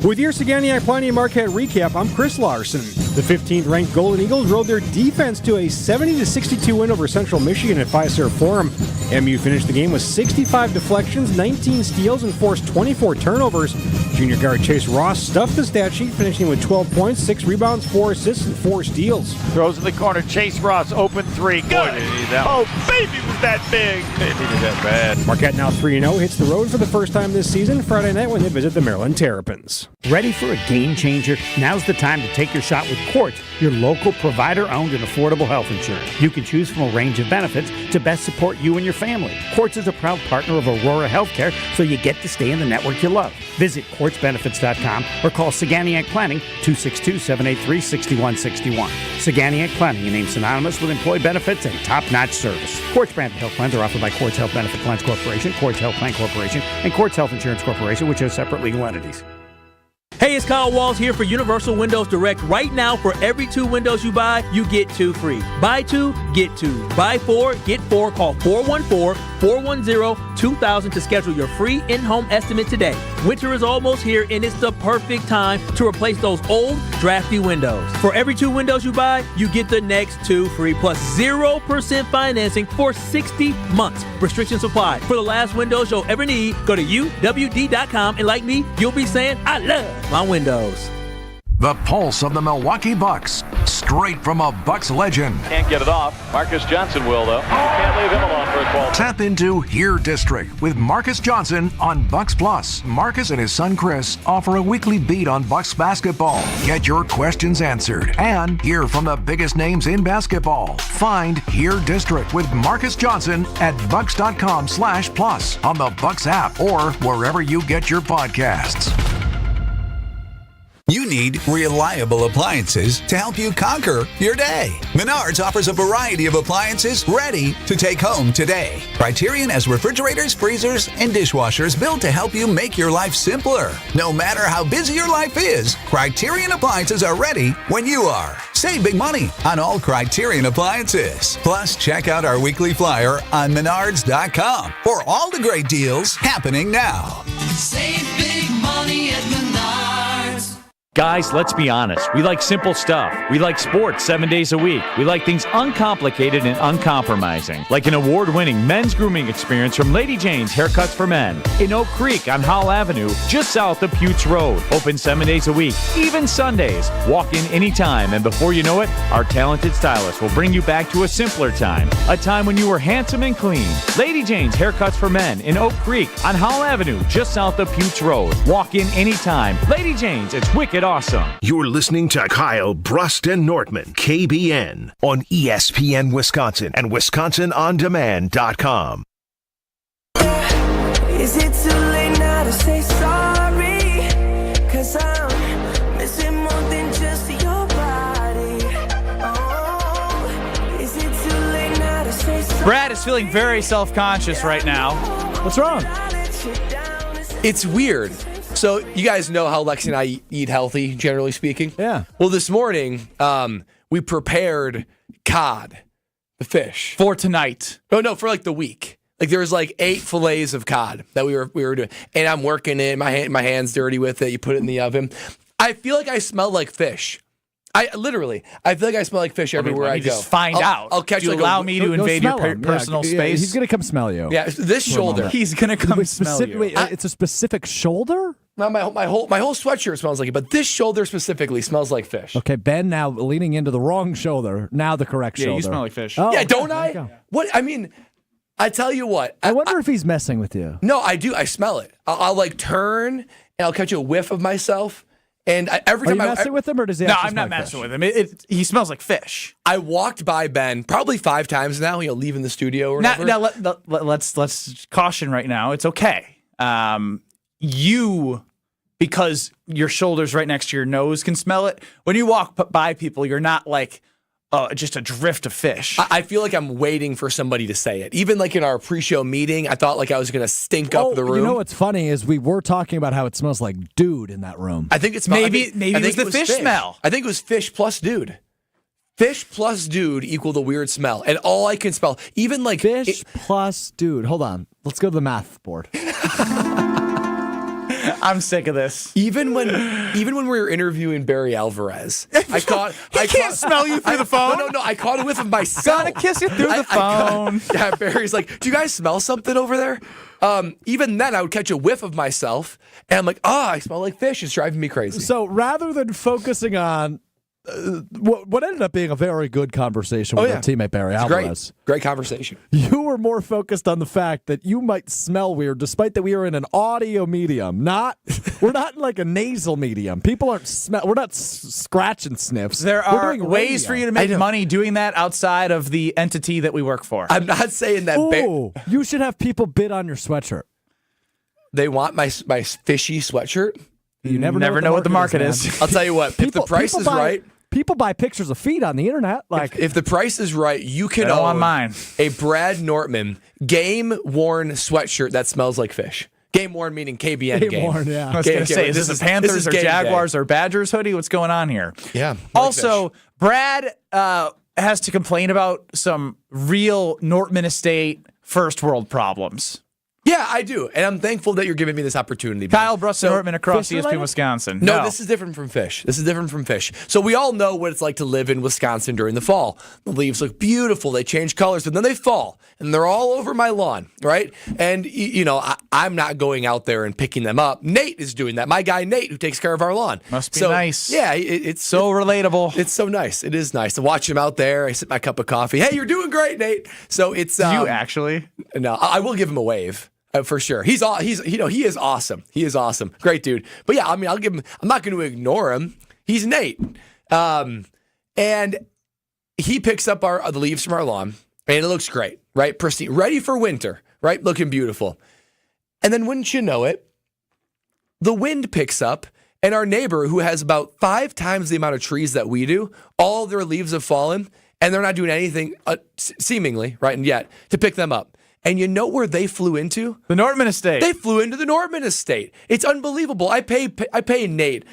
With your Saganiac Planning Marquette recap, I'm Chris Larson. The 15th-ranked Golden Eagles rode their defense to a 70-62 win over Central Michigan at Fiserv Forum. MU finished the game with 65 deflections, 19 steals, and forced 24 turnovers. Junior guard Chase Ross stuffed the stat sheet, finishing with 12 points, 6 rebounds, 4 assists, and 4 steals.
Throws in the corner. Chase Ross, open three. Good. Oh, baby, was that big. They needed that bad.
Marquette now 3-0, hits the road for the first time this season, Friday night when they visit the Maryland Terrapins.
Ready for a game changer? Now's the time to take your shot with Quartz, your local provider-owned and affordable health insurance. You can choose from a range of benefits to best support you and your family. Quartz is a proud partner of Aurora Healthcare, so you get to stay in the network you love. Visit quartzbenefits.com or call Saganiac Planning 262-783-6161. Saganiac Planning, a name synonymous with employee benefits and top-notch service. Quartz branded health plans are offered by Quartz Health Benefit Plans Corporation, Quartz Health Plan Corporation, and Quartz Health Insurance Corporation, which have separate legal entities.
Hey, it's Kyle Walls here for Universal Windows Direct. Right now, for every 2 windows you buy, you get 2 free. Buy 2, get 2. Buy 4, get 4. Call 414-410-2000 to schedule your free in-home estimate today. Winter is almost here, and it's the perfect time to replace those old, drafty windows. For every 2 windows you buy, you get the next 2 free, plus 0% financing for 60 months. Restrictions apply. For the last windows you'll ever need, go to uwd.com, and like me, you'll be saying, I love my windows.
The pulse of the Milwaukee Bucks, straight from a Bucks legend.
Can't get it off. Marcus Johnson will, though. Can't leave him alone for a 12.
Tap into Here District with Marcus Johnson on Bucks Plus. Marcus and his son Chris offer a weekly beat on Bucks basketball. Get your questions answered and hear from the biggest names in basketball. Find Here District with Marcus Johnson at bucks.com/plus on the Bucks app or wherever you get your podcasts.
You need reliable appliances to help you conquer your day. Menards offers a variety of appliances ready to take home today. Criterion has refrigerators, freezers, and dishwashers built to help you make your life simpler. No matter how busy your life is, Criterion appliances are ready when you are. Save big money on all Criterion appliances. Plus, check out our weekly flyer on menards.com for all the great deals happening now.
Save big money at Menards.
Guys, let's be honest. We like simple stuff. We like sports 7 days a week. We like things uncomplicated and uncompromising, like an award-winning men's grooming experience from Lady Jane's Haircuts for Men in Oak Creek on Howell Avenue, just south of Putes Road. Open 7 days a week, even Sundays. Walk in anytime, and before you know it, our talented stylist will bring you back to a simpler time, a time when you were handsome and clean. Lady Jane's Haircuts for Men in Oak Creek on Howell Avenue, just south of Putes Road. Walk in anytime. Lady Jane's, it's wicked awesome.
You're listening to Kyle, Brust, and Nortman, KBN, on ESPN Wisconsin and WisconsinOnDemand.com.
Is it too late now to say sorry? 'Cause I'm missing more than just your body. Oh, is it too late now to say sorry?
Brad is feeling very self-conscious right now.
What's wrong?
It's weird. So you guys know how Lexi and I eat healthy, generally speaking.
Yeah.
Well, this morning we prepared cod, the fish,
for tonight.
Oh no, for like the week. Like there was like 8 fillets of cod that we were doing, and I'm working it. My hand's dirty with it. You put it in the oven. I feel like I smell like fish. I feel like I smell like fish everywhere I go.
Just find out.
I'll catch.
Do you
like
allow me to invade your personal space?
He's going to come smell you.
Yeah, this shoulder.
He's going to come smell you.
Wait, it's a specific shoulder?
No, my whole sweatshirt smells like it, but this shoulder specifically smells like fish.
Okay, Ben now leaning into the wrong shoulder. Now the correct shoulder.
Yeah, you smell like fish.
Oh,
yeah,
okay,
don't I? What I mean, I tell you what.
I wonder if he's messing with you.
No, I do. I smell it. I'll like turn and I'll catch a whiff of myself. And every time
Are you messing with him, or does he?
No,
actually
I'm not
smell like
messing
fish?
with him. He smells like fish.
I walked by Ben probably 5 times now. Leaving the studio or whatever.
Now let's caution right now. It's okay. Because your shoulder's right next to your nose can smell it. When you walk by people, you're not like just a drift of fish.
I feel like I'm waiting for somebody to say it. Even like in our pre-show meeting, I thought like I was going to stink up the room.
You know what's funny is we were talking about how it smells like dude in that room.
I think it's
maybe it was the fish smell.
I think it was fish plus dude. Fish plus dude equal the weird smell. And all I can smell, even like
fish plus dude. Hold on. Let's go to the math board.
I'm sick of this.
Even when we were interviewing Barry Alvarez, I caught.
He can't smell you through the phone.
No. I caught a whiff of myself.
Gotta kiss you through the phone.
Yeah, Barry's like, "Do you guys smell something over there?" Even then, I would catch a whiff of myself, and I'm like, I smell like fish. It's driving me crazy.
So rather than focusing on what ended up being a very good conversation with our teammate Barry Alvarez.
Great conversation.
You were more focused on the fact that you might smell weird, despite that we are in an audio medium. We're not in like a nasal medium. People aren't we're not scratching sniffs.
There are ways for you to make money doing that outside of the entity that we work for.
I'm not saying that.
You should have people bid on your sweatshirt.
They want my fishy sweatshirt.
You never
know what the market is.
I'll tell you what. If the price is right.
People buy pictures of feet on the internet. Like
if the price is right, you can
own mine.
A Brad Nortman game-worn sweatshirt that smells like fish. Game-worn meaning KBN game.
Worn, yeah.
I was going to say, is this a Panthers or Jaguars or Badgers hoodie? What's going on here?
Yeah.
Also, Brad has to complain about some real Nortman Estate first world problems.
Yeah, I do. And I'm thankful that you're giving me this opportunity. Ben.
Kyle Brust and Nortman across ESPN Wisconsin.
No, this is different from fish. So we all know what it's like to live in Wisconsin during the fall. The leaves look beautiful. They change colors, and then they fall, and they're all over my lawn, right? And, I'm not going out there and picking them up. Nate is doing that. My guy Nate, who takes care of our lawn.
Must be nice.
Yeah, it's
so relatable.
It's so nice. It is nice to watch him out there. I sip my cup of coffee. Hey, you're doing great, Nate. So it's
Do you actually?
No, I will give him a wave. For sure. He is awesome. He is awesome. Great dude. But yeah, I'll give him, I'm not going to ignore him. He's Nate. And he picks up the leaves from our lawn, and it looks great, right? Pristine, ready for winter, right? Looking beautiful. And then wouldn't you know it, the wind picks up, and our neighbor, who has about 5 times the amount of trees that we do, all their leaves have fallen, and they're not doing anything, seemingly, right, and yet, to pick them up. And you know where they flew into?
The Nortman estate.
They flew into the Nortman estate. It's unbelievable. I pay Nate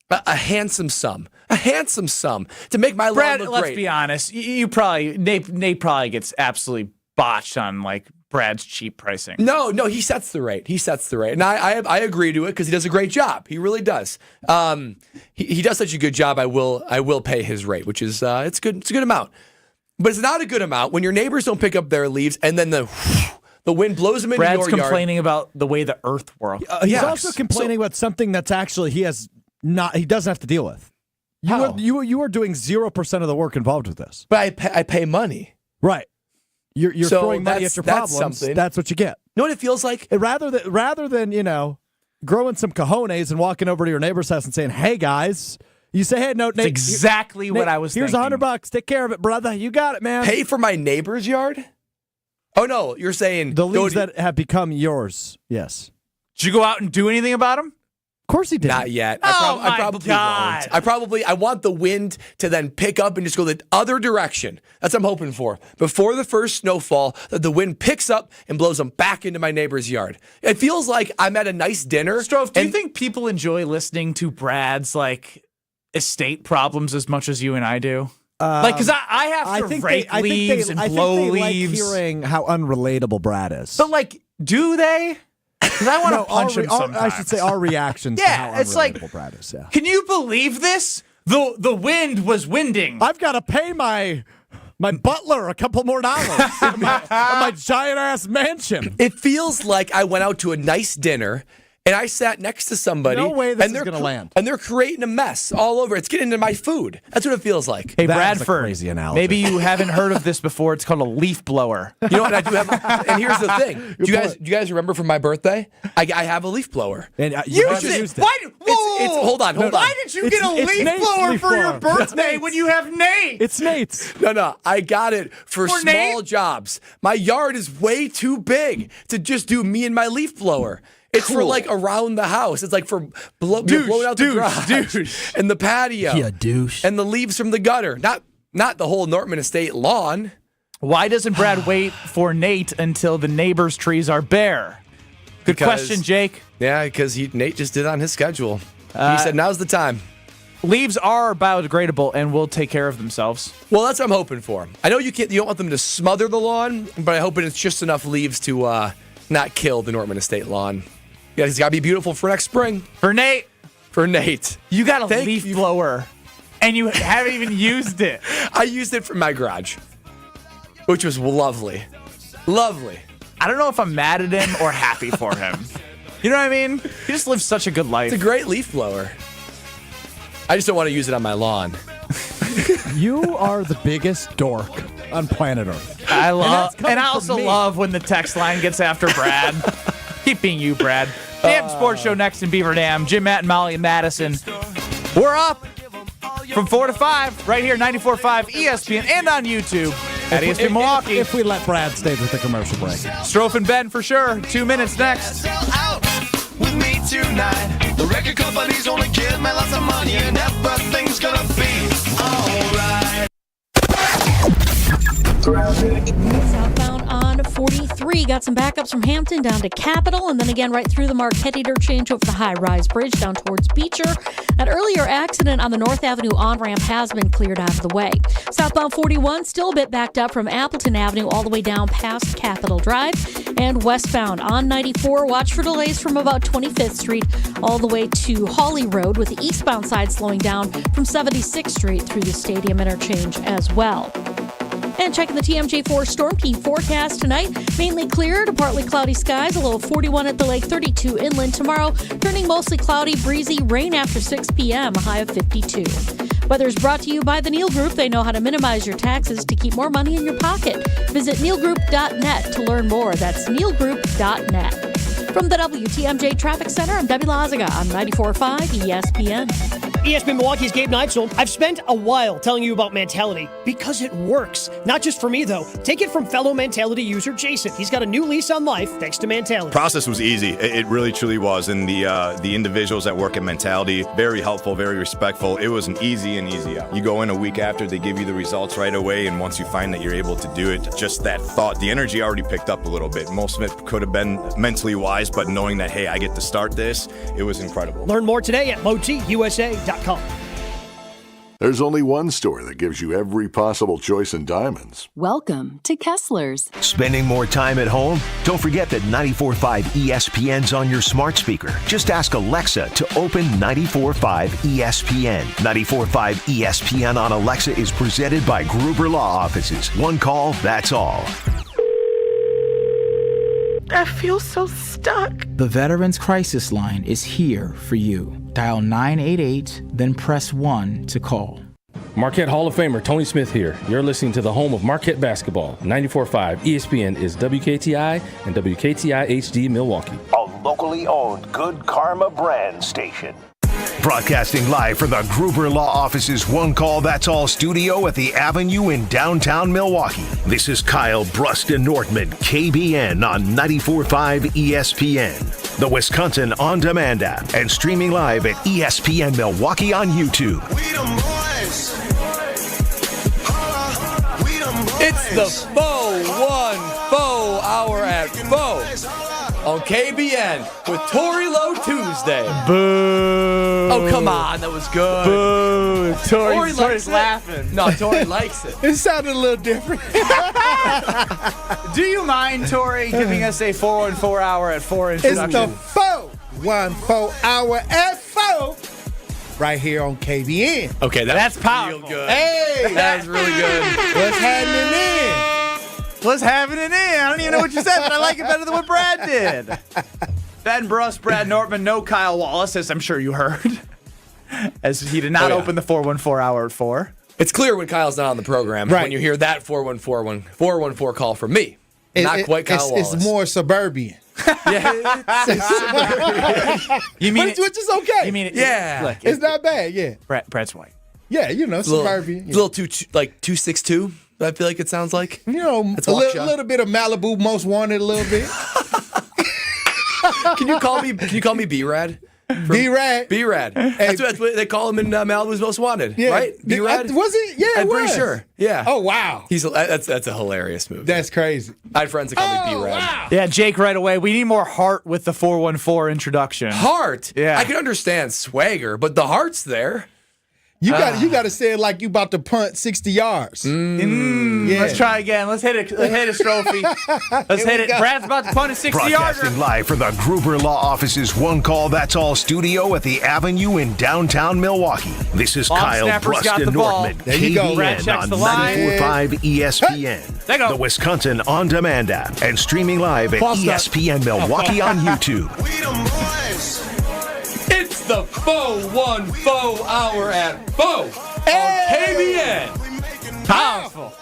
a handsome sum to make my lawn look great.
Let's be honest. Nate probably gets absolutely botched on like Brad's cheap pricing.
No, he sets the rate. And I agree to it because he does a great job. He really does. He does such a good job. I will pay his rate, which is it's good. It's a good amount. But it's not a good amount when your neighbors don't pick up their leaves and then the wind blows them into your yard.
Brad's complaining about the way the earth works.
He's also complaining about something that's actually he doesn't have to deal with. You are doing 0% of the work involved with this.
But I pay money.
Right. You're throwing money at your problems. That's what you get.
You know what it feels like?
Rather than growing some cojones and walking over to your neighbor's house and saying, "Hey guys." You say, "Hey, no, Nate."
That's exactly what I was thinking.
Here's $100. Take care of it, brother. You got it, man.
Pay for my neighbor's yard? Oh, no. You're saying
the leaves that have become yours. Yes.
Did you go out and do anything about them?
Of course he did.
Not yet.
I
probably won't. I want the wind to then pick up and just go the other direction. That's what I'm hoping for. Before the first snowfall, that the wind picks up and blows them back into my neighbor's yard. It feels like I'm at a nice dinner.
Strove, do you think people enjoy listening to Brad's estate problems as much as you and I do? Because I have to rake leaves and blow leaves.
Like hearing how unrelatable Brad is.
But do they? Because I want to punch him sometimes.
I should say our reactions to how unrelatable Brad is. Yeah.
Can you believe this? The wind was winding.
I've got to pay my butler a couple more dollars in my giant ass mansion.
It feels like I went out to a nice dinner and I sat next to somebody.
No way this is going to land.
And they're creating a mess all over. It's getting into my food. That's what it feels like.
Hey,
that
Bradford,
crazy analogy.
Maybe you haven't heard of this before. It's called a leaf blower.
You know what? I do have. And here's the thing. Do you guys remember from my birthday? I have a leaf blower.
And
used it. Why?
Hold on.
Why did you get a leaf blower for your birthday when you have Nate?
It's Nate's.
No. I got it for small
Nate?
jobs. My yard is way too big to just do me and my leaf blower. It's for around the house. It's like for blowing out the garage and the patio.
Yeah, douche.
And the leaves from the gutter. Not the whole Nortman estate lawn.
Why doesn't Brad wait for Nate until the neighbor's trees are bare? Good question, Jake.
Yeah, because Nate just did it on his schedule. He said, now's the time.
Leaves are biodegradable and will take care of themselves.
Well, that's what I'm hoping for. I know you don't want them to smother the lawn, but I hope it's just enough leaves to not kill the Nortman estate lawn. Yeah, it's got to be beautiful for next spring.
For Nate.
You
got a leaf blower, and you haven't even used it.
I used it for my garage, which was lovely. Lovely.
I don't know if I'm mad at him or happy for him. You know what I mean? He just lives such a good life.
It's a great leaf blower. I just don't want to use it on my lawn.
You are the biggest dork on planet Earth.
I also love when the text line gets after Brad. Keep being you, Brad. Damn Sports Show next in Beaver Dam. Jim, Matt, and Molly in Madison. We're up from 4 to 5 right here, 94.5 ESPN and on YouTube at ESPN Milwaukee.
If we let Brad stay with the commercial break.
Strofe and Ben for sure. 2 minutes next.
Out with me tonight. The record company's only give me lots of money and everything's gonna be alright.
Southbound on 43 got got some backups from Hampton down to Capitol, and then again right through the Marquette interchange over the high-rise bridge down towards Beecher. That earlier accident on the North Avenue on-ramp has been cleared out of the way. Southbound 41 still a bit backed up from Appleton Avenue all the way down past Capitol Drive. And westbound on 94, watch for delays from about 25th Street all the way to Hawley Road, with the eastbound side slowing down from 76th Street through the Stadium interchange as well. And checking the TMJ4 Storm Key forecast tonight, mainly clear to partly cloudy skies, a low of 41 at the lake, 32 inland tomorrow, turning mostly cloudy, breezy, rain after 6 p.m., a high of 52. Weather is brought to you by the Neal Group. They know how to minimize your taxes to keep more money in your pocket. Visit nealgroup.net to learn more. That's nealgroup.net. From the WTMJ Traffic Center, I'm Debbie Lazaga on 94.5 ESPN.
ESPN Milwaukee's Gabe Neitzel. I've spent a while telling you about Mentality because it works. Not just for me, though. Take it from fellow Mentality user Jason. He's got a new lease on life thanks to Mentality.
Process was easy. It really, truly was. And the individuals that work at Mentality, very helpful, very respectful. It was an easy out. You go in a week after, they give you the results right away. And once you find that you're able to do it, just that thought, the energy already picked up a little bit. Most of it could have been mentally wise, but knowing that, hey, I get to start this, it was incredible.
Learn more today at motigusa.com.
There's only one store that gives you every possible choice in diamonds.
Welcome to Kessler's.
Spending more time at home? Don't forget that 94.5 ESPN's on your smart speaker. Just ask Alexa to open 94.5 ESPN. 94.5 ESPN on Alexa is presented by Gruber Law Offices. One call, that's all.
I feel so stuck.
The Veterans Crisis Line is here for you. Dial 988, then press 1 to call.
Marquette Hall of Famer Tony Smith here. You're listening to the home of Marquette basketball. 94.5 ESPN is WKTI and WKTI HD Milwaukee.
A locally owned Good Karma brand station. Broadcasting live from the Gruber Law Office's One Call That's All studio at the Avenue in downtown Milwaukee. This is Kyle Brust and Nortman, KBN on 94.5 ESPN, the Wisconsin On Demand app, and streaming live at ESPN Milwaukee on YouTube.
It's the Faux Hour at Faux on KBN with Tory Lowe Tuesday.
Boo.
Oh, come on. That was good.
Boo. Tory's
it.
laughing.
No, Tory likes it.
It sounded a little different.
Do you mind, Tory, giving us a 414 hour at 4 introduction?
It's the 414 hour at 4 right here on KBN.
Okay,
that's powerful.
Real good.
Hey,
that's really good.
What's happening in?
What's happening in? I don't even know what you said, but I like it better than what Brad did. Ben Brust, Brad Nortman, no Kyle Wallace, as I'm sure you heard, as he did not open the 414 hour at 4.
It's clear when Kyle's not on the program when you hear that 414 call from me. Not quite Kyle Wallace.
It's more suburban.
You mean
which is okay.
You mean it?
Yeah.
Look,
it's not bad, yeah.
Brad's white.
Yeah, suburban.
It's a little too, like 262, I feel like it sounds like.
A little bit of Malibu Most Wanted, a little bit.
Can you call me B-Rad?
B-Rad.
B-Rad. That's what they call him in Malibu's Most Wanted, right? B-Rad?
Was he? Yeah,
I'm pretty sure. Yeah.
Oh, wow.
That's a hilarious movie.
That's crazy.
I had friends that call me B-Rad.
Wow.
Yeah, Jake, right away. We need more heart with the 414 introduction.
Heart?
Yeah.
I can understand swagger, but the heart's there.
You got to say it like you about to punt 60 yards.
Yeah. Let's try again. Let's hit it, Strophy. Let's hit it. Brad's about to punt a 60-yarder.
Broadcasting live from the Gruber Law Office's One Call That's All studio at the Avenue in downtown Milwaukee. This is Kyle Brust and Nortman, KBN on 94.5 ESPN, the Wisconsin On Demand app, and streaming live at ESPN Milwaukee on YouTube.
It's the 414 hour at 4 on KBN.
Powerful.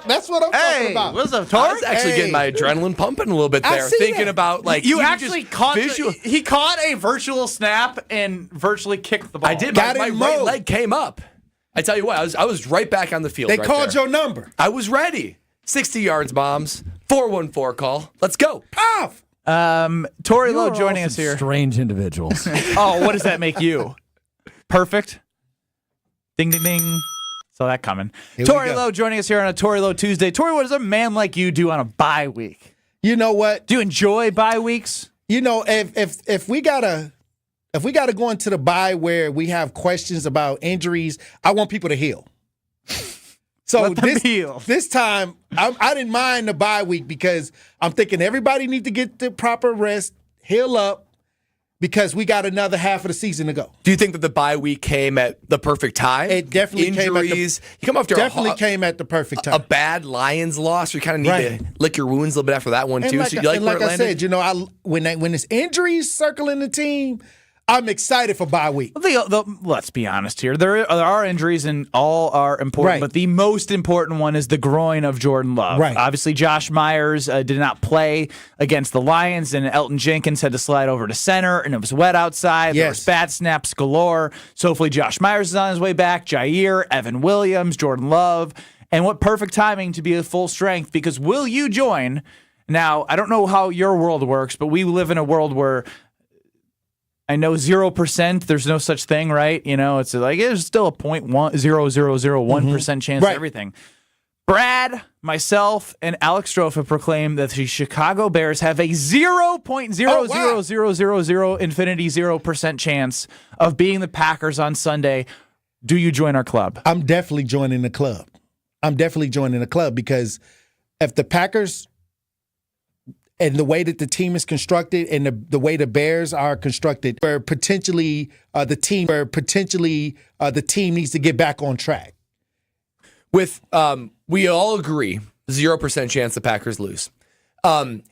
That's what I'm talking about.
What's up, Tori?
I was actually getting my adrenaline pumping a little bit there, thinking about like
you actually caught
visual.
He caught a virtual snap and virtually kicked the ball.
I did. My right leg came up. I tell you what, I was right back on the field.
They called your number.
I was ready. 60 yards, bombs. 414 call. Let's go.
Off.
Tory Lowe joining us here.
Strange individuals.
Oh, what does that make you? Perfect. Ding, ding, ding. Saw that coming. Tory Lowe joining us here on a Tory Lowe Tuesday. Tory, what does a man like you do on a bye week?
You know what?
Do you enjoy bye weeks?
You know, if we gotta go into the bye where we have questions about injuries, I want people to heal. So this time, I didn't mind the bye week because I'm thinking everybody needs to get the proper rest, heal up, because we got another half of the season to go.
Do you think that the bye week came at the perfect time?
It definitely
Injuries. You come after
came at the perfect time.
A bad Lions loss. You kind of need to lick your wounds a little bit after that one too.
Like,
so you like where it
I
landed?
said, you know, when it's injuries circling the team, I'm excited for bye week.
Let's be honest here. There are injuries and all are important, but the most important one is the groin of Jordan Love.
Right.
Obviously, Josh Myers did not play against the Lions, and Elton Jenkins had to slide over to center, and it was wet outside. There was bat snaps galore. So hopefully Josh Myers is on his way back. Jair, Evan Williams, Jordan Love. And what perfect timing to be at full strength, because will you join? Now, I don't know how your world works, but we live in a world where I know 0%, there's no such thing, right? You know, it's like there's still a 0.0001% chance of everything. Brad, myself, and Alex Strofe have proclaimed that the Chicago Bears have a 0.00000 infinity 0% chance of beating the Packers on Sunday. Do you join our club?
I'm definitely joining the club. Because if the Packers and the way that the team is constructed and the way the Bears are constructed, where potentially the team needs to get back on track.
With we all agree 0% chance the Packers lose.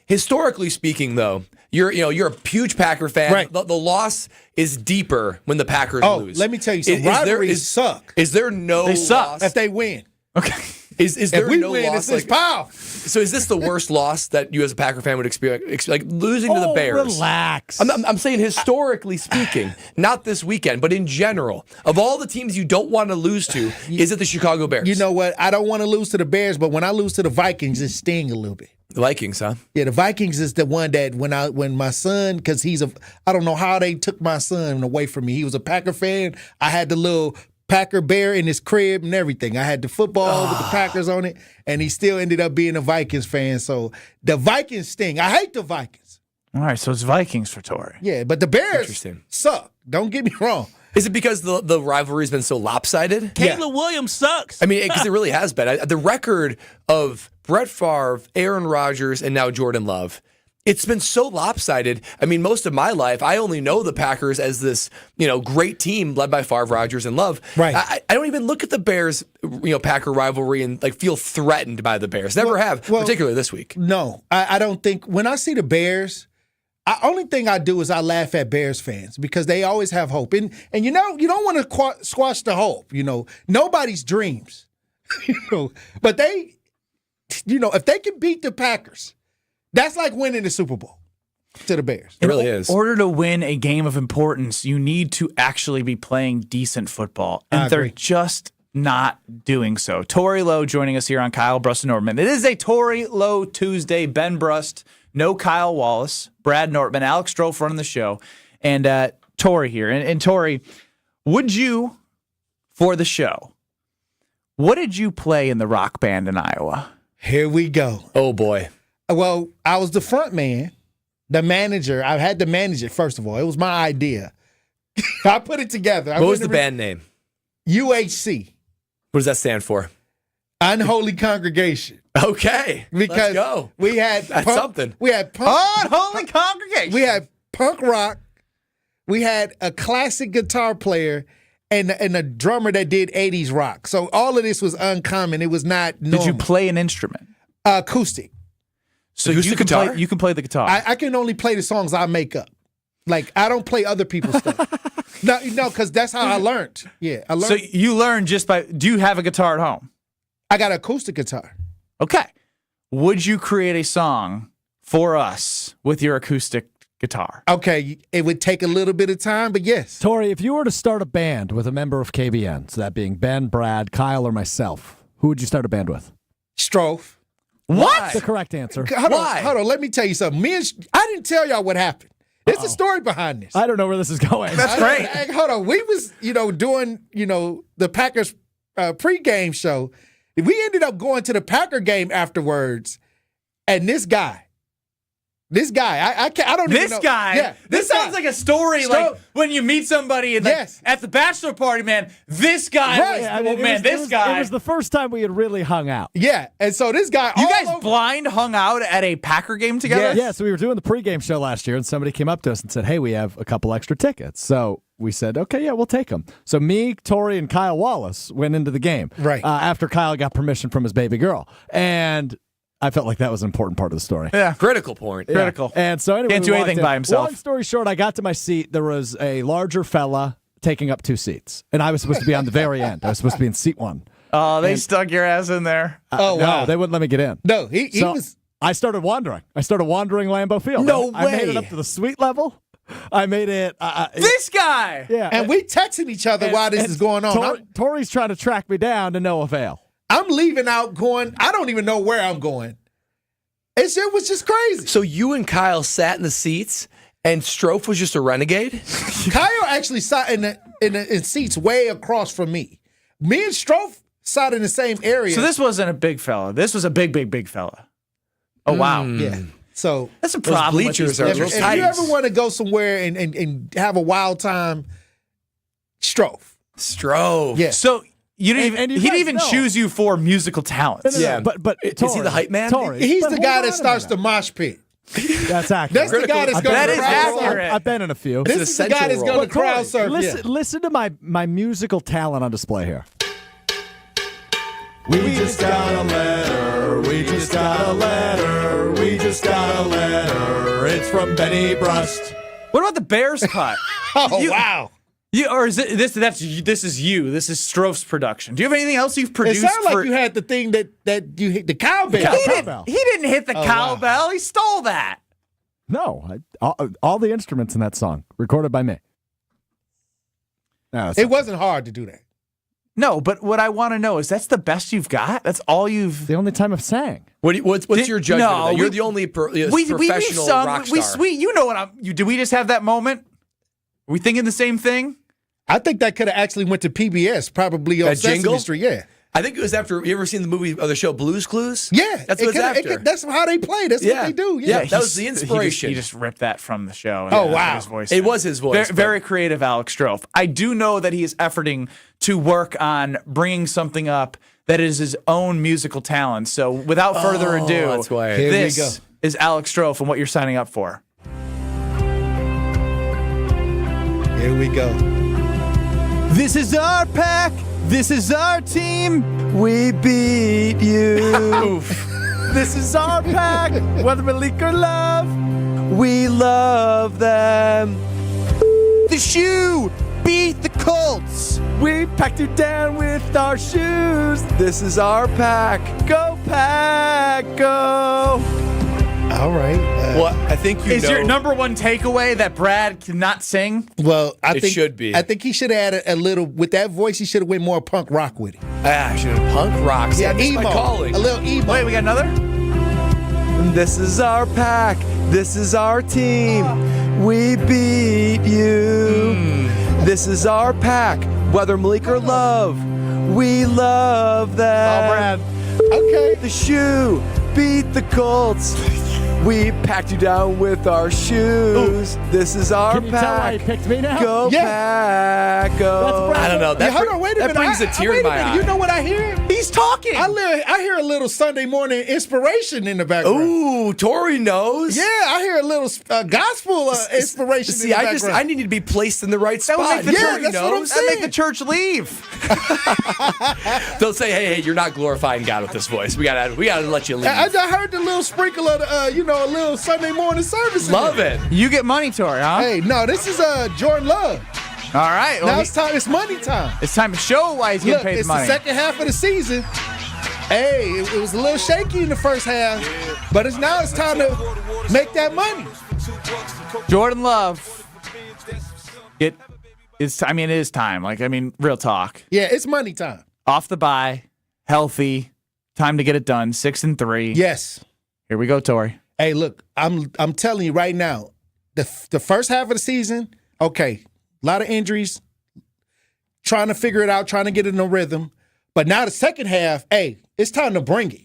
Historically speaking, though, you're a huge Packer fan.
Right.
The loss is deeper when the Packers lose.
Let me tell you something. Rivalries suck.
Is there no
They suck
loss?
if they win.
Okay.
Is there
if we
no
win,
loss?
it's pow.
So is this the worst loss that you as a Packer fan would experience? Like losing to the Bears?
Relax.
I'm saying historically speaking, not this weekend, but in general, of all the teams you don't want to lose to, is it the Chicago Bears?
You know what? I don't want to lose to the Bears, but when I lose to the Vikings, it sting a little bit.
The Vikings, huh?
Yeah, the Vikings is the one that when my son, because I don't know how they took my son away from me. He was a Packer fan. I had the little Packer bear in his crib and everything. I had the football with the Packers on it, and he still ended up being a Vikings fan. So the Vikings sting. I hate the Vikings.
All right, so it's Vikings for Torrey.
Yeah, but the Bears suck. Don't get me wrong.
Is it because the rivalry has been so lopsided?
Caleb Williams sucks.
I mean, because it really has been. The record of Brett Favre, Aaron Rodgers, and now Jordan Love, it's been so lopsided. I mean, most of my life, I only know the Packers as this, great team led by Favre, Rodgers, and Love.
Right.
I don't even look at the Bears, Packer rivalry and feel threatened by the Bears. Never have, particularly this week.
No, I don't think. When I see the Bears, only thing I do is I laugh at Bears fans because they always have hope. And you don't want to squash the hope. Nobody's dreams. But they, if they can beat the Packers, that's like winning the Super Bowl to the Bears.
It really is.
In order to win a game of importance, you need to actually be playing decent football. And they're just not doing so. Torrey Lowe joining us here on Kyle, Brust, and Nortman. It is a Torrey Lowe Tuesday. Ben Brust, no Kyle Wallace, Brad Nortman, Alex Strofe running the show, and Torrey here. And Torrey, would you, for the show, what did you play in the rock band in Iowa?
Here we go.
Oh, boy.
Well, I was the front man, the manager. I had to manage it, first of all. It was my idea. I put it together.
What was the band name?
UHC.
What does that stand for?
Unholy Congregation.
Okay.
Because
let's go.
We had
something.
We had
Unholy Congregation.
We had punk rock. We had a classic guitar player and a drummer that did 80s rock. So all of this was uncommon. It was not normal.
Did you play an instrument?
Acoustic.
So you can play the guitar.
I can only play the songs I make up. Like, I don't play other people's stuff. No, because that's how I learned. Yeah, I learned.
So you learn just by. Do you have a guitar at home?
I got an acoustic guitar.
Okay. Would you create a song for us with your acoustic guitar?
Okay, it would take a little bit of time, but yes.
Torrey, if you were to start a band with a member of KBN, so that being Ben, Brad, Kyle, or myself, who would you start a band with?
Strofe.
What?
That's the correct answer.
Hold on. Let me tell you something. I didn't tell y'all what happened. There's a story behind this.
I don't know where this is going.
That's great.
Hold on. We was, doing, the Packers pregame show. We ended up going to the Packer game afterwards, and this guy, This guy, I don't even know.
This guy?
Yeah,
This sounds like a story like when you meet somebody and
Yes.
at the bachelor party, man, this guy
It was the first time we had really hung out.
Yeah, and so this guy.
You guys blind hung out at a Packer game together?
Yeah, so we were doing the pregame show last year, and somebody came up to us and said, hey, we have a couple extra tickets. So we said, okay, yeah, we'll take them. So me, Tori, and Kyle Wallace went into the game.
Right.
After Kyle got permission from his baby girl. And I felt like that was an important part of the story.
Yeah.
Critical point.
Yeah.
Critical.
And so anyway,
Can't do anything by himself.
Long story short, I got to my seat. There was a larger fella taking up 2 seats. And I was supposed to be on the very end. I was supposed to be in seat 1.
Oh, they stuck your ass in there.
Oh, wow.
No, they wouldn't let me get in.
No, he
So
was.
I started wandering. Lambeau Field.
No
I made it
way.
up to the suite level. I made it.
This guy!
Yeah.
And we texting each other while this is going on.
Tori's trying to track me down to no avail.
I'm leaving out going, I don't even know where I'm going. It was just crazy.
So you and Kyle sat in the seats, and Strofe was just a renegade?
Kyle actually sat in seats way across from me. Me and Strofe sat in the same area.
So this wasn't a big fella. This was a big fella. Oh, wow.
Yeah. So
that's a problem.
Bleachers
if you ever want to go somewhere and have a wild time, Strofe.
Yeah.
So you didn't even, he didn't even choose you for musical talents.
Yeah.
But
is he the hype man?
He's the guy that starts the mosh pit.
That's accurate.
That's the guy that's going to
accurate.
I've been in a few.
This is the guy that's going to crowd surf.
Listen to my musical talent on display here.
We just got a letter. We just got a letter. We just got a letter. It's from Benny Brust.
What about the Bears cut?
Wow.
Or is it this? This is you. This is Strofe's production. Do you have anything else you've
It
produced?
sounded like you had the thing that you hit the cowbell.
He didn't hit the
Oh,
cowbell. He stole that.
No, all the instruments in that song recorded by me. No,
It wasn't hard to do that.
No, but what I want to know is that's the best you've got? That's all you've...
The only time I've sang.
What's your judgment of that? You're the only professional rock star.
You know what did we just have that moment? Are we thinking the same thing?
I think that could have actually went to PBS, probably on
That
Sesame
jingle?
Street. Yeah.
I think it was after, you ever seen the movie or the show Blue's Clues?
Yeah.
That's what it's after.
That's how they play. That's what they do. Yeah.
that was the inspiration.
He just ripped that from the show.
Oh, wow.
His voice.
It was his voice.
Very creative, Alex Strofe. I do know that he is efforting to work on bringing something up that is his own musical talent. So without further ado,
that's why.
Here we
this
go.
is Alex Strofe and what you're signing up for.
Here we go.
This is our pack. This is our team. We beat you.
This is our pack, whether Malik or Love.
We love them. The shoe beat the Colts.
We packed you down with our shoes.
This is our pack.
Go pack, go.
All right.
Well, I think
Is your number one takeaway that Brad cannot sing?
Well, I
It
think
should be.
I think he should have added a little with that voice. He should have went more punk rock with it.
I should have punk rock.
Yeah,
That's my
emo.
calling.
A little emo.
Wait, we got another? This is our pack. This is our team. We beat you. This is our pack. Whether Malik or Love, we love them.
Oh, Brad. Okay.
The shoe beat the Colts. We packed you down with our shoes. This is our
Can you tell why he
pack.
picked me now?
Go
Yeah.
pack, go.
I don't know.
Yeah, hold on, wait a minute.
That brings a tear
wait
in my eye.
You know what I hear?
He's talking.
I hear a little Sunday morning inspiration in the background.
Ooh, Tori knows.
Yeah, I hear a little gospel inspiration.
See,
in the background.
I need to be placed in the right
That would
spot.
make the church,
that's what I'm
that make
saying.
the church leave.
They'll say, "Hey, you're not glorifying God with this voice. We gotta let you leave."
I heard the little sprinkle of the, a little Sunday morning service. in
Love
there.
it.
You get money, Tori, huh?
Hey, no, this is Jordan Love.
All right. Well,
Now it's time. It's money time.
it's time to show why he's getting
Look,
paid
it's
the money.
the second half of the season. Hey, it was a little shaky in the first half, but now it's time to make that money.
Jordan Love. It is time. Real talk.
Yeah, it's money time.
Off the bye, healthy, time to get it done. 6-3.
Yes.
Here we go, Tori.
Hey, look, I'm telling you right now, the first half of the season, okay, a lot of injuries, trying to figure it out, trying to get in a rhythm. But now the second half, hey, it's time to bring it.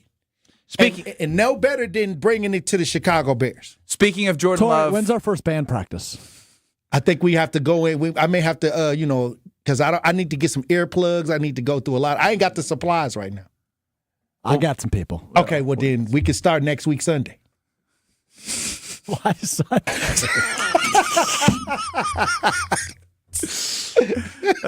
And no better than bringing it to the Chicago Bears.
Speaking of Jordan Love.
When's our first band practice?
I think we have to go in. I may have to, because I need to get some earplugs. I need to go through a lot. I ain't got the supplies right now.
I got some people.
Okay, well then we can start next week Sunday.
Why Sunday?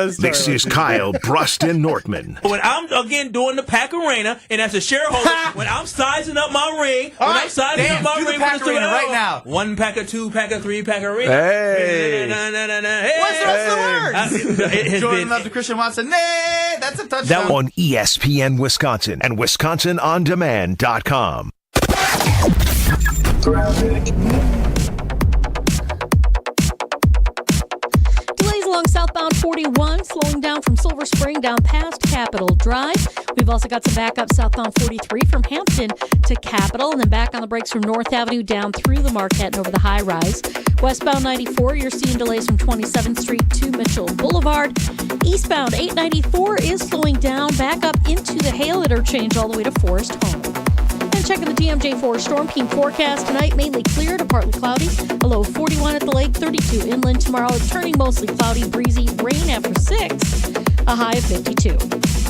This is Kyle Brust and Nortman.
When I'm again doing the Pack Arena, and as a shareholder, when I'm sizing up my ring, I'm sizing up my ring
Pack Arena right now.
1 packer, 2 packer, 3 packer arena.
Hey.
Hey.
What's the rest of the words? Jordan Love to Christian Watson. Nay, that's a touchdown.
On ESPN Wisconsin and WisconsinOnDemand.com.
Delays along southbound 41, slowing down from Silver Spring down past Capitol Drive. We've also got some backup southbound 43 from Hampton to Capitol, and then back on the brakes from North Avenue down through the Marquette and over the high rise. Westbound 94, you're seeing delays from 27th Street to Mitchell Boulevard. Eastbound 894 is slowing down back up into the Hale interchange all the way to Forest Home. And checking the DMJ4 Storm Team forecast tonight, mainly clear to partly cloudy. A low 41 at the lake, 32 inland tomorrow. It's turning mostly cloudy, breezy, rain after 6. A high of 52.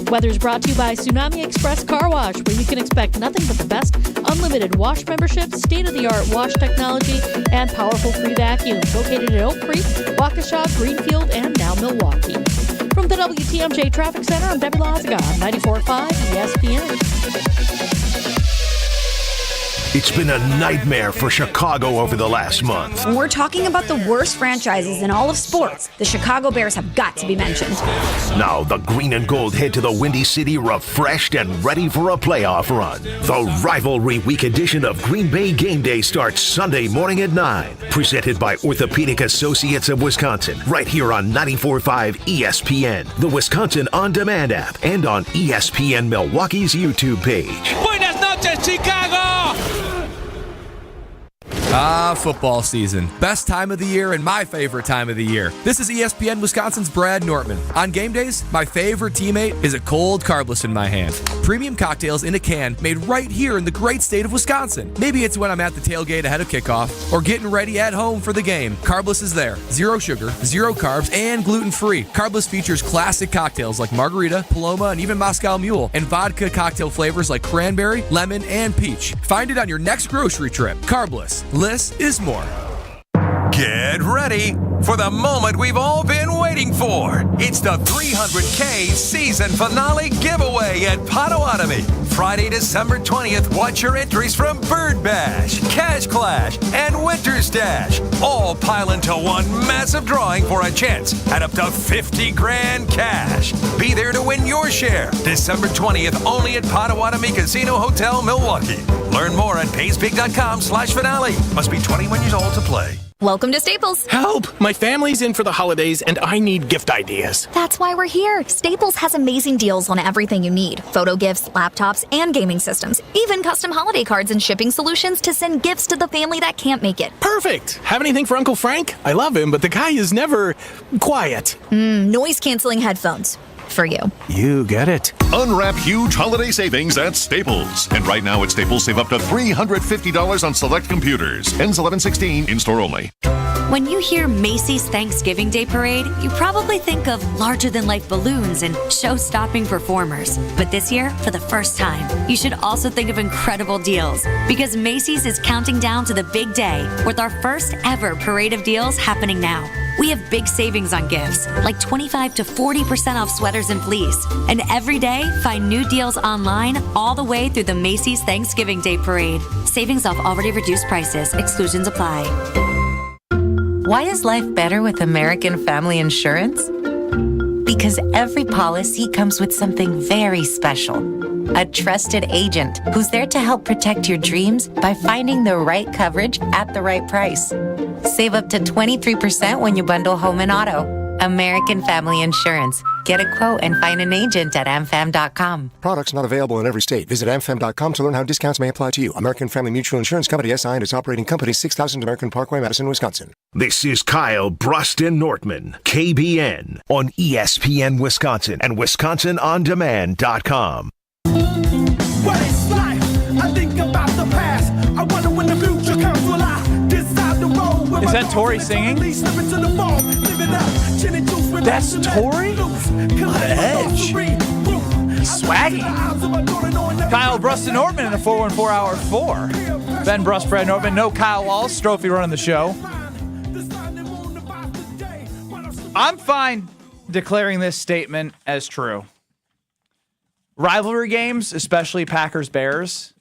Weather's brought to you by Tsunami Express Car Wash, where you can expect nothing but the best unlimited wash memberships, state-of-the-art wash technology, and powerful free vacuums. Located in Oak Creek, Waukesha, Greenfield, and now Milwaukee. From the WTMJ Traffic Center, I'm Debbie Lazaga, 94.5 ESPN.
It's been a nightmare for Chicago over the last month.
When we're talking about the worst franchises in all of sports, the Chicago Bears have got to be mentioned.
Now the green and gold head to the Windy City refreshed and ready for a playoff run. The Rivalry Week edition of Green Bay Game Day starts Sunday morning at 9. Presented by Orthopedic Associates of Wisconsin, right here on 94.5 ESPN, the Wisconsin On Demand app, and on ESPN Milwaukee's YouTube page.
Buenas noches, Chicago!
Football season. Best time of the year and my favorite time of the year. This is ESPN Wisconsin's Brad Nortman. On game days, my favorite teammate is a cold carbless in my hand. Premium cocktails in a can made right here in the great state of Wisconsin. Maybe it's when I'm at the tailgate ahead of kickoff or getting ready at home for the game. Carbless is there. 0 sugar, 0 carbs, and gluten-free. Carbless features classic cocktails like margarita, Paloma, and even Moscow Mule, and vodka cocktail flavors like cranberry, lemon, and peach. Find it on your next grocery trip. Carbless. Less is more.
Get ready for the moment we've all been waiting for. It's the 300K season finale giveaway at Potawatomi. Friday, December 20th, watch your entries from Bird Bash, Cash Clash, and Winter Stash. All pile into one massive drawing for a chance at up to 50 grand cash. Be there to win your share. December 20th, only at Potawatomi Casino Hotel, Milwaukee. Learn more at paysbig.com/finale. Must be 21 years old to play.
Welcome to Staples.
Help! My family's in for the holidays and I need gift ideas.
That's why we're here. Staples has amazing deals on everything you need. Photo gifts, laptops, and gaming systems. Even custom holiday cards and shipping solutions to send gifts to the family that can't make it.
Perfect! Have anything for Uncle Frank? I love him, but the guy is never quiet.
Noise-canceling headphones. For you.
You get it.
Unwrap huge holiday savings at Staples. And right now at Staples, save up to $350 on select computers. Ends 11/16, in-store only.
When you hear Macy's Thanksgiving Day Parade, you probably think of larger-than-life balloons and show-stopping performers. But this year, for the first time, you should also think of incredible deals because Macy's is counting down to the big day with our first ever parade of deals happening now. We have big savings on gifts, like 25 to 40% off sweaters and fleece. And every day, find new deals online all the way through the Macy's Thanksgiving Day Parade. Savings off already reduced prices. Exclusions apply.
Why is life better with American Family Insurance? Because every policy comes with something very special. A trusted agent who's there to help protect your dreams by finding the right coverage at the right price. Save up to 23% when you bundle home and auto. American Family Insurance. Get a quote and find an agent at amfam.com.
Products not available in every state. Visit amfam.com to learn how discounts may apply to you. American Family Mutual Insurance Company, SI, and its operating company, 6000 American Parkway, Madison, Wisconsin.
This is Kyle Brust and Nortman, KBN, on ESPN Wisconsin and WisconsinOnDemand.com.
What is life? I think
Is that Tori singing? That's Tori?
What an edge.
He's swaggy. Kyle, Brust, and Nortman in a 414 Hour 4. Ben, Brust, Brad, Nortman. No Kyle Walls. Strophy running the show. I'm fine declaring this statement as true. Rivalry games, especially Packers-Bears,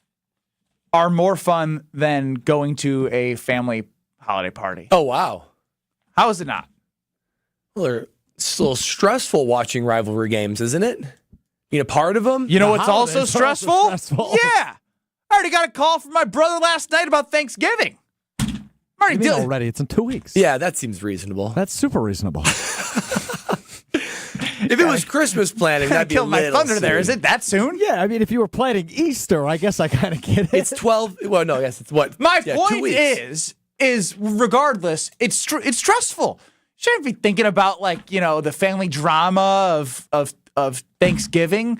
are more fun than going to a family holiday party.
Oh, wow.
How is it not?
Well, it's a little stressful watching rivalry games, isn't it? Being a part of them?
You know what's also stressful? Yeah. I already got a call from my brother last night about Thanksgiving. I'm already dealing.
Already, it's in 2 weeks.
Yeah, that seems reasonable.
That's super reasonable.
If it was Christmas planning, that'd be a
killed my
little
thunder
soon.
there. Is it that soon?
Yeah, I mean, if you were planning Easter, I guess I kind of get it.
It's 12. Well, no, yes, it's what?
My
2
point
weeks.
is regardless, it's stressful. You shouldn't be thinking about the family drama of Thanksgiving.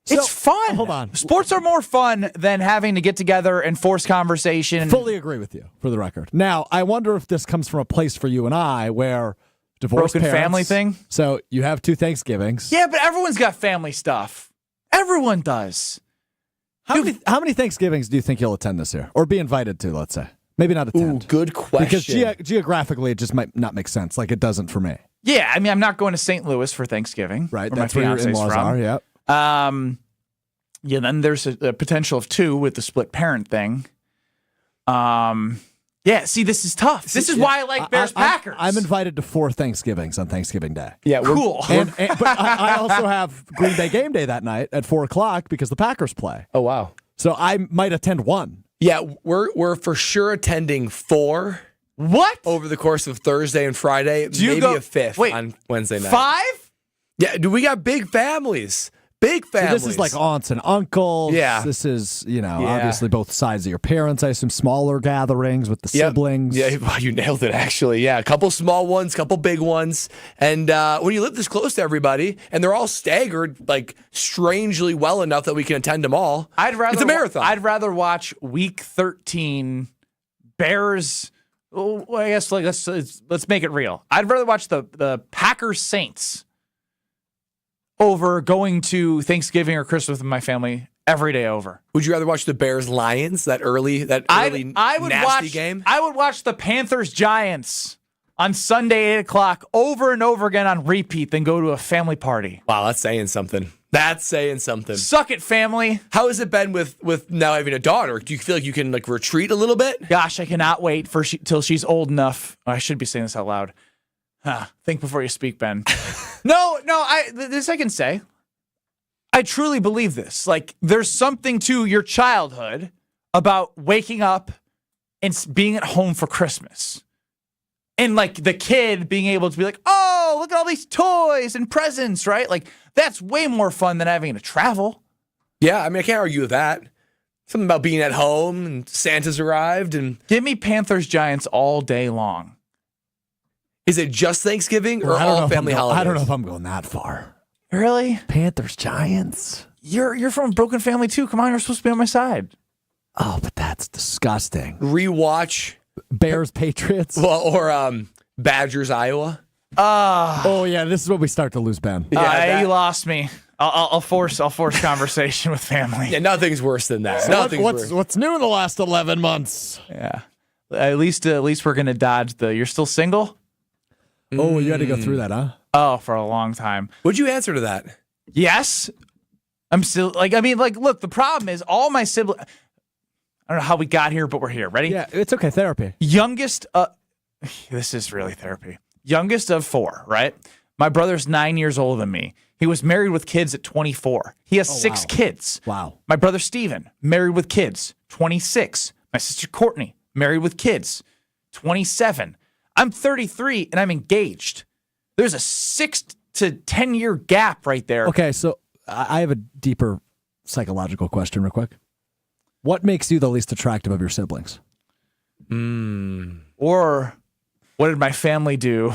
It's fun.
Hold on.
Sports are more fun than having to get together and force conversation.
Fully agree with you, for the record. Now, I wonder if this comes from a place for you and I where divorced
broken
parents,
family thing.
So you have 2 Thanksgivings.
Yeah, but everyone's got family stuff. Everyone does.
How many Thanksgivings do you think you'll attend this year, or be invited to? Let's say maybe not attend.
Ooh, good question.
Because geographically, it just might not make sense. Like it doesn't for me.
Yeah, I mean, I'm not going to St. Louis for Thanksgiving.
Right,
where
that's
my
where your
fiance's
in-laws
from.
are. Yep.
Yeah, then there's a potential of 2 with the split parent thing. Yeah, see, this is tough. This is why I like Bears-Packers.
I'm invited to 4 Thanksgivings on Thanksgiving Day.
Yeah,
cool.
But I also have Green Bay game day that night at 4:00 because the Packers play.
Oh, wow.
So I might attend 1.
Yeah, we're for sure attending 4.
What?
Over the course of Thursday and Friday. Maybe a 5th on Wednesday night.
5?
Yeah, we got big families. Big families.
So this is like aunts and uncles.
Yeah.
This is, obviously both sides of your parents. I assume smaller gatherings with the siblings.
Yeah, well, you nailed it, actually. Yeah, a couple small ones, couple big ones. And when you live this close to everybody, and they're all staggered, like, strangely well enough that we can attend them all, it's a marathon.
I'd rather watch Week 13 Bears. Well, I guess let's make it real. I'd rather watch the Packers Saints over going to Thanksgiving or Christmas with my family every day over.
Would you rather watch the Bears Lions, that early nasty game?
I would watch the Panthers Giants on Sunday 8:00 over and over again on repeat than go to a family party.
Wow, that's saying something. That's saying something.
Suck it, family.
How has it been with now having a daughter? Do you feel like you can retreat a little bit?
Gosh, I cannot wait till she's old enough. I should be saying this out loud. Think before you speak, Ben. No, this I can say. I truly believe this. Like, there's something to your childhood about waking up and being at home for Christmas. And, like, the kid being able to be like, oh, look at all these toys and presents, right? Like, that's way more fun than having to travel.
Yeah, I mean, I can't argue with that. Something about being at home and Santa's arrived. And
give me Panthers Giants all day long.
Is it just Thanksgiving or all family holidays?
I don't know if I'm going that far.
Really?
Panthers, Giants.
You're from a broken family too. Come on, you're supposed to be on my side.
Oh, but that's disgusting.
Rewatch
Bears, Patriots.
Well, or Badgers, Iowa.
Oh yeah, this is when we start to lose Ben.
Yeah, you lost me. I'll force conversation with family.
Yeah, nothing's worse than that.
So what's new in the last 11 months?
Yeah, at least we're gonna dodge the. You're still single.
Oh, you had to go through that, huh?
Oh, for a long time.
What'd you answer to that?
Yes. I'm still look, the problem is all my siblings. I don't know how we got here, but we're here. Ready?
Yeah, it's okay. Therapy.
Youngest, this is really therapy. Youngest of 4, right? My brother's 9 years older than me. He was married with kids at 24. He has 6 kids.
Wow.
My brother Steven, married with kids, 26. My sister Courtney, married with kids, 27. I'm 33 and I'm engaged. There's a 6 to 10 year gap right there.
Okay, so I have a deeper psychological question real quick. What makes you the least attractive of your siblings?
Or what did my family do?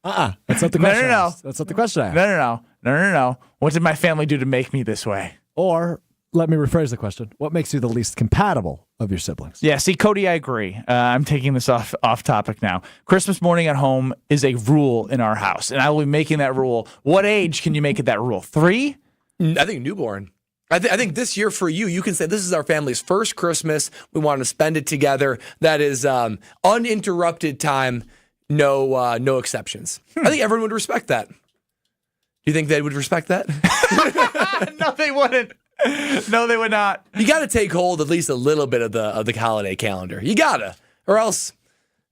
That's not the question.
No.
That's not the question I asked.
No. What did my family do to make me this way?
Or let me rephrase the question. What makes you the least compatible of your siblings?
Yeah, see, Cody, I agree. I'm taking this off topic now. Christmas morning at home is a rule in our house, and I will be making that rule. What age can you make it that rule? 3?
I think newborn. I think this year for you can say this is our family's first Christmas. We want to spend it together. That is uninterrupted time, no exceptions. I think everyone would respect that. Do you think they would respect that?
No, they wouldn't. No, they would not.
You got to take hold at least a little bit of the holiday calendar. You gotta, or else.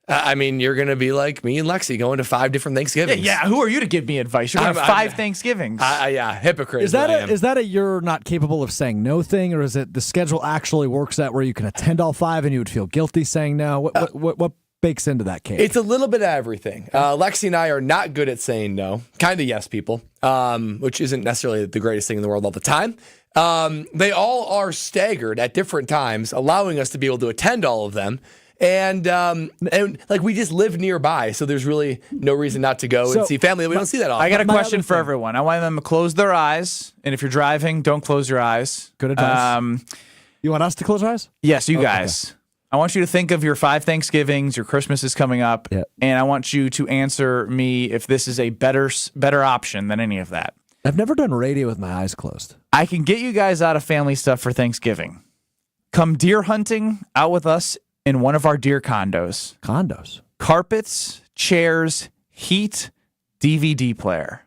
You're going to be like me and Lexi going to 5 different Thanksgivings.
Yeah, who are you to give me advice? You're going to have 5 Thanksgivings.
Hypocrite.
Is that a you're not capable of saying no thing, or is it the schedule actually works out where you can attend all 5 and you would feel guilty saying no? What bakes into that case?
It's a little bit of everything. Lexi and I are not good at saying no. Kind of yes people, which isn't necessarily the greatest thing in the world all the time. They all are staggered at different times, allowing us to be able to attend all of them. And like we just live nearby, so there's really no reason not to go and see family. We don't see that often.
I got a question for everyone. I want them to close their eyes, and if you're driving, don't close your eyes.
Good advice. You want us to close our eyes?
Yes, you guys. Okay. I want you to think of your 5 Thanksgivings. Your Christmas is coming up, and I want you to answer me if this is a better option than any of that.
I've never done radio with my eyes closed.
I can get you guys out of family stuff for Thanksgiving. Come deer hunting out with us in one of our deer condos.
Condos?
Carpets, chairs, heat, DVD player.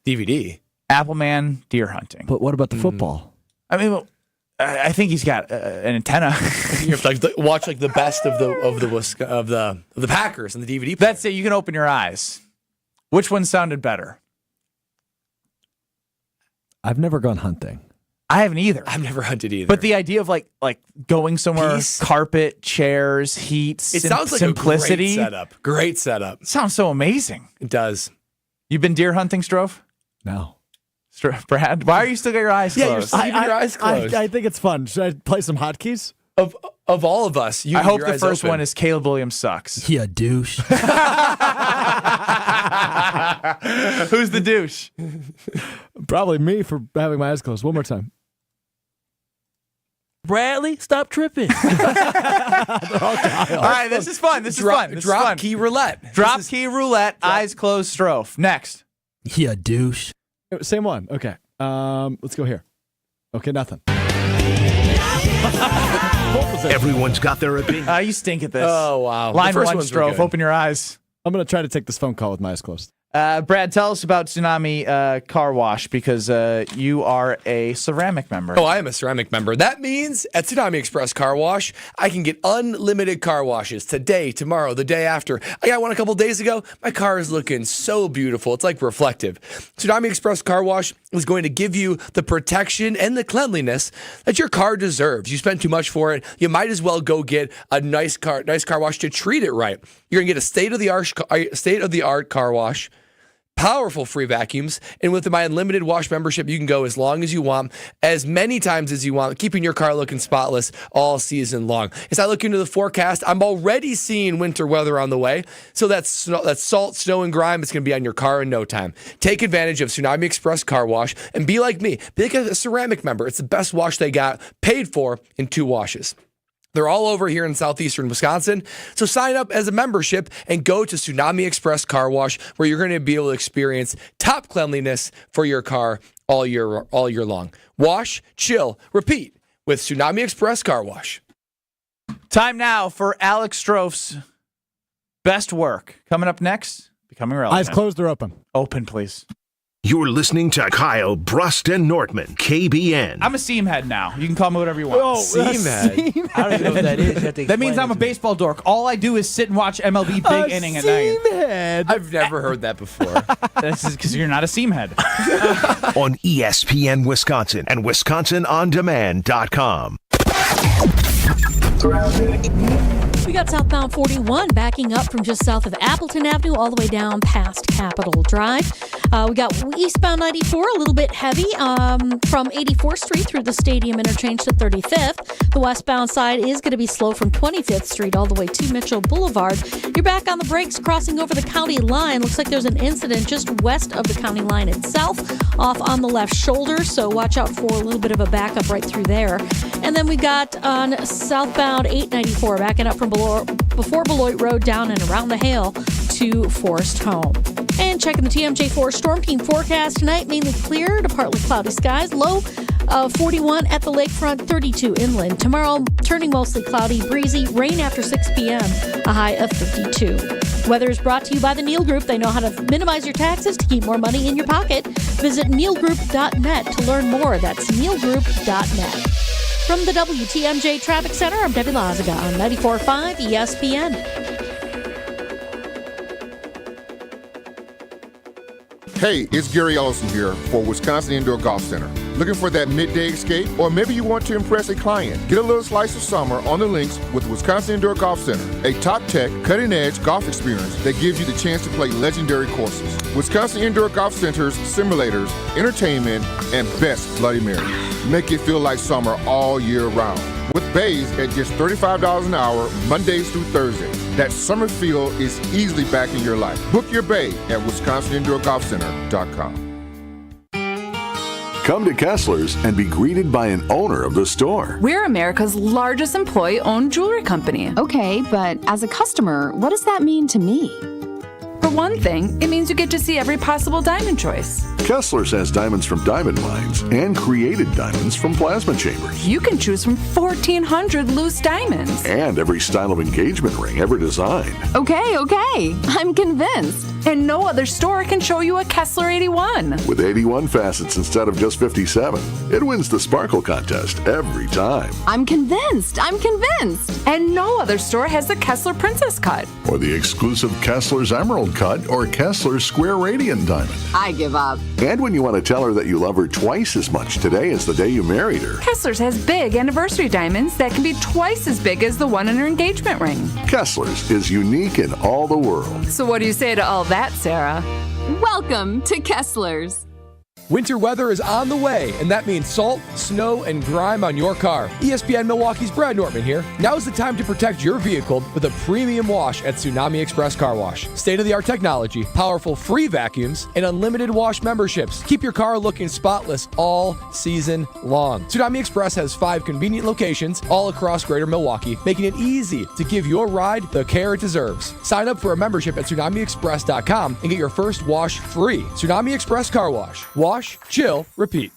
DVD?
Appleman deer hunting.
But what about the football?
I think he's got an antenna.
You have to watch the best of the Packers and the DVD player.
That's it. You can open your eyes. Which one sounded better?
I've never gone hunting.
I haven't either.
I've never hunted either.
But the idea of like going somewhere, carpet, chairs, heat,
sounds like
simplicity.
A great setup. Great setup.
It sounds so amazing.
It does.
You been deer hunting, Strofe?
No.
Brad, why are you still got your eyes closed?
Yeah, you're your eyes closed.
I think it's fun. Should I play some hotkeys?
Of all of us,
I hope the first one is Caleb Williams sucks.
Yeah, douche.
Who's the douche?
Probably me for having my eyes closed. One more time.
Bradley, stop tripping.
All right, this is fun. This is fun.
Drop key roulette.
Drop key roulette. Eyes closed. Strofe. Next.
Yeah, douche.
Same one. Okay. Let's go here. Okay, nothing.
Everyone's got their opinion.
You stink at this.
Oh, wow.
Line 1, Strofe. Open your eyes.
I'm going to try to take this phone call with my eyes closed.
Brad, tell us about Tsunami Car Wash because you are a ceramic member.
Oh, I am a ceramic member. That means at Tsunami Express Car Wash, I can get unlimited car washes today, tomorrow, the day after. I got one a couple days ago. My car is looking so beautiful. It's like reflective. Tsunami Express Car Wash is going to give you the protection and the cleanliness that your car deserves. You spend too much for it. You might as well go get a nice car wash to treat it right. You're going to get a state-of-the-art car wash. Powerful free vacuums, and with my unlimited wash membership, you can go as long as you want, as many times as you want, keeping your car looking spotless all season long. As I look into the forecast, I'm already seeing winter weather on the way, so that salt, snow, and grime is going to be on your car in no time. Take advantage of Tsunami Express Car Wash and be like me. Be like a ceramic member. It's the best wash they got, paid for in 2 washes. They're all over here in southeastern Wisconsin. So sign up as a membership and go to Tsunami Express Car Wash, where you're going to be able to experience top cleanliness for your car all year long. Wash, chill, repeat with Tsunami Express Car Wash.
Time now for Alex Strofe's best work. Coming up next, Becoming Relevant.
Eyes closed or open?
Open, please.
You're listening to Kyle, Brust, and Nortman, KBN.
I'm a seam head now. You can call me whatever you want.
Oh,
seam head.
I don't even know what that is.
That means I'm a baseball dork. All I do is sit and watch MLB Big Inning at night.
Seam head.
I've never heard that before.
This is because you're not a seam head.
On ESPN Wisconsin and WisconsinOnDemand.com.
We got southbound 41 backing up from just south of Appleton Avenue all the way down past Capitol Drive. We got eastbound 94 a little bit heavy from 84th Street through the Stadium interchange to 35th. The westbound side is going to be slow from 25th Street all the way to Mitchell Boulevard. You're back on the brakes crossing over the county line. Looks like there's an incident just west of the county line itself off on the left shoulder, so watch out for a little bit of a backup right through there. And then we got on southbound 894 backing up from before Beloit Road down and around the Hale to Forest Home. And checking the TMJ4 Storm Team forecast tonight, mainly clear to partly cloudy skies. Low of 41 at the lakefront, 32 inland. Tomorrow, turning mostly cloudy, breezy, rain after 6 p.m., a high of 52. Weather is brought to you by the Neal Group. They know how to minimize your taxes to keep more money in your pocket. Visit nealgroup.net to learn more. That's nealgroup.net. From the WTMJ Traffic Center, I'm Debbie Lazaga on 94.5 ESPN.
Hey, it's Gary Ellison here for Wisconsin Indoor Golf Center. Looking for that midday escape? Or maybe you want to impress a client? Get a little slice of summer on the links with Wisconsin Indoor Golf Center, a top-tech, cutting-edge golf experience that gives you the chance to play legendary courses. Wisconsin Indoor Golf Center's simulators, entertainment, and best Bloody Mary make it feel like summer all year round. With bays at just $35 an hour, Mondays through Thursdays. That summer feel is easily back in your life. Book your bay at WisconsinIndoorGolfCenter.com.
Come to Kessler's and be greeted by an owner of the store.
We're America's largest employee-owned jewelry company.
Okay, but as a customer, what does that mean to me?
For one thing, it means you get to see every possible diamond choice.
Kessler's has diamonds from diamond mines and created diamonds from plasma chambers.
You can choose from 1,400 loose diamonds.
And every style of engagement ring ever designed.
Okay, I'm convinced.
And no other store can show you a Kessler 81.
With 81 facets instead of just 57, it wins the Sparkle contest every time.
I'm convinced.
And no other store has the Kessler Princess Cut.
Or the exclusive Kessler's Emerald Cut or Kessler's Square Radiant Diamond.
I give up.
And when you want to tell her that you love her twice as much today as the day you married her.
Kessler's has big anniversary diamonds that can be twice as big as the one in her engagement ring.
Kessler's is unique in all the world.
So what do you say to all that, Sarah?
Welcome to Kessler's.
Winter weather is on the way, and that means salt, snow, and grime on your car. ESPN Milwaukee's Brad Nortman here. Now's the time to protect your vehicle with a premium wash at Tsunami Express Car Wash. State-of-the-art technology, powerful free vacuums, and unlimited wash memberships. Keep your car looking spotless all season long. Tsunami Express has 5 convenient locations all across greater Milwaukee, making it easy to give your ride the care it deserves. Sign up for a membership at TsunamiExpress.com and get your first wash free. Tsunami Express Car Wash. Wash, chill, repeat.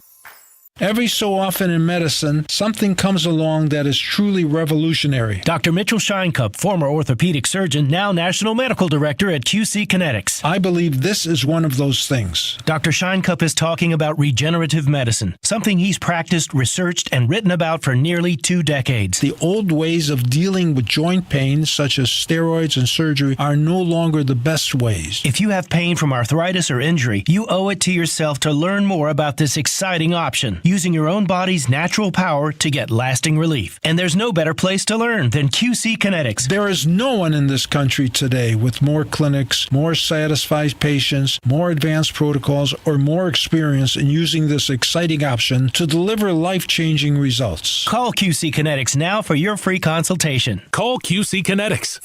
Every so often in medicine, something comes along that is truly revolutionary.
Dr. Mitchell Scheinkup, former orthopedic surgeon, now National Medical Director at QC Kinetics.
I believe this is one of those things.
Dr. Scheinkup is talking about regenerative medicine, something he's practiced, researched, and written about for nearly 2 decades.
The old ways of dealing with joint pain, such as steroids and surgery, are no longer the best ways.
If you have pain from arthritis or injury, you owe it to yourself to learn more about this exciting option, using your own body's natural power to get lasting relief. And there's no better place to learn than QC Kinetics.
There is no one in this country today with more clinics, more satisfied patients, more advanced protocols, or more experience in using this exciting option to deliver life-changing results.
Call QC Kinetics now for your free consultation.
Call QC Kinetics,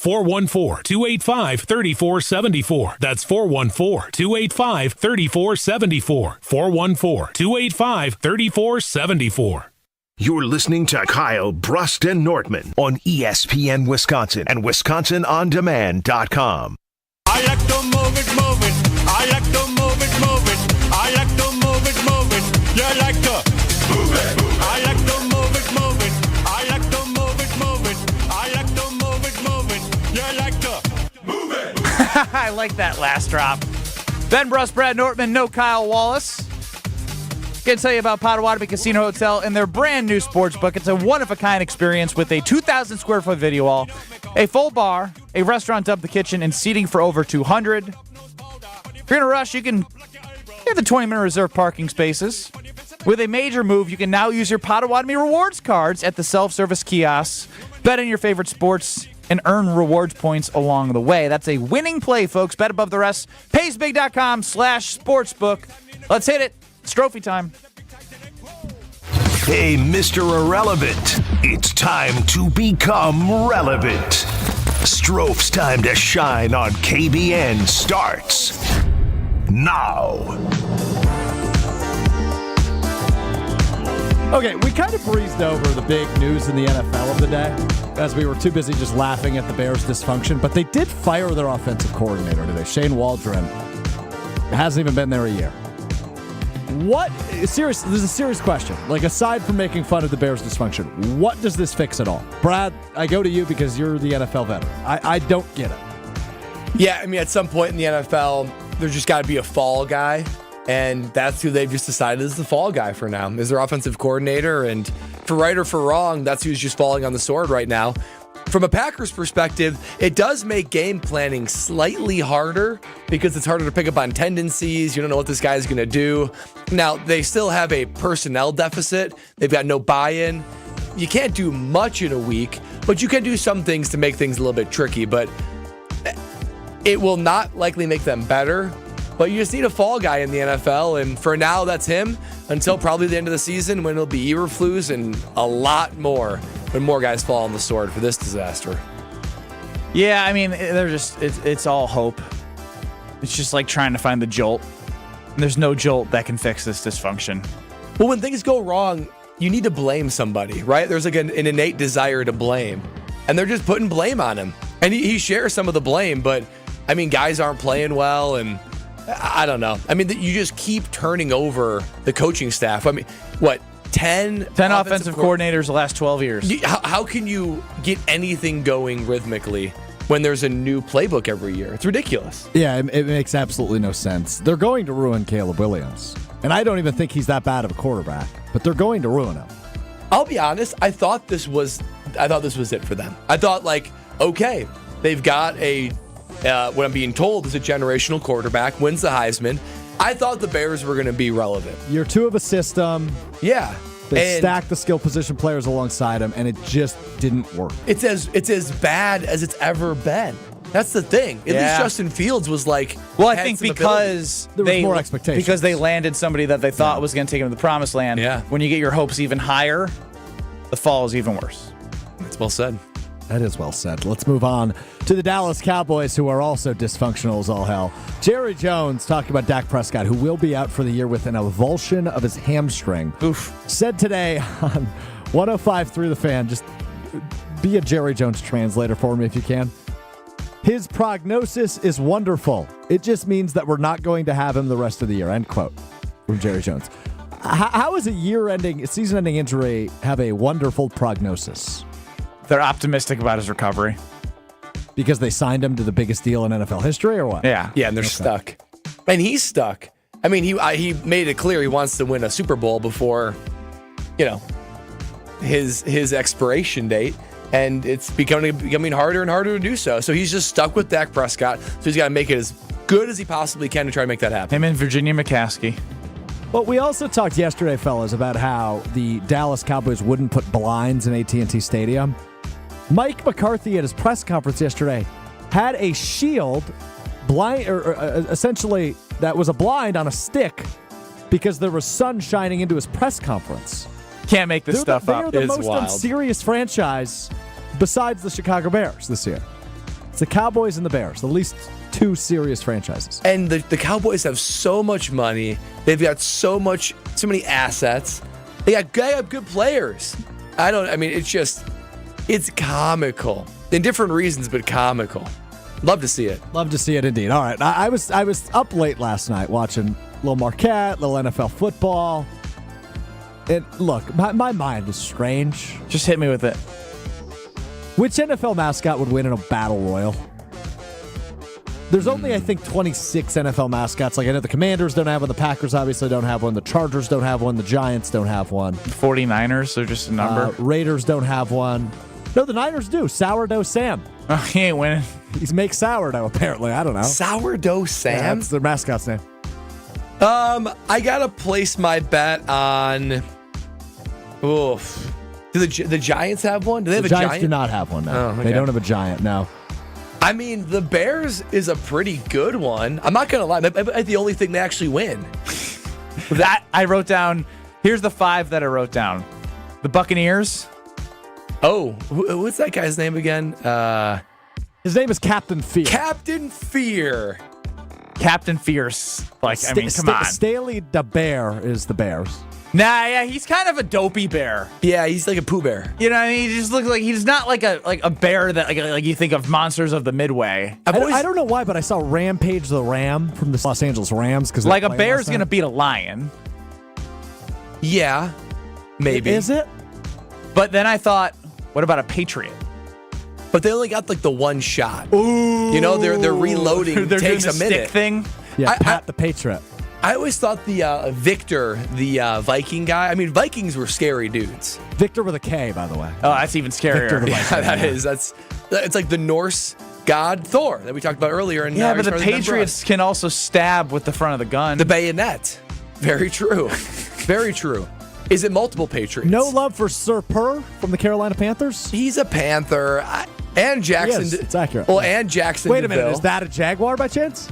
414-285-3474. That's 414-285-3474. 414-285-3474.
You're listening to Kyle, Brust, and Nortman on ESPN Wisconsin and WisconsinOnDemand.com.
I like to move it. I like to move it. I like to move it. You like to move it. I like to move it. I like to move it. I like to move it. You like to move it.
I like that last drop. Ben Brust, Brad Nortman, no Kyle Wallace. Going to tell you about Potawatomi Casino Hotel and their brand new sports book. It's a one-of-a-kind experience with a 2,000 square foot video wall, a full bar, a restaurant dubbed the kitchen, and seating for over 200. If you're in a rush, you can get the 20-minute reserved parking spaces. With a major move, you can now use your Potawatomi rewards cards at the self-service kiosks, bet on your favorite sports, and earn rewards points along the way. That's a winning play, folks. Bet above the rest. PaysBig.com/sportsbook. Let's hit it. It's trophy time.
Hey, Mr. Irrelevant, it's time to become relevant. Stroph's time to shine on KBN starts now.
Okay, we kind of breezed over the big news in the NFL of the day as we were too busy just laughing at the Bears' dysfunction, but they did fire their offensive coordinator today. Shane Waldron hasn't even been there a year. This is a serious question. Like, aside from making fun of the Bears' dysfunction, what does this fix at all? Brad, I go to you because you're the NFL veteran. I don't get it.
Yeah, I mean, at some point in the NFL, there's just got to be a fall guy, and that's who they've just decided is the fall guy for now, is their offensive coordinator, and for right or for wrong, that's who's just falling on the sword right now. From a Packers perspective, it does make game planning slightly harder because it's harder to pick up on tendencies. You don't know what this guy's going to do. Now, they still have a personnel deficit. They've got no buy-in. You can't do much in a week, but you can do some things to make things a little bit tricky. But it will not likely make them better. But you just need a fall guy in the NFL, and for now, that's him until probably the end of the season when it'll be Eberflus and a lot more when more guys fall on the sword for this disaster.
Yeah, I mean, it's all hope. It's just like trying to find the jolt. And there's no jolt that can fix this dysfunction.
Well, when things go wrong, you need to blame somebody, right? There's like an innate desire to blame, and they're just putting blame on him. And he shares some of the blame, but I mean, guys aren't playing well, and I don't know. I mean, you just keep turning over the coaching staff. I mean, what, 10
offensive coordinators the last 12 years.
How can you get anything going rhythmically when there's a new playbook every year? It's ridiculous.
Yeah, it makes absolutely no sense. They're going to ruin Caleb Williams. And I don't even think he's that bad of a quarterback, but they're going to ruin him.
I'll be honest, I thought this was it for them. I thought, like, okay, they've got what I'm being told is a generational quarterback, wins the Heisman. I thought the Bears were going to be relevant.
Year two of a system.
Yeah.
They stacked the skill position players alongside him, and it just didn't work.
It's as bad as it's ever been. That's the thing. At least Justin Fields was like,
well, I think because
there was more expectations.
Because they landed somebody that they thought was going to take them to the promised land.
Yeah.
When you get your hopes even higher, the fall is even worse.
That's well said.
That is well said. Let's move on to the Dallas Cowboys, who are also dysfunctional as all hell. Jerry Jones talking about Dak Prescott, who will be out for the year with an avulsion of his hamstring.
Oof.
Said today on 105.3 The Fan, just be a Jerry Jones translator for me if you can. His prognosis is wonderful. It just means that we're not going to have him the rest of the year. End quote from Jerry Jones. How is a season-ending injury have a wonderful prognosis?
They're optimistic about his recovery.
Because they signed him to the biggest deal in NFL history, or what?
Yeah.
Yeah, and they're stuck. And he's stuck. I mean, he made it clear he wants to win a Super Bowl before, his expiration date, and it's becoming harder and harder to do so. So he's just stuck with Dak Prescott, so he's got to make it as good as he possibly can to try to make that happen.
Him and Virginia McCaskey.
Well, we also talked yesterday, fellas, about how the Dallas Cowboys wouldn't put blinds in AT&T Stadium. Mike McCarthy at his press conference yesterday had a shield essentially that was a blind on a stick because there was sun shining into his press conference.
Can't make this stuff up.
They're the most unserious franchise besides the Chicago Bears this year. It's the Cowboys and the Bears, the least two serious franchises.
And the Cowboys have so much money. They've got so many assets. They got good players. It's comical. In different reasons, but comical. Love to see it.
Love to see it indeed. All right. I was up late last night watching little Marquette, little NFL football. And look, my mind is strange.
Just hit me with it.
Which NFL mascot would win in a battle royal? There's only, I think, 26 NFL mascots. Like, I know the Commanders don't have one. The Packers obviously don't have one. The Chargers don't have one. The Giants don't have one.
49ers, they're just a number.
Raiders don't have one. No, the Niners do. Sourdough Sam.
Oh, he ain't winning.
He's make sourdough, apparently. I don't know.
Sourdough Sam?
Yeah, that's their mascot's name.
I got to place my bet on... Do the Giants have one? Do they have
The
a
Giants
giant?
do not have one, no.
Oh, okay.
They don't have a giant, no.
I mean, the Bears is a pretty good one. I'm not going to lie. That's the only thing they actually win.
That I wrote down. Here's the 5 that I wrote down. The Buccaneers.
Oh, what's that guy's name again?
His name is Captain Fear.
Captain Fear.
Captain Fierce. Like, I mean, come on.
Staley the Bear is the Bears.
Nah, yeah, he's kind of a dopey bear.
Yeah, he's like a Pooh Bear.
You know what I mean? He just looks like he's not like a bear that like you think of Monsters of the Midway.
I don't know why, but I saw Rampage the Ram from the Los Angeles Rams.
Like a bear's going to beat a lion.
Yeah, maybe.
Is it?
But then I thought, what about a Patriot?
But they only got like the one shot. Ooh. You know, they're reloading.
They're
takes
doing
a
the
minute.
stick thing.
Yeah, Pat the Patriot.
I always thought the Victor, the Viking guy. I mean, Vikings were scary dudes.
Victor with a K, by the way.
Oh, that's even scarier.
Victor the Viking.
Yeah, that is. It's like the Norse god Thor that we talked about earlier. In,
yeah, but the Patriots can also stab with the front of the gun.
The bayonet. Very true. Very true. Is it multiple Patriots?
No love for Sir Purr from the Carolina Panthers?
He's a Panther. And Jackson.
Yes, it's accurate.
Well, and Jackson.
Wait a minute. Is that a Jaguar by chance?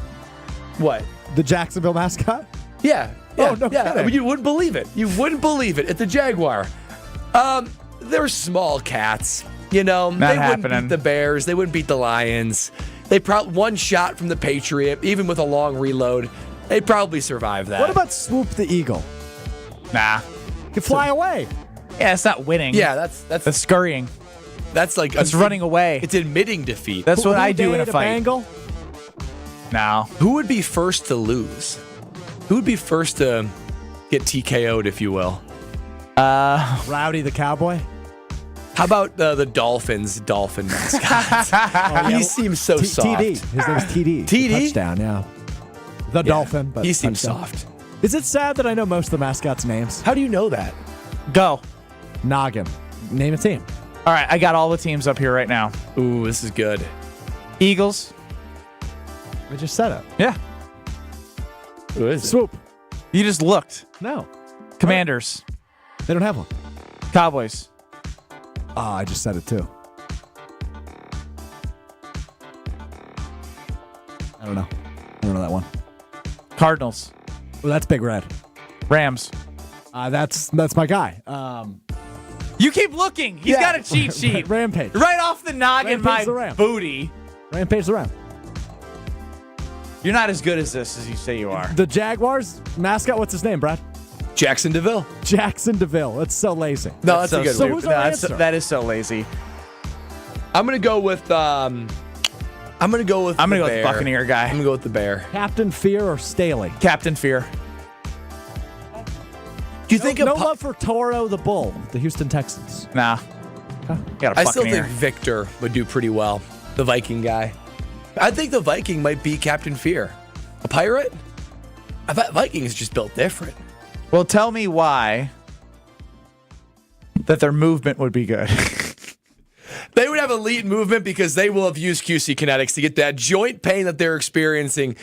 What?
The Jacksonville mascot?
Yeah.
Oh, no
yeah.
kidding.
You wouldn't believe it. You wouldn't believe it. It's a Jaguar. They're small cats. You know, they wouldn't beat the Bears. They wouldn't beat the Lions. They probably one shot from the Patriot, even with a long reload. They'd probably survive that.
What about Swoop the Eagle?
Nah.
You can fly away.
Yeah, it's not winning.
Yeah, that's
scurrying.
That's like
it's running away.
It's admitting defeat.
That's what I do in a fight.
Bangle?
No.
Who would be first to lose? Who would be first to get TKO'd, if you will?
Rowdy the Cowboy?
How about the Dolphins dolphin mascot? He seems so soft.
TD. His name is TD.
TD?
Touchdown, yeah. The Dolphin. But
he seems
touchdown.
soft.
Is it sad that I know most of the mascots' names?
How do you know that?
Go.
Noggin. Name a team.
All right, I got all the teams up here right now.
Ooh, this is good.
Eagles.
I just said it.
Yeah.
Who is it?
Swoop.
You just looked.
No.
Commanders.
They don't have one.
Cowboys.
Oh, I just said it too. I don't know. I don't know that one.
Cardinals.
Well, that's Big Red.
Rams.
That's my guy.
You keep looking. He's got a cheat sheet.
Rampage.
Right off the noggin,
Rampage the
my
Ram.
booty.
Rampage the Ram.
You're not as good as this as you say you are.
The Jaguars mascot, what's his name, Brad?
Jackson DeVille.
Jackson DeVille. That's so lazy.
No, that's a good
So
one.
who's our answer?
That is so lazy.
I'm gonna go with the
Buccaneer guy.
I'm gonna go with the Bear.
Captain Fear or Staley?
Captain Fear.
Do you think
no love for Toro the Bull, the Houston Texans?
Nah. Got a
I still
Buccaneer.
think Victor would do pretty well. The Viking guy. I think the Viking might be Captain Fear. A pirate? I bet Vikings just built different.
Well, tell me why that their movement would be good.
They would have elite movement because they will have used QC Kinetics to get that joint pain that they're experiencing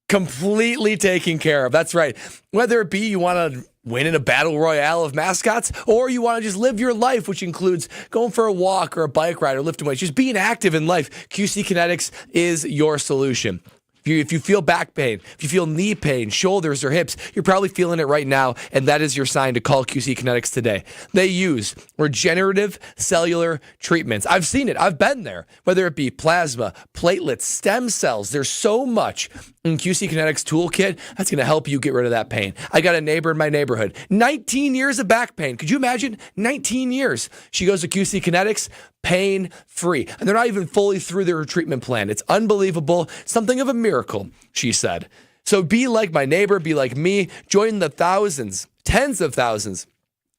completely taken care of. That's right. Whether it be you want to win in a battle royale of mascots, or you want to just live your life, which includes going for a walk or a bike ride or lifting weights, just being active in life, QC Kinetics is your solution. If you feel back pain, if you feel knee pain, shoulders or hips, you're probably feeling it right now, and that is your sign to call QC Kinetics today. They use regenerative cellular treatments. I've seen it. I've been there. Whether it be plasma, platelets, stem cells, there's so much in QC Kinetics toolkit that's going to help you get rid of that pain. I got a neighbor in my neighborhood, 19 years of back pain. Could you imagine? 19 years. She goes to QC Kinetics, pain-free. And they're not even fully through their treatment plan. It's unbelievable. Something of a miracle, she said. So be like my neighbor, be like me. Join the thousands, tens of thousands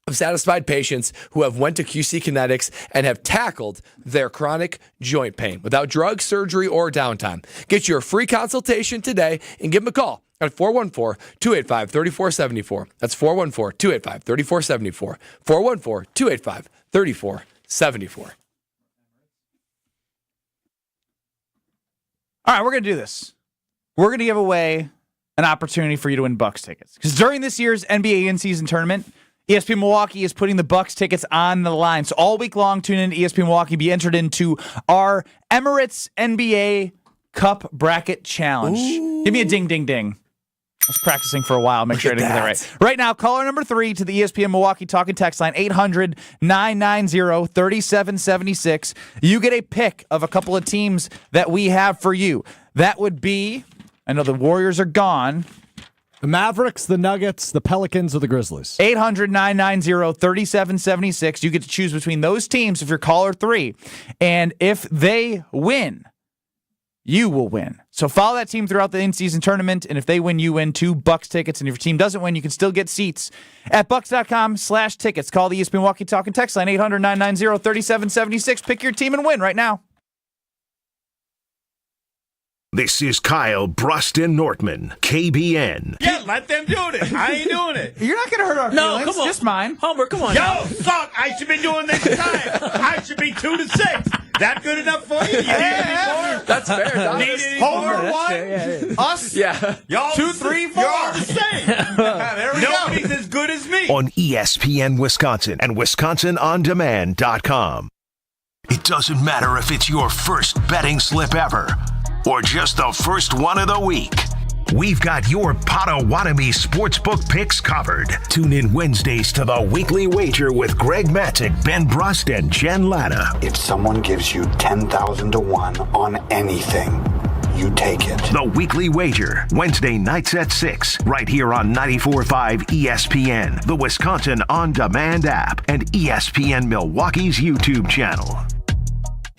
of satisfied patients who have went to QC Kinetics and have tackled their chronic joint pain without drug, surgery, or downtime. Get your free consultation today and give them a call at 414-285-3474. That's 414-285-3474. 414-285-3474.
All right, we're going to do this. We're going to give away an opportunity for you to win Bucks tickets. Because during this year's NBA in-season tournament, ESPN Milwaukee is putting the Bucks tickets on the line. So all week long, tune in to ESPN Milwaukee, be entered into our Emirates NBA Cup Bracket Challenge. Ooh. Give me a ding, ding, ding. I was practicing for a while. Make sure I didn't get that right. Right now, caller number 3 to the ESPN Milwaukee Talk and Text line, 800-990-3776. You get a pick of a couple of teams that we have for you. That would be, I know the Warriors are gone.
The Mavericks, the Nuggets, the Pelicans, or the Grizzlies.
800-990-3776. You get to choose between those teams if you're caller 3. And if they win, you will win. So follow that team throughout the in-season tournament, and if they win, you win 2 Bucks tickets. And if your team doesn't win, you can still get seats at bucks.com/tickets. Call the ESPN Milwaukee Talk and Text line, 800-990-3776. Pick your team and win right now.
This is Kyle, Brust, and Nortman, KBN.
Yeah, let them do this. I ain't doing it.
You're not going to hurt our feelings.
Come on.
Just mine.
Homer, come on.
Yo, fuck, I should be doing this time. I should be 2-6. That good enough for you? You need any more?
That's fair.
Need any Homer 1? Us?
Yeah.
Y'all 2, 3, 4. You're all the same. There we Nobody's as good as me.
On ESPN Wisconsin and WisconsinOnDemand.com. It doesn't matter if it's your first betting slip ever or just the first one of the week. We've got your Potawatomi sportsbook picks covered. Tune in Wednesdays to the Weekly Wager with Greg Matzik, Ben Brust, and Jen Latta.
If someone gives you 10,000 to 1 on anything, you take it.
The Weekly Wager, Wednesday nights at 6, right here on 94.5 ESPN, the Wisconsin On Demand app, and ESPN Milwaukee's YouTube channel.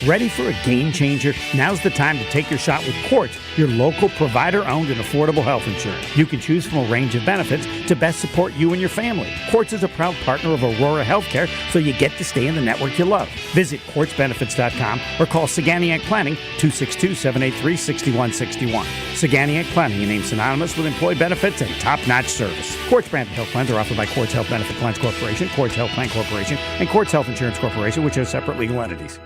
Ready for a game changer? Now's the time to take your shot with Quartz, your local provider-owned and affordable health insurance. You can choose from a range of benefits to best support you and your family. Quartz is a proud partner of Aurora Healthcare, so you get to stay in the network you love. Visit quartzbenefits.com or call Saganiac Planning 262-783-6161. Saganiac Planning, a name synonymous with employee benefits and top-notch service. Quartz branded health plans are offered by Quartz Health Benefit Plans Corporation, Quartz Health Plan Corporation, and Quartz Health Insurance Corporation, which are separate legal entities.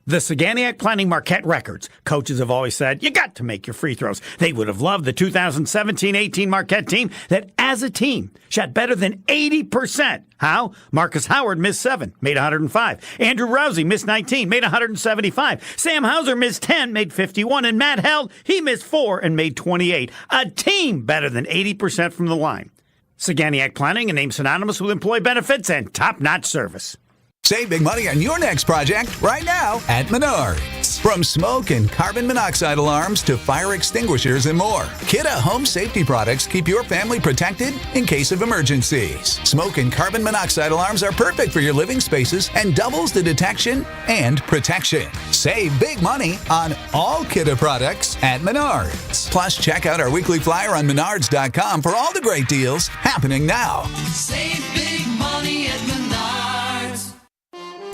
The Saganiac Planning Marquette Records. Coaches have always said, you got to make your free throws. They would have loved the 2017-18 Marquette team that, as a team, shot better than 80%. How? Marcus Howard missed 7, made 105. Andrew Rousey missed 19, made 175. Sam Hauser missed 10, made 51. And Matt Held, he missed 4 and made 28. A team better than 80% from the line. Saganiac Planning, a name synonymous with employee benefits and top-notch service.
Save big money on your next project right now at Menards. From smoke and carbon monoxide alarms to fire extinguishers and more, Kidde Home Safety products keep your family protected in case of emergencies. Smoke and carbon monoxide alarms are perfect for your living spaces and doubles the detection and protection. Save big money on all Kidde products at Menards. Plus, check out our weekly flyer on Menards.com for all the great deals happening now.
Save big money at Menards.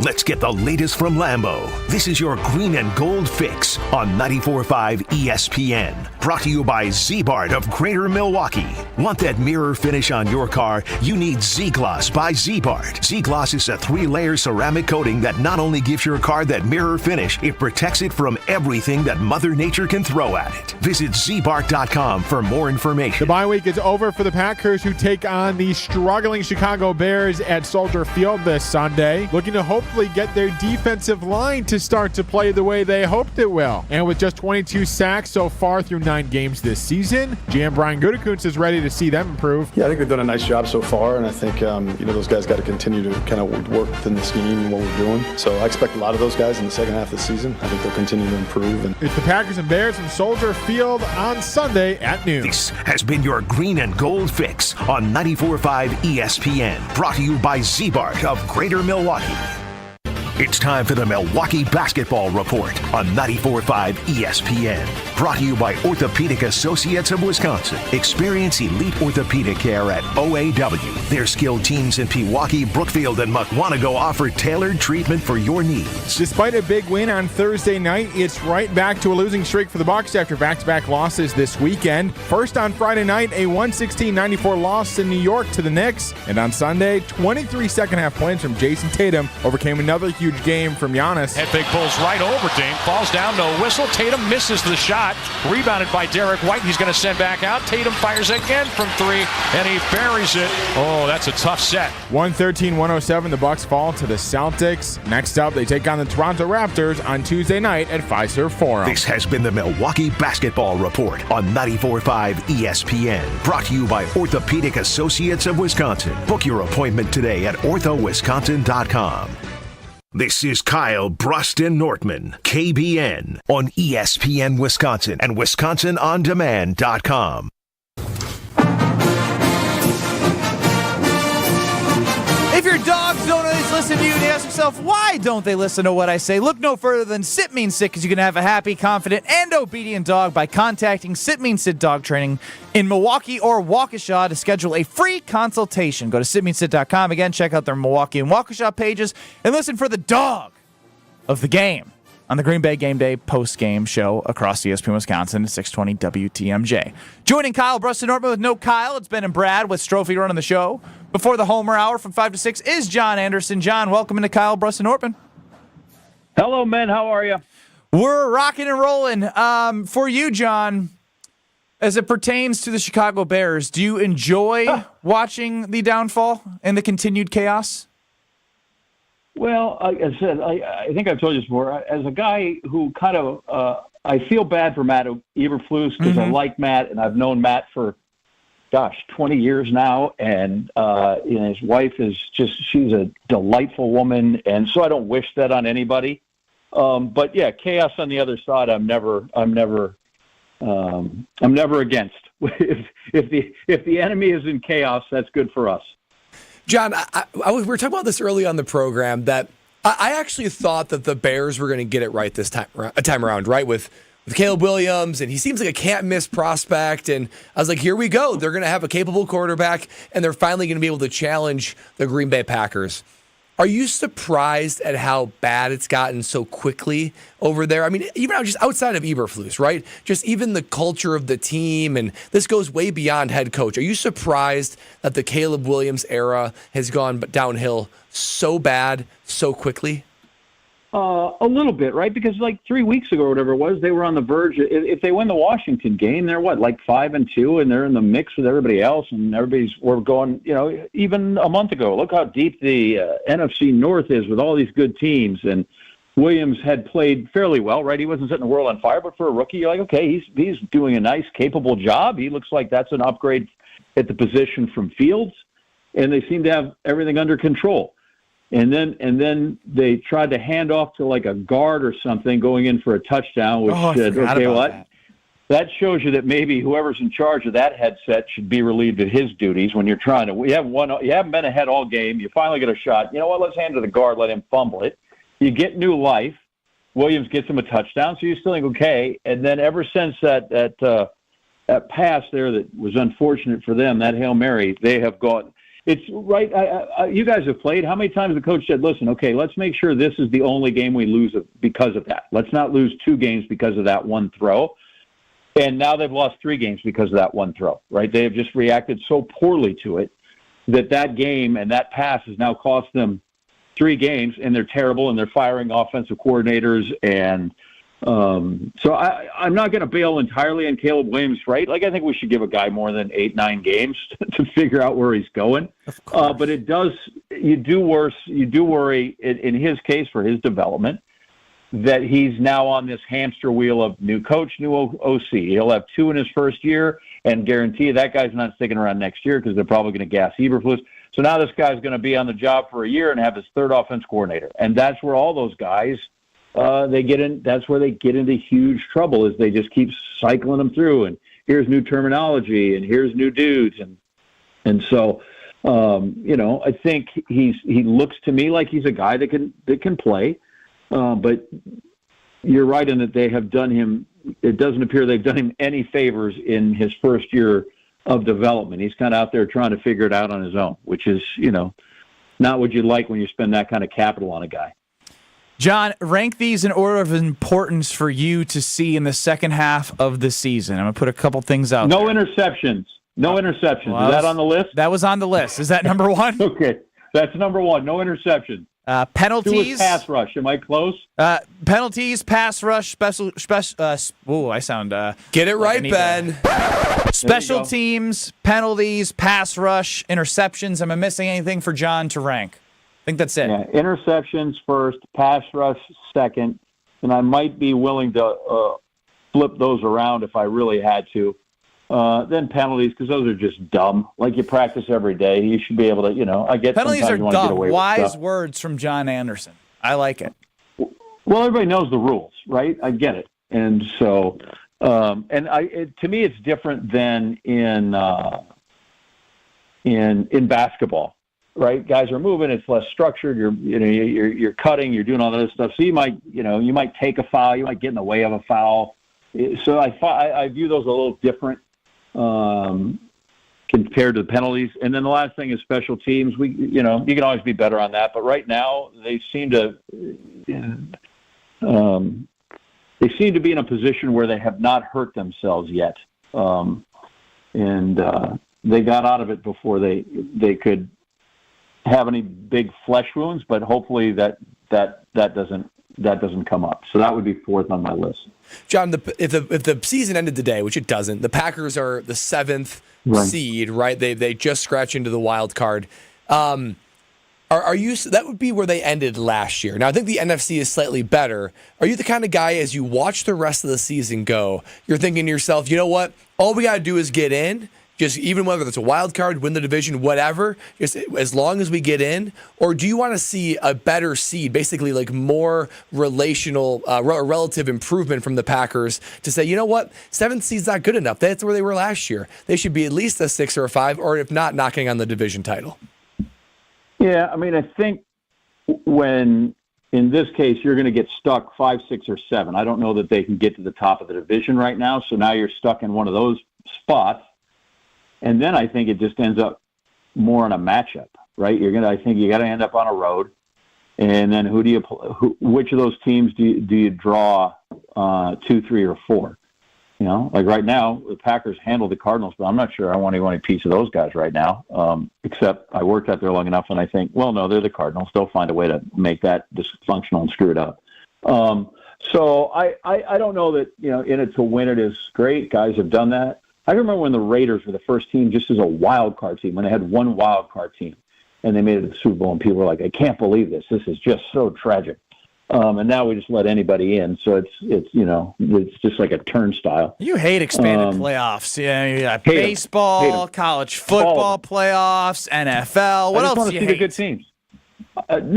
Let's get the latest from Lambeau. This is your green and gold fix on 94.5 ESPN. Brought to you by Z-Bart of Greater Milwaukee. Want that mirror finish on your car? You need Z-Gloss by Z-Bart. Z-Gloss is a 3-layer ceramic coating that not only gives your car that mirror finish, it protects it from everything that Mother Nature can throw at it. Visit zbart.com for more information.
The bye week is over for the Packers, who take on the struggling Chicago Bears at Soldier Field this Sunday, looking to hopefully get their defensive line to start to play the way they hoped it will. And with just 22 sacks so far through 9 games this season, GM Brian Gutekunst is ready to see them improve.
Yeah, I think they've done a nice job so far, and I think those guys got to continue to kind of work within the scheme and what we're doing. So I expect a lot of those guys in the second half of the season. I think they'll continue to improve. And
it's the Packers and Bears from Soldier Field on Sunday at noon.
This has been your green and gold fix on 94.5 ESPN. Brought to you by Z-Bart of Greater Milwaukee. It's time for the Milwaukee Basketball Report on 94.5 ESPN. Brought to you by Orthopedic Associates of Wisconsin. Experience elite orthopedic care at OAW. Their skilled teams in Pewaukee, Brookfield, and Mukwonago offer tailored treatment for your needs.
Despite a big win on Thursday night, it's right back to a losing streak for the Bucks after back-to-back losses this weekend. First on Friday night, a 116-94 loss in New York to the Knicks. And on Sunday, 23 second-half points from Jason Tatum overcame another huge huge game from Giannis.
Head fake pulls right over Dame, falls down, no whistle. Tatum misses the shot, rebounded by Derek White. He's going to send back out. Tatum fires again from 3, and he buries it. Oh, that's a tough set.
113-107, the Bucks fall to the Celtics. Next up, they take on the Toronto Raptors on Tuesday night at Fiserv Forum.
This has been the Milwaukee Basketball Report on 94.5 ESPN. Brought to you by Orthopedic Associates of Wisconsin. Book your appointment today at orthowisconsin.com. This is Kyle Brust and Nortman, KBN, on ESPN Wisconsin and WisconsinOnDemand.com.
If your dogs don't always listen to you, and you ask yourself, why don't they listen to what I say? Look no further than Sit Means Sit, because you can have a happy, confident, and obedient dog by contacting Sit Means Sit Dog Training in Milwaukee or Waukesha to schedule a free consultation. Go to sitmeansit.com. Again, check out their Milwaukee and Waukesha pages and listen for the dog of the game on the Green Bay Game Day post-game show across ESPN Wisconsin at 620 WTMJ. Joining Kyle Brust and Nortman with no Kyle, it's Ben and Brad with Strophy running the show. Before the Homer Hour from 5 to 6 is John Anderson. John, welcome into Kyle Brust and Nortman.
Hello, men. How are you?
We're rocking and rolling. For you, John, as it pertains to the Chicago Bears, do you enjoy watching the downfall and the continued chaos?
Well, like I said, I think I've told you this before. As a guy who kind of, I feel bad for Matt Eberflus because I like Matt, and I've known Matt for, 20 years now, and his wife is she's a delightful woman, and so I don't wish that on anybody. But yeah, chaos on the other side, I'm never against. If the enemy is in chaos, that's good for us.
John, we were talking about this early on the program that I actually thought that the Bears were going to get it right this time around, right? With Caleb Williams, and he seems like a can't-miss prospect, and I was like, here we go. They're going to have a capable quarterback, and they're finally going to be able to challenge the Green Bay Packers. Are you surprised at how bad it's gotten so quickly over there? I mean, even just outside of Eberflus, right? Just even the culture of the team, and this goes way beyond head coach. Are you surprised that the Caleb Williams era has gone downhill so bad so quickly?
A little bit, right? Because like 3 weeks ago or whatever it was, they were on the verge. If they win the Washington game, they're like 5-2, and they're in the mix with everybody else, and we're going, even a month ago, look how deep the NFC North is with all these good teams. And Williams had played fairly well, right? He wasn't setting the world on fire, but for a rookie, you're like, okay, he's doing a nice, capable job. He looks like that's an upgrade at the position from Fields, and they seem to have everything under control. And then they tried to hand off to like a guard or something going in for a touchhadown, which said, okay, well, that shows you that maybe whoever's in charge of that headset should be relieved of his duties when you're trying to. You haven't been ahead all game. You finally get a shot. You know what? Let's hand it to the guard. Let him fumble it. You get new life. Williams gets him a touchdown, so you still think, okay. And then ever since that pass there that was unfortunate for them, that Hail Mary, they have gone. It's right. You guys have played. How many times the coach said, listen, okay, let's make sure this is the only game we lose because of that. Let's not lose 2 games because of that one throw. And now they've lost 3 games because of that one throw, right? They have just reacted so poorly to it that game and that pass has now cost them 3 games, and they're terrible, and they're firing offensive coordinators. And so I'm not going to bail entirely on Caleb Williams, right? Like, I think we should give a guy more than 8-9 games to figure out where he's going. But you do worry in his case for his development that he's now on this hamster wheel of new coach, new OC. He'll have 2 in his first year, and guarantee you that guy's not sticking around next year because they're probably going to gas Eberflus. So now this guy's going to be on the job for a year and have his 3rd offense coordinator. And that's where all those guys that's where they get into huge trouble, is they just keep cycling them through, and here's new terminology and here's new dudes. And so, I think he looks to me like he's a guy that can play. But you're right in that they have done him. It doesn't appear they've done him any favors in his first year of development. He's kind of out there trying to figure it out on his own, which is, not what you like when you spend that kind of capital on a guy.
John, rank these in order of importance for you to see in the second half of the season. I'm going to put a couple things out there.
No interceptions. Well, is that on the list?
That was on the list. Is that number 1?
Okay. That's number 1. No interceptions.
Penalties.
Pass rush. Am I close?
Penalties, pass rush, special. I sound.
Get it right, Ben.
Special teams, penalties, pass rush, interceptions. Am I missing anything for John to rank? I think that's it.
Yeah, interceptions first, pass rush second, and I might be willing to flip those around if I really had to. Then penalties, because those are just dumb. Like you practice every day. You should be able to, I get
penalties are
you want to get away
dumb.
with
Wise
stuff.
words from John Anderson. I like it.
Well, everybody knows the rules, right? I get it. And so, to me, it's different than in basketball, right? Guys are moving. It's less structured. You're cutting. You're doing all that stuff. So you might take a foul. You might get in the way of a foul. So I view those a little different compared to the penalties. And then the last thing is special teams. You can always be better on that. But right now they seem to be in a position where they have not hurt themselves yet. And they got out of it before they could have any big flesh wounds, but hopefully that doesn't come up. So that would be fourth on my list.
John, if the season ended today, which it doesn't, the Packers are the 7th seed, right? They just scratch into the wild card. Are you? That would be where they ended last year. Now I think the NFC is slightly better. Are you the kind of guy, as you watch the rest of the season go, you're thinking to yourself, you know what? All we got to do is get in. Just even whether it's a wild card, win the division, whatever, just as long as we get in? Or do you want to see a better seed, basically like more relational, relative improvement from the Packers to say, you know what, 7th seed's not good enough. That's where they were last year. They should be at least a 6 or a 5, or if not, knocking on the division title.
Yeah, I mean, I think when, in this case, you're going to get stuck 5, 6, or 7. I don't know that they can get to the top of the division right now, so now you're stuck in one of those spots. And then I think it just ends up more in a matchup, right? I think you got to end up on a road, and then which of those teams do you draw 2, 3, or 4? Like right now, the Packers handle the Cardinals, but I'm not sure I want any piece of those guys right now. Except I worked out there long enough, and I think, well, no, they're the Cardinals. They'll find a way to make that dysfunctional and screw it up. So I don't know that in it to win it is great. Guys have done that. I remember when the Raiders were the first team just as a wild card team, when they had one wild card team, and they made it to the Super Bowl, and people were like, I can't believe this. This is just so tragic. And now we just let anybody in, so it's just like a turnstile.
You hate expanded playoffs. Yeah, you got baseball, college football playoffs, NFL. What else do you hate?
The good teams. I'm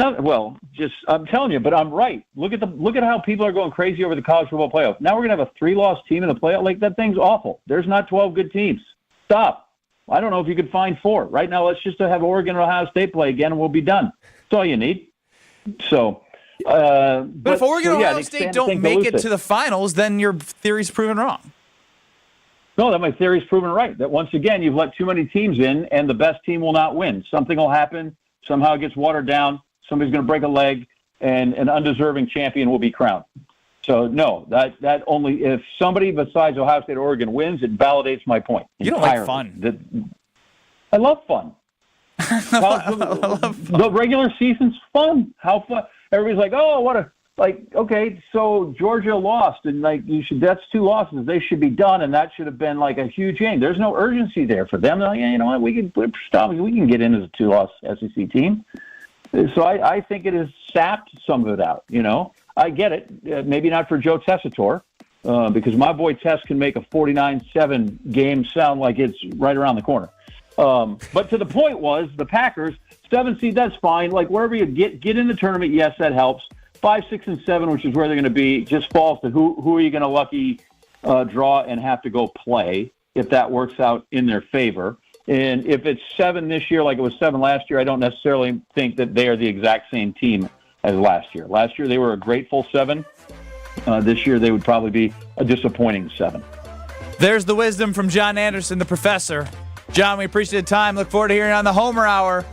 telling you, but I'm right. Look at how people are going crazy over the college football playoff. Now we're gonna have a 3-loss team in the playoff. Like, that thing's awful. There's not 12 good teams. Stop. I don't know if you could find 4 right now. Let's just have Oregon and Ohio State play again, and we'll be done. That's all you need. So,
but if Oregon and Ohio State don't make it to the finals, then your theory's proven wrong.
No, that my theory's proven right. That once again, you've let too many teams in, and the best team will not win. Something will happen. Somehow it gets watered down. Somebody's going to break a leg, and an undeserving champion will be crowned. So, no, that only if somebody besides Ohio State or Oregon wins, it validates my point.
You don't like fun.
I love fun. The regular season's fun. How fun. Everybody's like, oh, okay, so Georgia lost, and that's 2 losses. They should be done, and that should have been like a huge game. There's no urgency there for them. They're like, you know what, we can get in as a 2-loss SEC team. So I think it has sapped some of it out. I get it. Maybe not for Joe Tessitore, because my boy Tess can make a 49-7 game sound like it's right around the corner. But to the point was, the Packers, 7 seed, that's fine. Like, wherever you get in the tournament, yes, that helps. 5, 6, and 7, which is where they're going to be, just falls to who are you going to lucky draw and have to go play if that works out in their favor. And if it's 7 this year, like it was 7 last year, I don't necessarily think that they are the exact same team as last year. Last year, they were a grateful 7. This year, they would probably be a disappointing 7.
There's the wisdom from John Anderson, the professor. John, we appreciate the time. Look forward to hearing you on the Homer Hour.